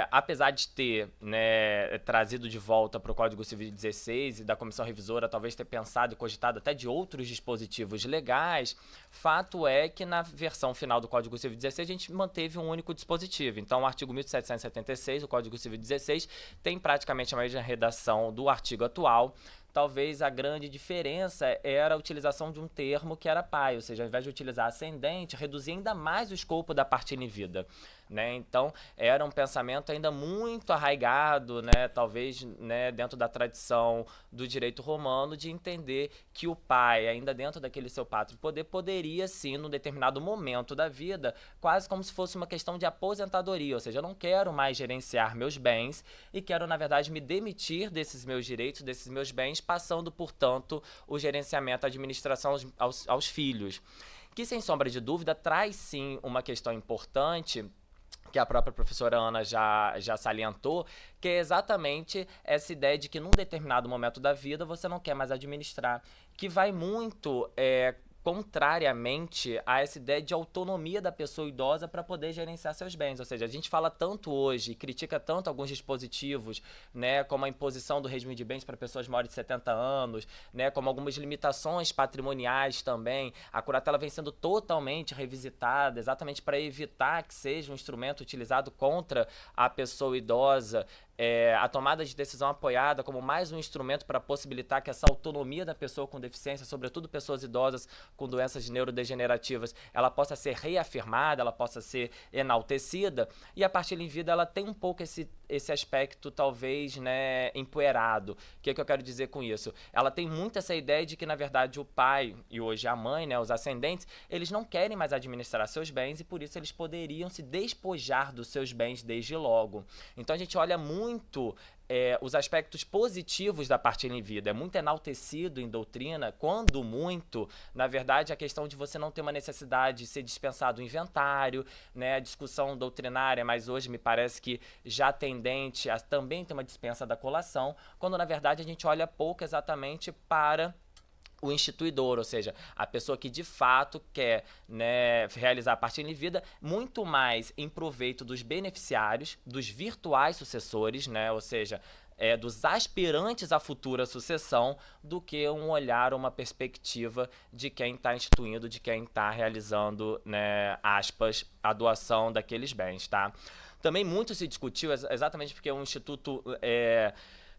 Apesar de ter, né, trazido de volta para o Código Civil de 16 e da comissão revisora talvez ter pensado e cogitado até de outros dispositivos legais, fato é que na versão final do Código Civil de 16 a gente manteve um único dispositivo. Então, o artigo 1776, o Código Civil de 16, tem praticamente a mesma redação do artigo atual. Talvez a grande diferença era a utilização de um termo que era pai, ou seja, ao invés de utilizar ascendente, reduzir ainda mais o escopo da partilha em vida, né? Então, era um pensamento ainda muito arraigado, né, talvez, né, dentro da tradição do direito romano, de entender que o pai, ainda dentro daquele seu pátrio poder, poderia sim, num determinado momento da vida, quase como se fosse uma questão de aposentadoria, ou seja, eu não quero mais gerenciar meus bens e quero, na verdade, me demitir desses meus direitos, desses meus bens, passando, portanto, o gerenciamento, a administração aos filhos. Que, sem sombra de dúvida, traz sim uma questão importante, que a própria professora Ana já salientou, que é exatamente essa ideia de que num determinado momento da vida você não quer mais administrar, que vai muito contrariamente a essa ideia de autonomia da pessoa idosa para poder gerenciar seus bens. Ou seja, a gente fala tanto hoje e critica tanto alguns dispositivos, né, como a imposição do regime de bens para pessoas maiores de 70 anos, né, como algumas limitações patrimoniais também. A curatela vem sendo totalmente revisitada exatamente para evitar que seja um instrumento utilizado contra a pessoa idosa a tomada de decisão apoiada como mais um instrumento para possibilitar que essa autonomia da pessoa com deficiência, sobretudo pessoas idosas com doenças neurodegenerativas, ela possa ser reafirmada, ela possa ser enaltecida, e a partilha em vida ela tem um pouco esse aspecto talvez, né, empoeirado. O que eu quero dizer com isso? Ela tem muito essa ideia de que, na verdade, o pai e hoje a mãe, né, os ascendentes, eles não querem mais administrar seus bens e por isso eles poderiam se despojar dos seus bens desde logo. Então a gente olha muito os aspectos positivos da partilha em vida. É muito enaltecido em doutrina, quando muito, na verdade, a questão de você não ter uma necessidade de ser dispensado o inventário, né, a discussão doutrinária, mas hoje me parece que já tendente a também ter uma dispensa da colação, quando na verdade a gente olha pouco exatamente para o instituidor, ou seja, a pessoa que de fato quer, né, realizar a partilha em vida, muito mais em proveito dos beneficiários, dos virtuais sucessores, né, ou seja, dos aspirantes à futura sucessão, do que um olhar, uma perspectiva de quem está instituindo, de quem está realizando, né, aspas, a doação daqueles bens, tá? Também muito se discutiu, exatamente porque o Instituto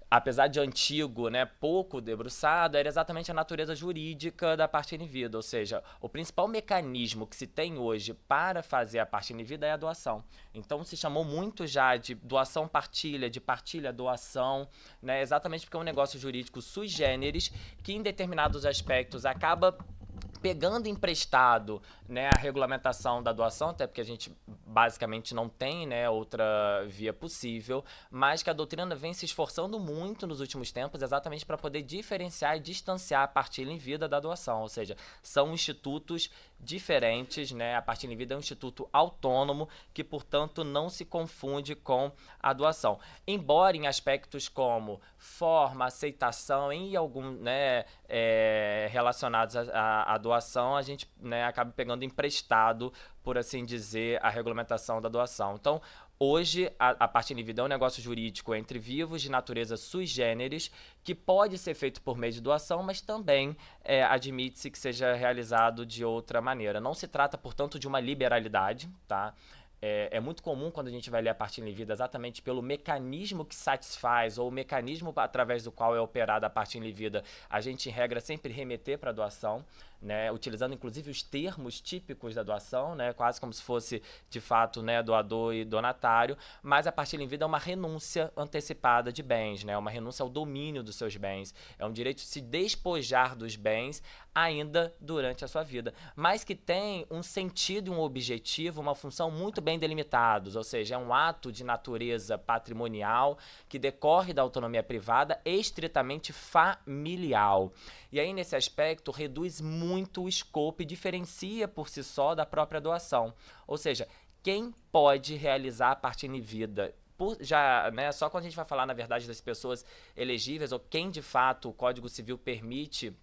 apesar de antigo, né, pouco debruçado, era exatamente a natureza jurídica da partilha em vida, ou seja, o principal mecanismo que se tem hoje para fazer a partilha em vida é a doação. Então se chamou muito já de doação-partilha, de partilha-doação, né, exatamente porque é um negócio jurídico sui generis, que em determinados aspectos acaba pegando emprestado, né, a regulamentação da doação, até porque a gente basicamente não tem, né, outra via possível, mas que a doutrina vem se esforçando muito nos últimos tempos exatamente para poder diferenciar e distanciar a partilha em vida da doação, ou seja, são institutos diferentes, né, a partilha em vida é um instituto autônomo que, portanto, não se confunde com a doação. Embora em aspectos como forma, aceitação e algum, né, relacionados à doação, a gente, né, acaba pegando emprestado, por assim dizer, a regulamentação da doação. Então, hoje, a partilha em vida é um negócio jurídico entre vivos de natureza sui generis, que pode ser feito por meio de doação, mas também admite-se que seja realizado de outra maneira. Não se trata, portanto, de uma liberalidade, tá? É muito comum quando a gente vai ler a partilha em vida exatamente pelo mecanismo que satisfaz ou o mecanismo através do qual é operada a partilha em vida, a gente, em regra, sempre remeter para a doação, né, utilizando inclusive os termos típicos da doação, né, quase como se fosse de fato, né, doador e donatário, mas a partilha em vida é uma renúncia antecipada de bens, né, uma renúncia ao domínio dos seus bens, é um direito de se despojar dos bens ainda durante a sua vida, mas que tem um sentido e um objetivo, uma função muito bem delimitados, ou seja, é um ato de natureza patrimonial que decorre da autonomia privada estritamente familiar. E aí, nesse aspecto, reduz muito o escopo e diferencia por si só da própria doação. Ou seja, quem pode realizar a partilha em vida? Né, só quando a gente vai falar, na verdade, das pessoas elegíveis, ou quem de fato o Código Civil permite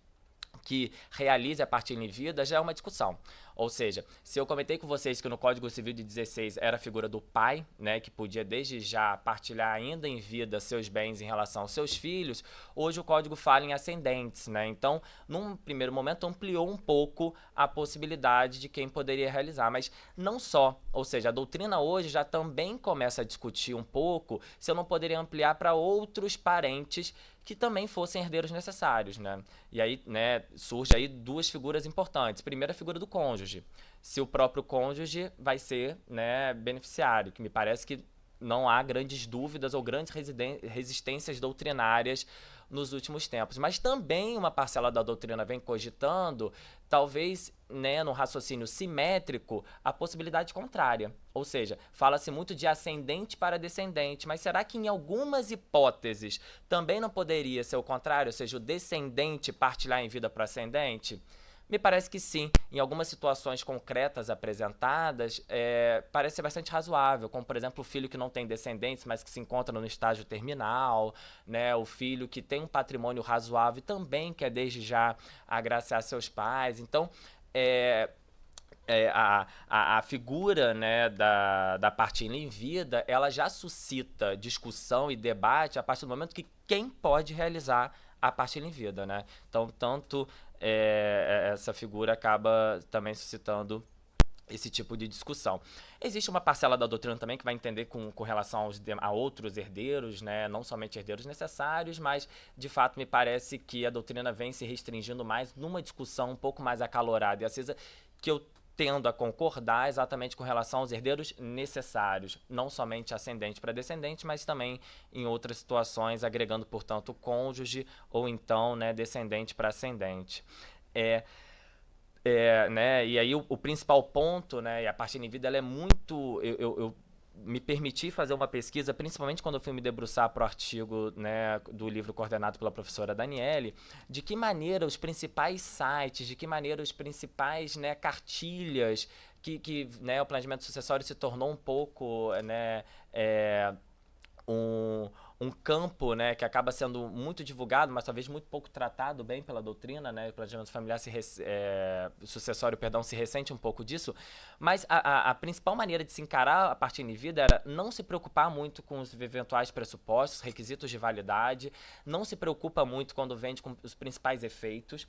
que realize a partilha em vida, já é uma discussão. Ou seja, se eu comentei com vocês que no Código Civil de 16 era a figura do pai, né, que podia desde já partilhar ainda em vida seus bens em relação aos seus filhos, hoje o Código fala em ascendentes, né? Então, num primeiro momento, ampliou um pouco a possibilidade de quem poderia realizar, mas não só. Ou seja, a doutrina hoje já também começa a discutir um pouco se eu não poderia ampliar para outros parentes que também fossem herdeiros necessários, né? E aí, né, surge aí duas figuras importantes. Primeiro, a figura do cônjuge. Se o próprio cônjuge vai ser, né, beneficiário, que me parece que não há grandes dúvidas ou grandes resistências doutrinárias nos últimos tempos. Mas também uma parcela da doutrina vem cogitando, talvez, né, no raciocínio simétrico, a possibilidade contrária. Ou seja, fala-se muito de ascendente para descendente, mas será que em algumas hipóteses também não poderia ser o contrário? Ou seja, o descendente partilhar em vida para o ascendente? Me parece que sim. Em algumas situações concretas apresentadas, parece ser bastante razoável, como, por exemplo, o filho que não tem descendentes, mas que se encontra no estágio terminal, né? O filho que tem um patrimônio razoável e também quer desde já agraciar seus pais. Então, a figura, né, da partilha em vida, ela já suscita discussão e debate a partir do momento que quem pode realizar a partilha em vida, né? Então, tanto essa figura acaba também suscitando esse tipo de discussão. Existe uma parcela da doutrina também que vai entender com relação a outros herdeiros, né, não somente herdeiros necessários, mas, de fato, me parece que a doutrina vem se restringindo mais numa discussão um pouco mais acalorada e acesa, que eu tendo a concordar exatamente com relação aos herdeiros necessários, não somente ascendente para descendente, mas também em outras situações, agregando, portanto, cônjuge ou então, né, descendente para ascendente. Né, e aí o principal ponto, né, e a partilha em vida, ela é muito... Eu me permiti fazer uma pesquisa, principalmente quando eu fui me debruçar para o artigo, né, do livro coordenado pela professora Daniele, de que maneira os principais sites, de que maneira os principais, né, cartilhas, que né, o planejamento sucessório se tornou um pouco, né, um campo, né, que acaba sendo muito divulgado, mas talvez muito pouco tratado bem pela doutrina, né, o planejamento familiar sucessório, se ressente um pouco disso, mas a principal maneira de se encarar a partilha em vida era não se preocupar muito com os eventuais pressupostos, requisitos de validade, não se preocupa muito quando vende com os principais efeitos,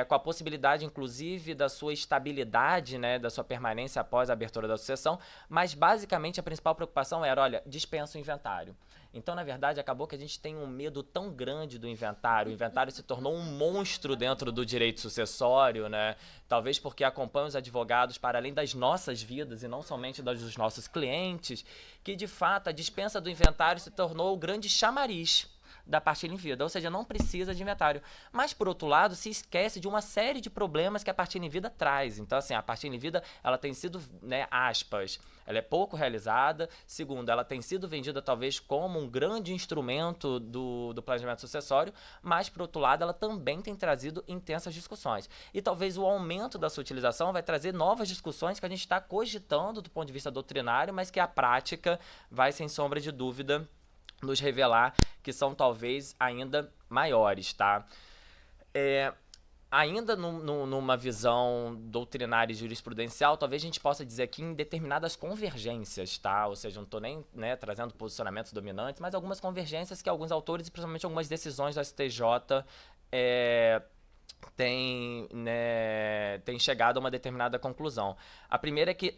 com a possibilidade, inclusive, da sua estabilidade, né, da sua permanência após a abertura da sucessão, mas, basicamente, a principal preocupação era, olha, dispensa o inventário. Então, na verdade, acabou que a gente tem um medo tão grande do inventário. O inventário se tornou um monstro dentro do direito sucessório, né? Talvez porque acompanha os advogados para além das nossas vidas e não somente das dos nossos clientes, que, de fato, a dispensa do inventário se tornou o grande chamariz da partilha em vida, ou seja, não precisa de inventário. Mas, por outro lado, se esquece de uma série de problemas que a partilha em vida traz. Então, assim, a partilha em vida, ela tem sido, né, aspas, ela é pouco realizada. Segundo, ela tem sido vendida talvez como um grande instrumento do planejamento sucessório, mas, por outro lado, ela também tem trazido intensas discussões. E talvez o aumento da sua utilização vai trazer novas discussões que a gente está cogitando do ponto de vista doutrinário, mas que a prática vai, sem sombra de dúvida, nos revelar que são talvez ainda maiores, tá? Ainda numa visão doutrinária e jurisprudencial, talvez a gente possa dizer aqui em determinadas convergências, tá? Ou seja, não estou nem, né, trazendo posicionamentos dominantes, mas algumas convergências que alguns autores e principalmente algumas decisões do STJ tem chegado a uma determinada conclusão. A primeira é que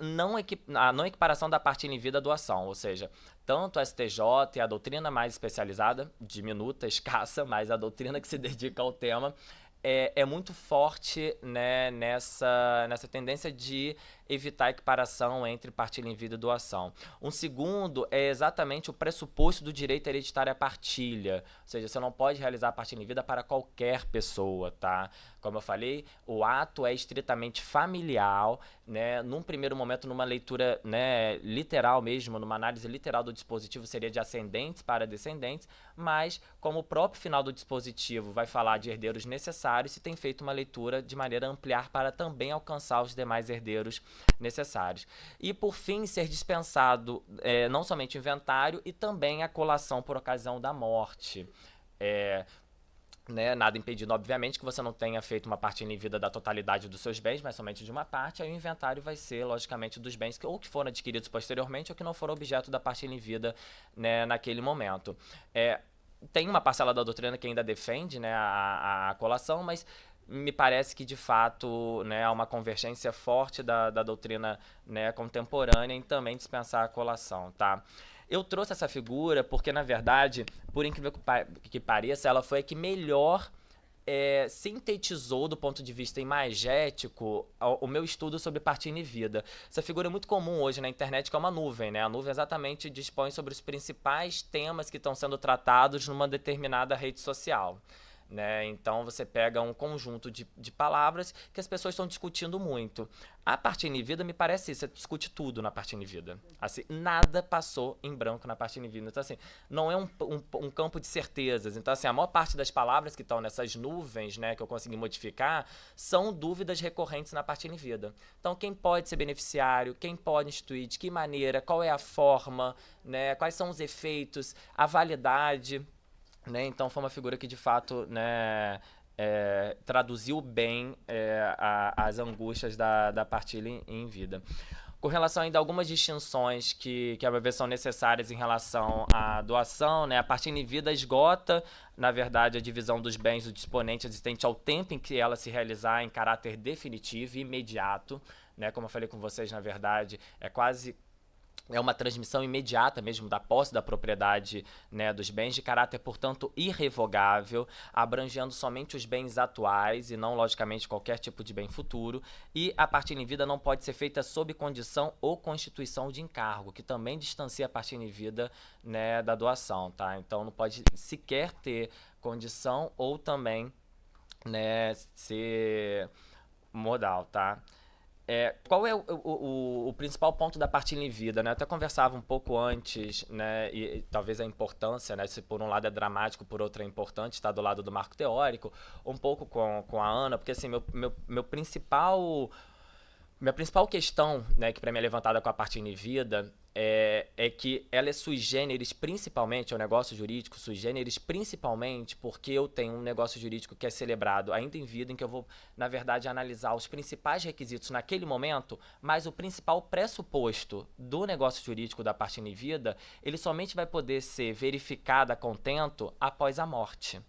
a não equiparação da partilha em vida à doação, ou seja, tanto a STJ e a doutrina mais especializada, diminuta, escassa, mas a doutrina que se dedica ao tema, é muito forte, né, nessa tendência de evitar a equiparação entre partilha em vida e doação. Um segundo é exatamente o pressuposto do direito hereditário à partilha, ou seja, você não pode realizar a partilha em vida para qualquer pessoa, tá? Como eu falei, o ato é estritamente familiar, né? Num primeiro momento, numa leitura, né, literal mesmo, numa análise literal do dispositivo, seria de ascendentes para descendentes, mas como o próprio final do dispositivo vai falar de herdeiros necessários, se tem feito uma leitura de maneira a ampliar para também alcançar os demais herdeiros necessários. E, por fim, ser dispensado não somente o inventário e também a colação por ocasião da morte. Né, nada impedindo, obviamente, que você não tenha feito uma partilha em vida da totalidade dos seus bens, mas somente de uma parte, aí o inventário vai ser, logicamente, dos bens que foram adquiridos posteriormente ou que não foram objeto da partilha em vida, né, naquele momento. Tem uma parcela da doutrina que ainda defende, né, a colação, mas me parece que, de fato, né, há uma convergência forte da doutrina, né, contemporânea em também dispensar a colação, tá? Eu trouxe essa figura porque, na verdade, por incrível que pareça, ela foi a que melhor sintetizou, do ponto de vista imagético, o meu estudo sobre partilha em vida. Essa figura é muito comum hoje na internet, que é uma nuvem, né? A nuvem exatamente dispõe sobre os principais temas que estão sendo tratados numa determinada rede social. Né? Então você pega um conjunto de palavras que as pessoas estão discutindo muito. A partilha em vida me parece isso, você discute tudo na partilha em vida. Assim, nada passou em branco na partilha em vida. Então, assim, não é um campo de certezas. Então, assim, a maior parte das palavras que estão nessas nuvens, né, que eu consegui modificar, são dúvidas recorrentes na partilha em vida. Então, quem pode ser beneficiário, quem pode instituir, de que maneira, qual é a forma, né, quais são os efeitos, a validade. Né? Então foi uma figura que, de fato, né, traduziu bem as angústias da partilha em vida. Com relação ainda a algumas distinções que a meu ver são necessárias em relação à doação, né? A partilha em vida esgota, na verdade, a divisão dos bens do disponente existente ao tempo em que ela se realizar em caráter definitivo e imediato, né? Como eu falei com vocês, na verdade, é uma transmissão imediata mesmo da posse da propriedade, né, dos bens, de caráter, portanto, irrevogável, abrangendo somente os bens atuais e não, logicamente, qualquer tipo de bem futuro. E a partilha em vida não pode ser feita sob condição ou constituição de encargo, que também distancia a partilha em vida, né, da doação, tá? Então, não pode sequer ter condição ou também, né, ser modal, tá? Qual é o principal ponto da partilha em vida, né? Eu até conversava um pouco antes, né? E talvez a importância, né? Se por um lado é dramático, por outro é importante, estar do lado do marco teórico, um pouco com a Ana, porque assim, minha principal questão, né, que para mim é levantada com a partilha em vida, é que ela é sui generis principalmente, é um negócio jurídico sui generis principalmente porque eu tenho um negócio jurídico que é celebrado ainda em vida, em que eu vou, na verdade, analisar os principais requisitos naquele momento, mas o principal pressuposto do negócio jurídico da partilha em vida, ele somente vai poder ser verificado a contento após a morte.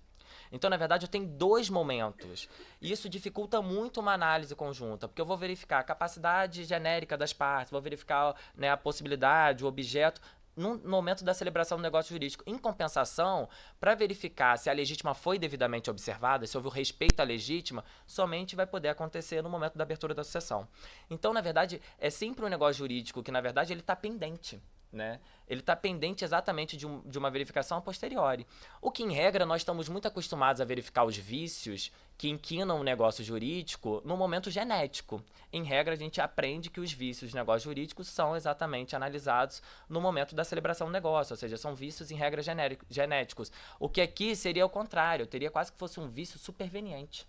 Então, na verdade, eu tenho 2 momentos. E isso dificulta muito uma análise conjunta, porque eu vou verificar a capacidade genérica das partes, vou verificar, né, a possibilidade, o objeto, no momento da celebração do negócio jurídico. Em compensação, para verificar se a legítima foi devidamente observada, se houve o respeito à legítima, somente vai poder acontecer no momento da abertura da sucessão. Então, na verdade, é sempre um negócio jurídico que, na verdade, ele está pendente. Né? Ele está pendente exatamente de uma verificação a posteriori. O que, em regra, nós estamos muito acostumados a verificar os vícios que inquinam o negócio jurídico no momento genético. Em regra, a gente aprende que os vícios do negócio jurídico são exatamente analisados no momento da celebração do negócio, ou seja, são vícios, em regra, genéticos. O que aqui seria o contrário, teria quase que fosse um vício superveniente.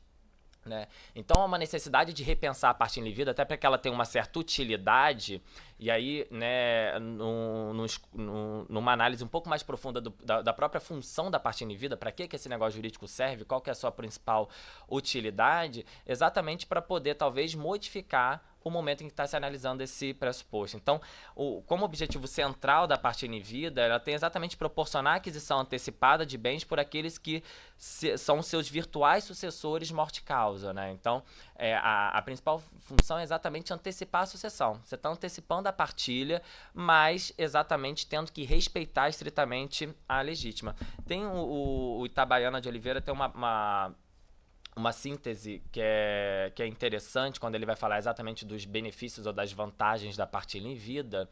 Né? Então há uma necessidade de repensar a partilha em vida, até para que ela tenha uma certa utilidade, e aí, né, numa análise um pouco mais profunda da própria função da partilha em vida, para que esse negócio jurídico serve, qual que é a sua principal utilidade, exatamente para poder talvez modificar o momento em que está se analisando esse pressuposto. Então, como objetivo central da partilha em vida, ela tem exatamente proporcionar a aquisição antecipada de bens por aqueles que são seus virtuais sucessores morte-causa, né? Então, a principal função é exatamente antecipar a sucessão. Você está antecipando a partilha, mas exatamente tendo que respeitar estritamente a legítima. Tem o Itabaiana de Oliveira, tem uma síntese que é interessante quando ele vai falar exatamente dos benefícios ou das vantagens da partilha em vida,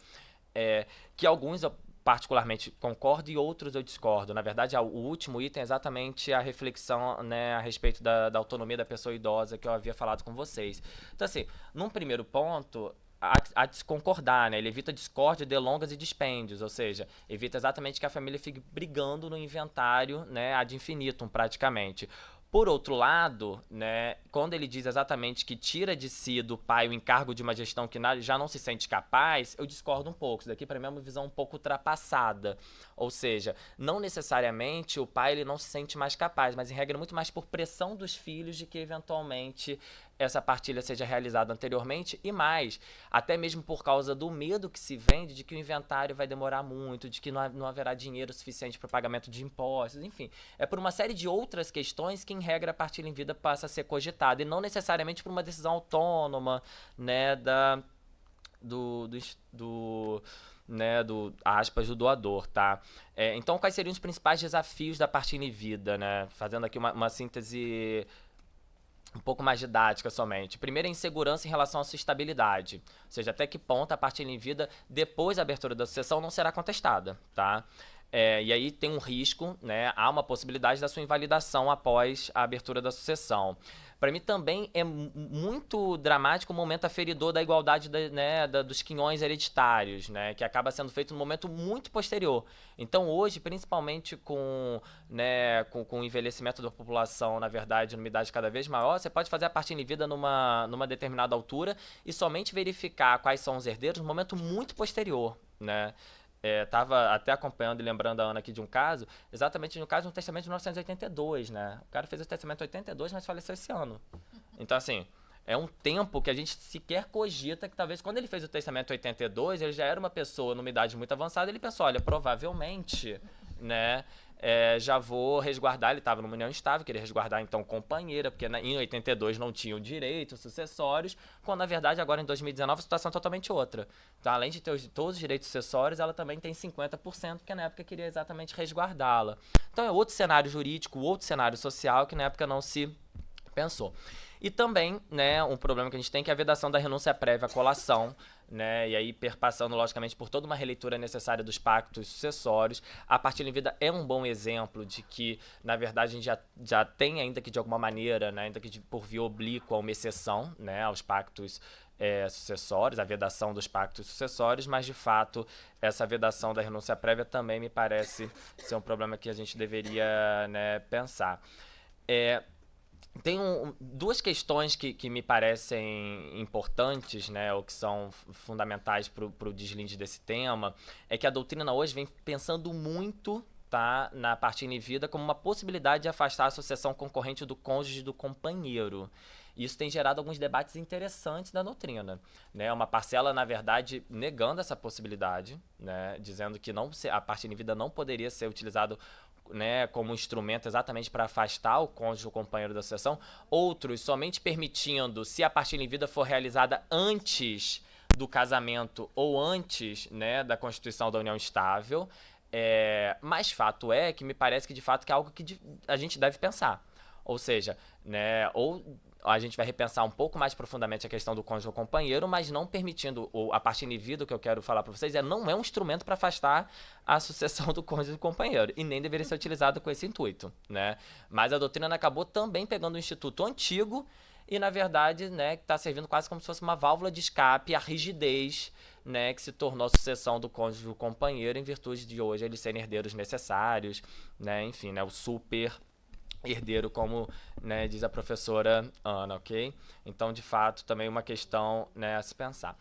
que alguns eu particularmente concordo e outros eu discordo. Na verdade, o último item é exatamente a reflexão, né, a respeito da autonomia da pessoa idosa que eu havia falado com vocês. Então, assim, num primeiro ponto, há de se concordar, né? Ele evita discórdia, delongas e dispêndios, ou seja, evita exatamente que a família fique brigando no inventário, né, ad infinitum, praticamente. Por outro lado, né, quando ele diz exatamente que tira de si do pai o encargo de uma gestão que já não se sente capaz, eu discordo um pouco. Isso daqui, para mim, é uma visão um pouco ultrapassada. Ou seja, não necessariamente o pai ele não se sente mais capaz, mas, em regra, muito mais por pressão dos filhos de que, eventualmente, essa partilha seja realizada anteriormente e mais, até mesmo por causa do medo que se vende de que o inventário vai demorar muito, de que não haverá dinheiro suficiente para o pagamento de impostos, enfim. É por uma série de outras questões que, em regra, a partilha em vida passa a ser cogitada e não necessariamente por uma decisão autônoma, né, aspas, do doador, tá? Então, quais seriam os principais desafios da partilha em vida, né? Fazendo aqui uma síntese um pouco mais didática somente. Primeiro, a insegurança em relação à sua estabilidade. Ou seja, até que ponto a partilha em vida, depois da abertura da sucessão, não será contestada, tá? E aí tem um risco, né? Há uma possibilidade da sua invalidação após a abertura da sucessão. Para mim também é muito dramático o momento aferidor da igualdade dos quinhões hereditários, né, que acaba sendo feito num momento muito posterior. Então hoje, principalmente com o envelhecimento da população, na verdade, numa idade cada vez maior, você pode fazer a partilha em vida numa determinada altura e somente verificar quais são os herdeiros num momento muito posterior, né? Estava até acompanhando e lembrando a Ana aqui de um caso, exatamente no caso de um testamento de 1982, né? O cara fez o testamento em 82, mas faleceu esse ano. Então, assim, É um tempo que a gente sequer cogita que talvez quando ele fez o testamento em 82, ele já era uma pessoa numa idade muito avançada, ele pensou, olha, provavelmente, né, já vou resguardar, ele estava numa união estável, queria resguardar então companheira, porque em 82 não tinham direitos sucessórios, quando na verdade agora em 2019 a situação é totalmente outra. Então, além de ter todos os direitos sucessórios, ela também tem 50%, porque na época queria exatamente resguardá-la. Então é outro cenário jurídico, outro cenário social que na época não se pensou. E também, né, um problema que a gente tem que é a vedação da renúncia prévia à colação, né, e aí perpassando, logicamente, por toda uma releitura necessária dos pactos sucessórios. A partilha em vida é um bom exemplo de que, na verdade, a gente já tem, ainda que de alguma maneira, né, ainda que por via oblíqua, uma exceção, né, aos pactos sucessórios, a vedação dos pactos sucessórios, mas, de fato, essa vedação da renúncia prévia também me parece ser um problema que a gente deveria, né, pensar. Tem duas questões que me parecem importantes, né, ou que são fundamentais para o deslinde desse tema, é que a doutrina hoje vem pensando muito, tá, na partilha em vida como uma possibilidade de afastar a sucessão concorrente do cônjuge e do companheiro. Isso tem gerado alguns debates interessantes da doutrina, né? Uma parcela, na verdade, negando essa possibilidade, né, dizendo que a partilha em vida não poderia ser utilizado, né, como um instrumento exatamente para afastar o cônjuge ou companheiro da sucessão. Outros somente permitindo, se a partilha em vida for realizada antes do casamento ou antes, né, da constituição da união estável. Mas fato é que me parece que de fato que é algo que a gente deve pensar. Ou seja, né, ou a gente vai repensar um pouco mais profundamente a questão do cônjuge ou companheiro, mas não permitindo a partilha em vida, o que eu quero falar para vocês, não é um instrumento para afastar a sucessão do cônjuge e do companheiro, e nem deveria ser utilizado com esse intuito, né? Mas a doutrina acabou também pegando um instituto antigo e, na verdade, né, está servindo quase como se fosse uma válvula de escape à rigidez, né, que se tornou a sucessão do cônjuge e do companheiro em virtude de hoje eles serem herdeiros necessários, né? Enfim, né, o super herdeiro, como, né, diz a professora Ana, ok? Então, de fato, também uma questão, né, a se pensar.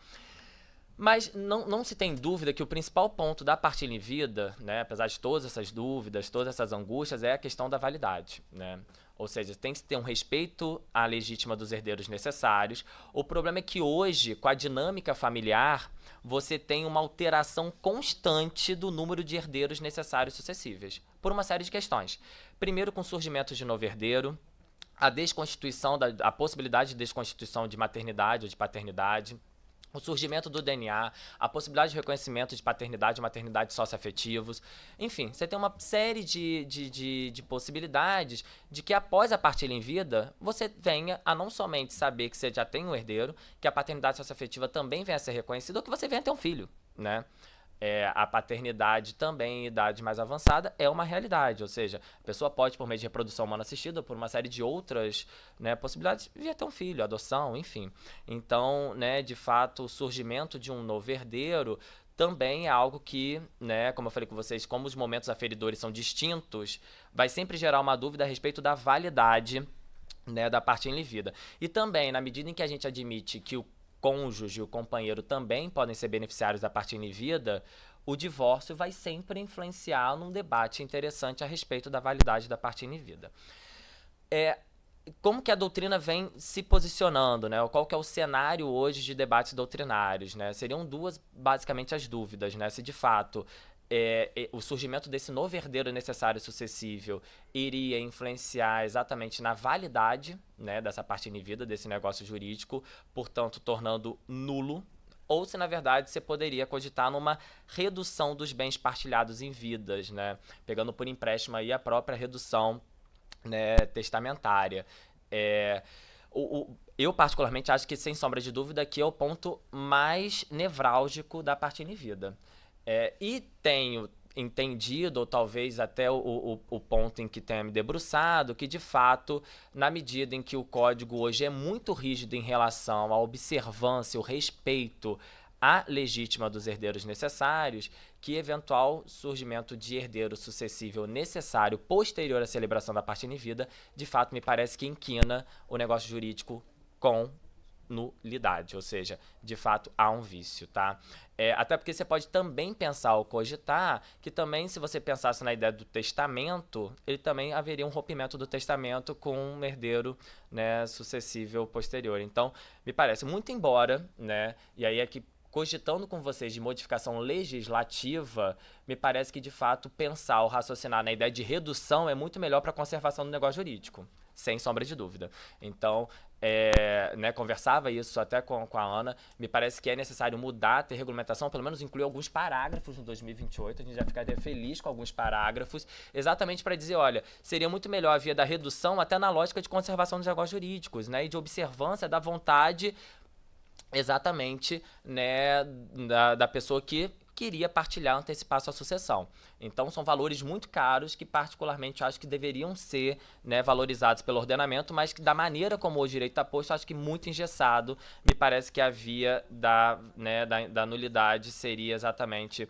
Mas não se tem dúvida que o principal ponto da partilha em vida, né, apesar de todas essas dúvidas, todas essas angústias, é a questão da validade, né? Ou seja, tem que ter um respeito à legítima dos herdeiros necessários. O problema é que hoje, com a dinâmica familiar, você tem uma alteração constante do número de herdeiros necessários sucessíveis, por uma série de questões. Primeiro, com o surgimento de novo herdeiro, a possibilidade de desconstituição de maternidade ou de paternidade, o surgimento do DNA, a possibilidade de reconhecimento de paternidade e maternidade socioafetivos. Enfim, você tem uma série de possibilidades de que após a partilha em vida, você venha a não somente saber que você já tem um herdeiro, que a paternidade socioafetiva também venha a ser reconhecida, ou que você venha a ter um filho, né? A paternidade também em idade mais avançada é uma realidade, ou seja, a pessoa pode, por meio de reprodução humana assistida, por uma série de outras, né, possibilidades, vir a ter um filho, adoção, enfim. Então, né, de fato, o surgimento de um novo herdeiro também é algo que, né, como eu falei com vocês, como os momentos aferidores são distintos, vai sempre gerar uma dúvida a respeito da validade, né, da partilha em vida. E também, na medida em que a gente admite que o cônjuge e o companheiro também podem ser beneficiários da partilha em vida, o divórcio vai sempre influenciar num debate interessante a respeito da validade da partilha em vida. Como que a doutrina vem se posicionando, né? Qual que é o cenário hoje de debates doutrinários, né? Seriam duas, basicamente, as dúvidas, né? Se de fato o surgimento desse novo herdeiro necessário e sucessível iria influenciar exatamente na validade, né, dessa partilha em vida, desse negócio jurídico, portanto, tornando nulo, ou se, na verdade, você poderia cogitar numa redução dos bens partilhados em vidas, né, pegando por empréstimo aí a própria redução, né, testamentária. Eu, particularmente, acho que, sem sombra de dúvida, aqui é o ponto mais nevrálgico da partilha em vida. E tenho entendido, ou talvez até o ponto em que tenha me debruçado, que de fato, na medida em que o código hoje é muito rígido em relação à observância, o respeito à legítima dos herdeiros necessários, que eventual surgimento de herdeiro sucessível necessário posterior à celebração da partilha em vida, de fato me parece que inquina o negócio jurídico com nulidade, ou seja, de fato há um vício, tá? Até porque você pode também pensar ou cogitar que também, se você pensasse na ideia do testamento, ele também haveria um rompimento do testamento com um herdeiro, né, sucessível posterior. Então, me parece, muito embora, né, e aí é que cogitando com vocês de modificação legislativa, me parece que, de fato, pensar ou raciocinar na ideia de redução é muito melhor para a conservação do negócio jurídico, sem sombra de dúvida. Então, né, conversava isso até com a Ana, me parece que é necessário mudar, ter regulamentação, pelo menos incluir alguns parágrafos no 2028, a gente já ficaria feliz com alguns parágrafos, exatamente para dizer, olha, seria muito melhor a via da redução até na lógica de conservação dos negócios jurídicos, né, e de observância da vontade exatamente, né, da pessoa que queria partilhar, antecipar sua sucessão. Então, são valores muito caros que, particularmente, acho que deveriam ser, né, valorizados pelo ordenamento, mas que, da maneira como o direito está posto, acho que muito engessado. Me parece que a via da nulidade seria exatamente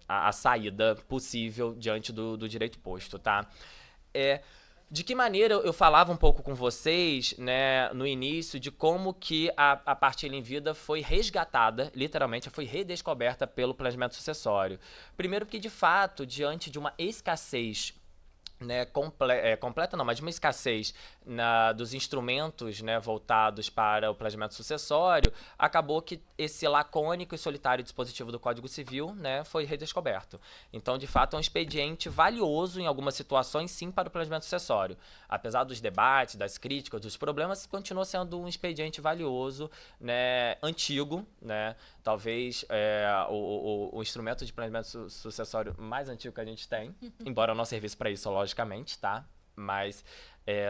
a saída possível diante do direito posto, tá? De que maneira eu falava um pouco com vocês, né, no início, de como que a partilha em vida foi resgatada, literalmente, foi redescoberta pelo planejamento sucessório. Primeiro porque, de fato, diante de uma escassez, né, completa não, mas de uma escassez dos instrumentos, né, voltados para o planejamento sucessório, acabou que esse lacônico e solitário dispositivo do Código Civil, né, foi redescoberto. Então, de fato, é um expediente valioso em algumas situações, sim, para o planejamento sucessório. Apesar dos debates, das críticas, dos problemas, continua sendo um expediente valioso, né, antigo, né, talvez o instrumento de planejamento sucessório mais antigo que a gente tem, embora não servisse para isso, logicamente, tá? Mas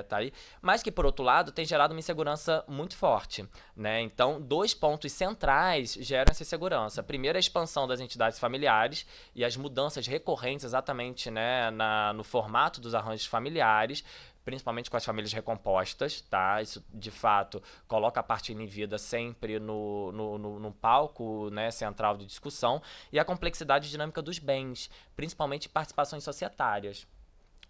tá aí. Mas que, por outro lado, tem gerado uma insegurança muito forte, né? Então, 2 pontos centrais geram essa insegurança. Primeiro, a expansão das entidades familiares e as mudanças recorrentes exatamente, né, no formato dos arranjos familiares, principalmente com as famílias recompostas, tá? Isso, de fato, coloca a partilha em vida sempre no palco, né, central de discussão, e a complexidade dinâmica dos bens, principalmente participações societárias,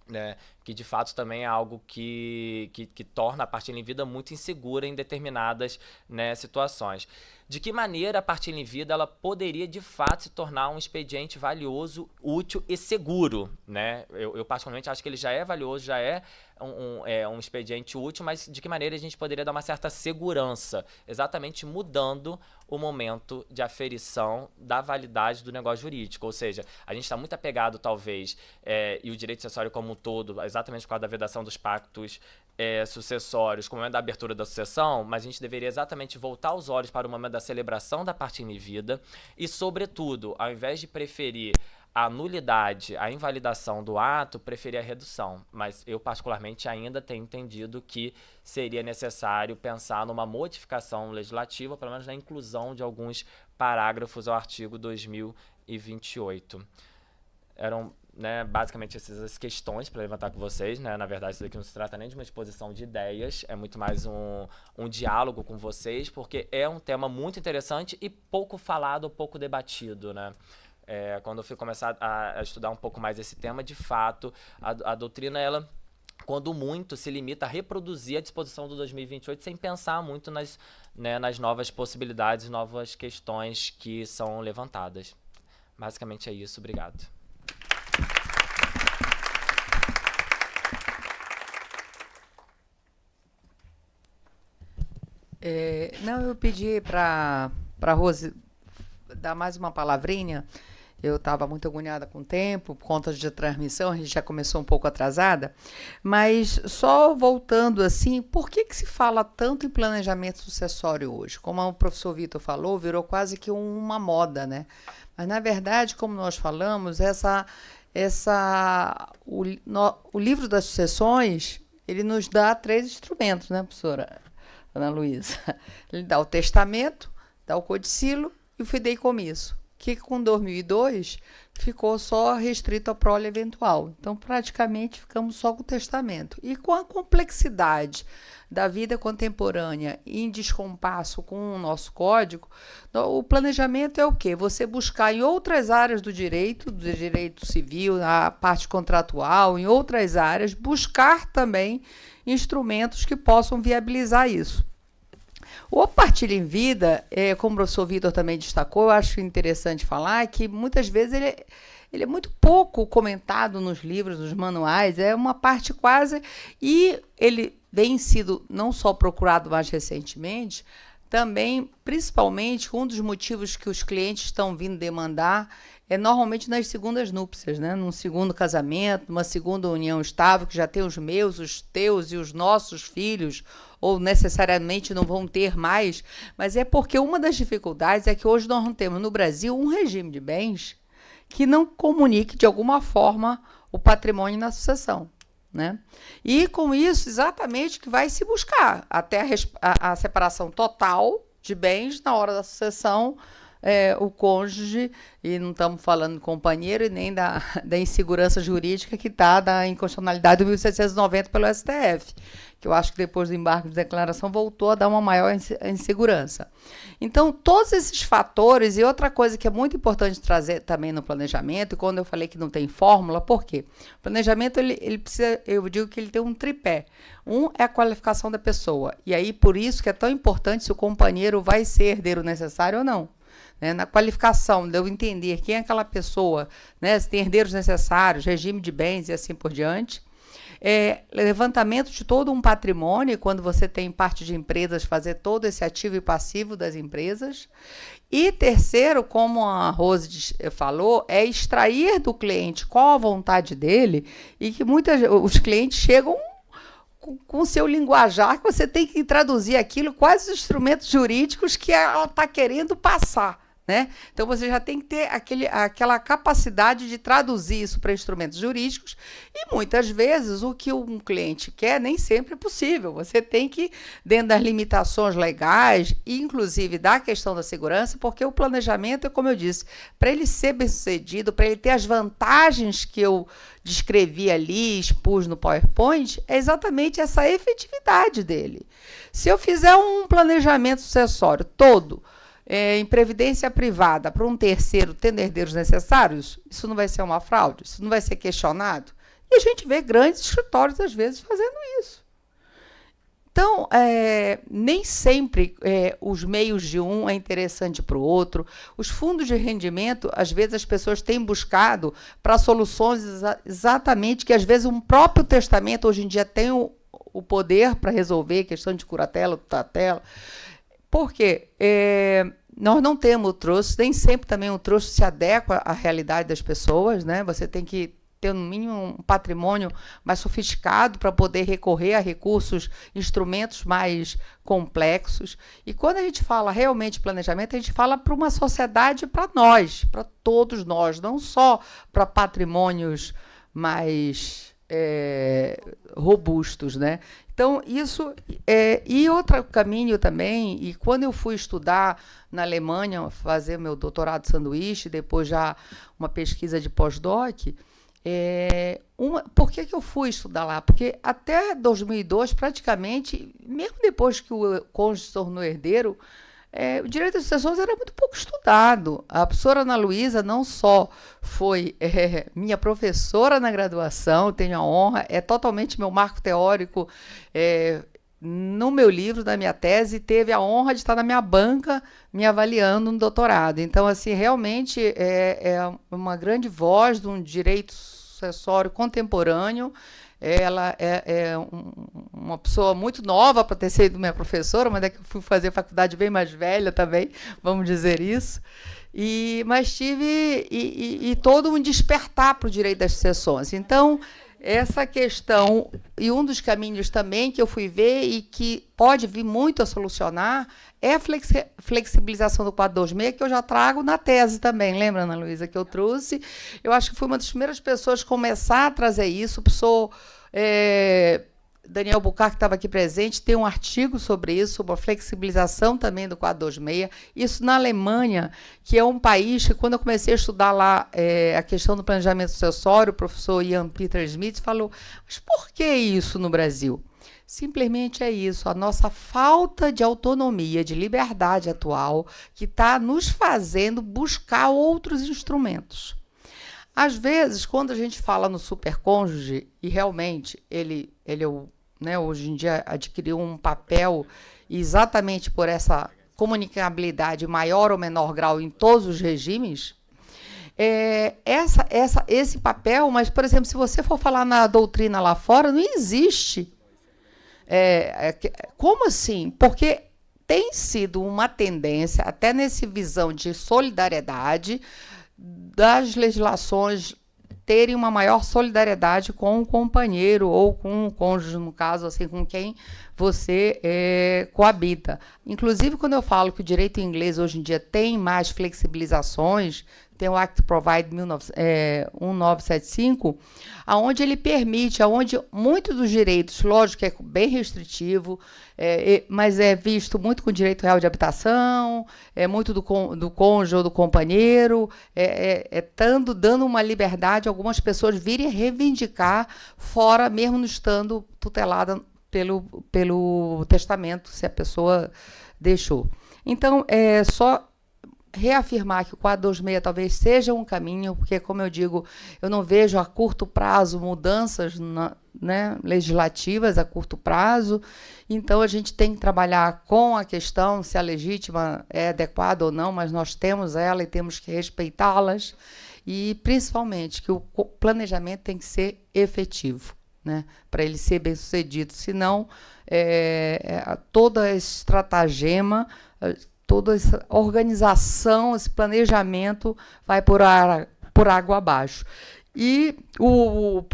né, que de fato também é algo que torna a partilha em vida muito insegura em determinadas, né, situações. De que maneira a partilha em vida ela poderia de fato se tornar um expediente valioso, útil e seguro, né? Eu particularmente acho que ele já é valioso, já é um expediente útil, mas de que maneira a gente poderia dar uma certa segurança, exatamente mudando o momento de aferição da validade do negócio jurídico. Ou seja, a gente está muito apegado, talvez, e o direito sucessório como um todo, exatamente por causa da vedação dos pactos sucessórios, como o momento da abertura da sucessão, mas a gente deveria exatamente voltar os olhos para o momento da celebração da partilha em vida e, sobretudo, ao invés de preferir a nulidade, a invalidação do ato, preferir a redução. Mas eu, particularmente, ainda tenho entendido que seria necessário pensar numa modificação legislativa, pelo menos na inclusão de alguns parágrafos ao artigo 2028. Eram, né, basicamente essas questões para levantar com vocês, né? Na verdade, isso daqui não se trata nem de uma exposição de ideias, é muito mais um diálogo com vocês, porque é um tema muito interessante e pouco falado, pouco debatido, né? Quando eu fui começar a estudar um pouco mais esse tema, de fato, a doutrina, ela, quando muito, se limita a reproduzir a disposição do 2028 sem pensar muito nas novas possibilidades, novas questões que são levantadas. Basicamente é isso. Obrigado. Não, eu pedi para a Rose dar mais uma palavrinha. Eu estava muito agoniada com o tempo, por conta de transmissão, a gente já começou um pouco atrasada, mas só voltando assim, por que se fala tanto em planejamento sucessório hoje? Como o professor Vitor falou, virou quase que uma moda, né? Mas, na verdade, como nós falamos, o livro das sucessões, ele nos dá 3 instrumentos, né, professora Ana Luísa? Ele dá o testamento, dá o codicilo e o fideicomisso, que com 2002 ficou só restrito à prole eventual. Então, praticamente, ficamos só com o testamento. E com a complexidade da vida contemporânea em descompasso com o nosso código, o planejamento é o quê? Você buscar em outras áreas do direito civil, na parte contratual, em outras áreas, buscar também instrumentos que possam viabilizar isso. O Partilha em Vida, como o professor Vitor também destacou, eu acho interessante falar que muitas vezes ele é muito pouco comentado nos livros, nos manuais, é uma parte quase... E ele vem sido não só procurado mais recentemente, também, principalmente, um dos motivos que os clientes estão vindo demandar é normalmente nas segundas núpcias, né? Num segundo casamento, numa segunda união estável, que já tem os meus, os teus e os nossos filhos, ou necessariamente não vão ter mais, mas é porque uma das dificuldades é que hoje nós não temos no Brasil um regime de bens que não comunique de alguma forma o patrimônio na sucessão, né? E com isso, exatamente, que vai se buscar até a separação total de bens na hora da sucessão, o cônjuge, e não estamos falando do companheiro e nem da insegurança jurídica que está da inconstitucionalidade do 1790 pelo STF, que eu acho que depois do embargo de declaração voltou a dar uma maior insegurança. Então, todos esses fatores, e outra coisa que é muito importante trazer também no planejamento, e quando eu falei que não tem fórmula, por quê? O planejamento, ele precisa, eu digo que ele tem um tripé. Um é a qualificação da pessoa, e aí por isso que é tão importante se o companheiro vai ser herdeiro necessário ou não. Né, na qualificação, de eu entender quem é aquela pessoa, né, se tem herdeiros necessários, regime de bens e assim por diante. Levantamento de todo um patrimônio, quando você tem parte de empresas, fazer todo esse ativo e passivo das empresas. E terceiro, como a Rose falou, é extrair do cliente qual a vontade dele, e que os clientes chegam com o seu linguajar, que você tem que traduzir aquilo, quais os instrumentos jurídicos que ela está querendo passar. Né? Então, você já tem que ter aquela capacidade de traduzir isso para instrumentos jurídicos, e muitas vezes o que um cliente quer nem sempre é possível. Você tem que, dentro das limitações legais, inclusive da questão da segurança, porque o planejamento, é como eu disse, para ele ser bem-sucedido, para ele ter as vantagens que eu descrevi ali, expus no PowerPoint, é exatamente essa efetividade dele. Se eu fizer um planejamento sucessório todo, em previdência privada para um terceiro tendo herdeiros necessários, isso não vai ser uma fraude, isso não vai ser questionado. E a gente vê grandes escritórios, às vezes, fazendo isso. Então, nem sempre os meios de um é interessante para o outro. Os fundos de rendimento, às vezes, as pessoas têm buscado para soluções exatamente que, às vezes, um próprio testamento, hoje em dia, tem o poder para resolver questão de curatela, tutatela. Por quê? Nós não temos o trust, nem sempre também o trust se adequa à realidade das pessoas, né? Você tem que ter, no mínimo, um patrimônio mais sofisticado para poder recorrer a recursos, instrumentos mais complexos. E quando a gente fala realmente de planejamento, a gente fala para uma sociedade, para nós, para todos nós, não só para patrimônios mais robustos, né? Então, isso e outro caminho também, e quando eu fui estudar na Alemanha, fazer meu doutorado de sanduíche, depois já uma pesquisa de pós-doc, por que eu fui estudar lá? Porque até 2002, praticamente, mesmo depois que o cônjuge se tornou herdeiro, o direito às sucessões era muito pouco estudado. A professora Ana Luísa não só foi minha professora na graduação, tenho a honra, é totalmente meu marco teórico no meu livro, na minha tese, teve a honra de estar na minha banca me avaliando no doutorado. Então, assim, realmente é uma grande voz de um direito sucessório contemporâneo. Ela é uma pessoa muito nova para ter sido minha professora, mas é que eu fui fazer faculdade bem mais velha também, vamos dizer isso. Mas tive todo um despertar para o direito das sucessões. Então, essa questão, e um dos caminhos também que eu fui ver e que pode vir muito a solucionar, é a flexibilização do 426, que eu já trago na tese também. Lembra, Ana Luísa, que eu trouxe? Eu acho que fui uma das primeiras pessoas a começar a trazer isso. O professor Daniel Bucar, que estava aqui presente, tem um artigo sobre isso, sobre a flexibilização também do 426. Isso na Alemanha, que é um país que, quando eu comecei a estudar lá a questão do planejamento sucessório, o professor Ian Peter Smith falou, mas por que isso no Brasil? Simplesmente é isso, a nossa falta de autonomia, de liberdade atual, que está nos fazendo buscar outros instrumentos. Às vezes, quando a gente fala no supercônjuge, e realmente ele é o né, hoje em dia adquiriu um papel exatamente por essa comunicabilidade maior ou menor grau em todos os regimes, esse papel, mas, por exemplo, se você for falar na doutrina lá fora, não existe. Como assim? Porque tem sido uma tendência, até nessa visão de solidariedade, das legislações terem uma maior solidariedade com o companheiro ou com o cônjuge, no caso, assim, com quem você coabita. Inclusive, quando eu falo que o direito inglês hoje em dia tem mais flexibilizações, tem o Act Provide 1975, aonde ele permite, aonde muitos dos direitos, lógico que é bem restritivo, mas é visto muito com direito real de habitação, muito do cônjuge ou do companheiro, dando uma liberdade a algumas pessoas virem reivindicar fora, mesmo não estando tutelada pelo testamento, se a pessoa deixou. Então, só reafirmar que o 426 talvez seja um caminho, porque, como eu digo, eu não vejo a curto prazo mudanças legislativas a curto prazo, então a gente tem que trabalhar com a questão se a legítima é adequada ou não, mas nós temos ela e temos que respeitá-las, e principalmente que o planejamento tem que ser efetivo, né, para ele ser bem sucedido, senão toda esse estratagema, toda essa organização, esse planejamento vai por água abaixo. E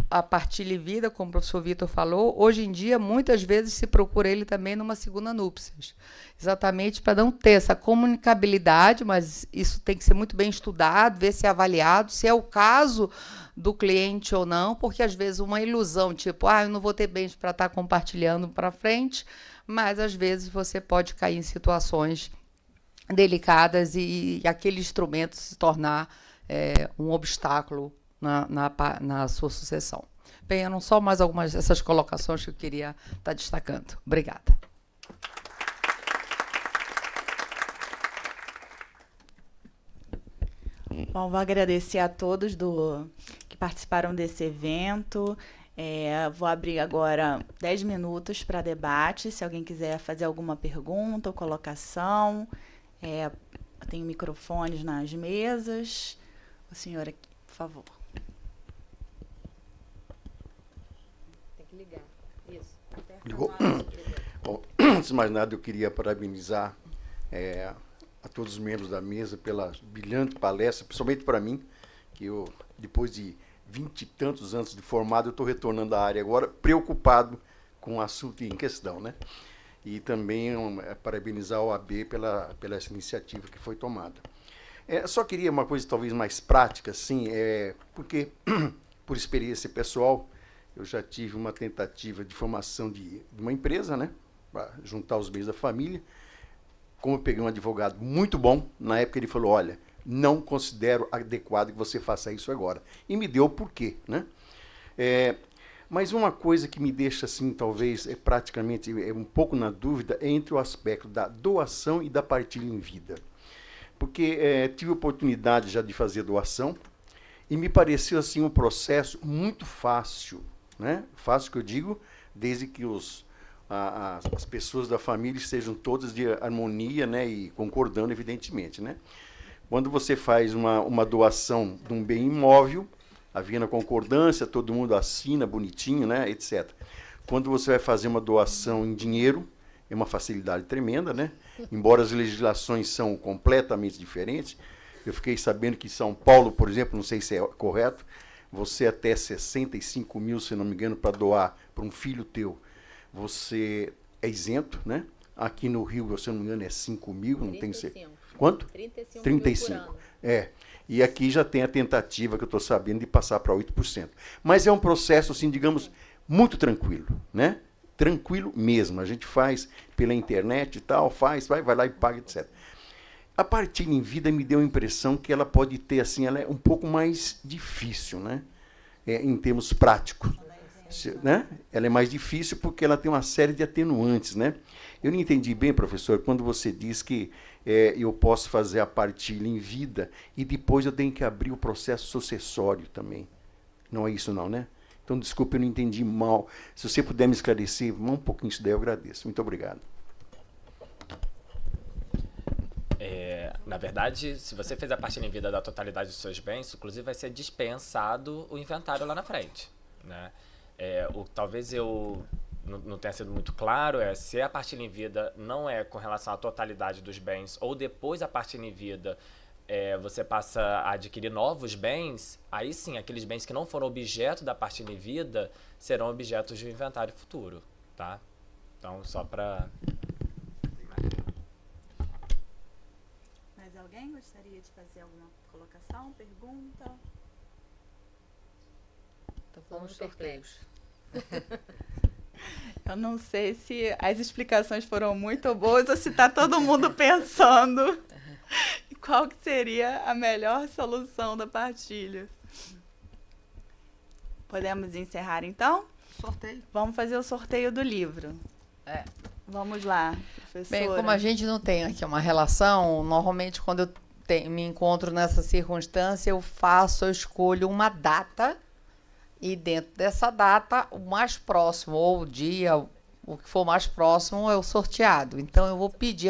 a partilha e vida, como o professor Vitor falou, hoje em dia, muitas vezes se procura ele também numa segunda núpcias, exatamente para não ter essa comunicabilidade, mas isso tem que ser muito bem estudado, ver se é avaliado, se é o caso do cliente ou não, porque às vezes uma ilusão, tipo, eu não vou ter bens para estar compartilhando para frente, mas às vezes você pode cair em situações delicadas e aquele instrumento se tornar um obstáculo na sua sucessão. Bem, eram só mais algumas dessas colocações que eu queria estar destacando. Obrigada. Bom, vou agradecer a todos que participaram desse evento. Vou abrir agora 10 minutos para debate, se alguém quiser fazer alguma pergunta ou colocação. Tem microfones nas mesas. O senhor aqui, por favor. Tem que ligar. Isso. Ligou? Bom, antes de mais nada, eu queria parabenizar a todos os membros da mesa pela brilhante palestra, principalmente para mim, que eu, depois de 20 e tantos anos de formado, eu estou retornando à área agora, preocupado com o assunto em questão, né? E também parabenizar a OAB pela essa iniciativa que foi tomada. Só queria uma coisa talvez mais prática, assim, porque, por experiência pessoal, eu já tive uma tentativa de formação de uma empresa, né, para juntar os bens da família. Como eu peguei um advogado muito bom, na época ele falou, olha, não considero adequado que você faça isso agora. E me deu o porquê, né? Mas uma coisa que me deixa, assim, talvez, praticamente um pouco na dúvida, é entre o aspecto da doação e da partilha em vida. Porque tive oportunidade já de fazer doação e me pareceu, assim, um processo muito fácil, né? Fácil que eu digo, desde que as pessoas da família estejam todas de harmonia, né? E concordando, evidentemente, né? Quando você faz uma doação de um bem imóvel, havia na concordância, todo mundo assina, bonitinho, né, etc. Quando você vai fazer uma doação em dinheiro, é uma facilidade tremenda, né? Embora as legislações são completamente diferentes. Eu fiquei sabendo que em São Paulo, por exemplo, não sei se é correto, você até 65 mil, se não me engano, para doar para um filho teu, você é isento, né? Aqui no Rio, se eu não me engano, é 5 mil, não tenho certeza. Quanto? 35 mil por ano. E aqui já tem a tentativa, que eu estou sabendo, de passar para 8%. Mas é um processo, assim, digamos, muito tranquilo, né? Tranquilo mesmo. A gente faz pela internet e tal, vai lá e paga, etc. A partilha em vida me deu a impressão que ela pode ter, assim, ela é um pouco mais difícil, né? Em termos práticos. Né? Ela é mais difícil porque ela tem uma série de atenuantes, né? Eu não entendi bem, professor, quando você diz que eu posso fazer a partilha em vida e depois eu tenho que abrir o processo sucessório também. Não é isso não, né? Então, desculpe, eu não entendi mal. Se você puder me esclarecer um pouquinho isso daí, eu agradeço. Muito obrigado. Na verdade, se você fez a partilha em vida da totalidade dos seus bens, inclusive vai ser dispensado o inventário lá na frente, né? Talvez eu não tenha sido muito claro, se a partilha em vida não é com relação à totalidade dos bens, ou depois a partilha em vida você passa a adquirir novos bens, aí sim, aqueles bens que não foram objeto da partilha em vida serão objetos de inventário futuro, tá? Então, só para... Mais alguém gostaria de fazer alguma colocação, pergunta? Então, vamos sorteios. Eu não sei se as explicações foram muito boas ou se está todo mundo pensando qual que seria a melhor solução da partilha. Podemos encerrar, então? Sorteio. Vamos fazer o sorteio do livro. Vamos lá, professora. Bem, como a gente não tem aqui uma relação, normalmente quando eu me encontro nessa circunstância, eu escolho uma data e dentro dessa data, o mais próximo, ou o dia, o que for mais próximo, é o sorteado. Então, eu vou pedir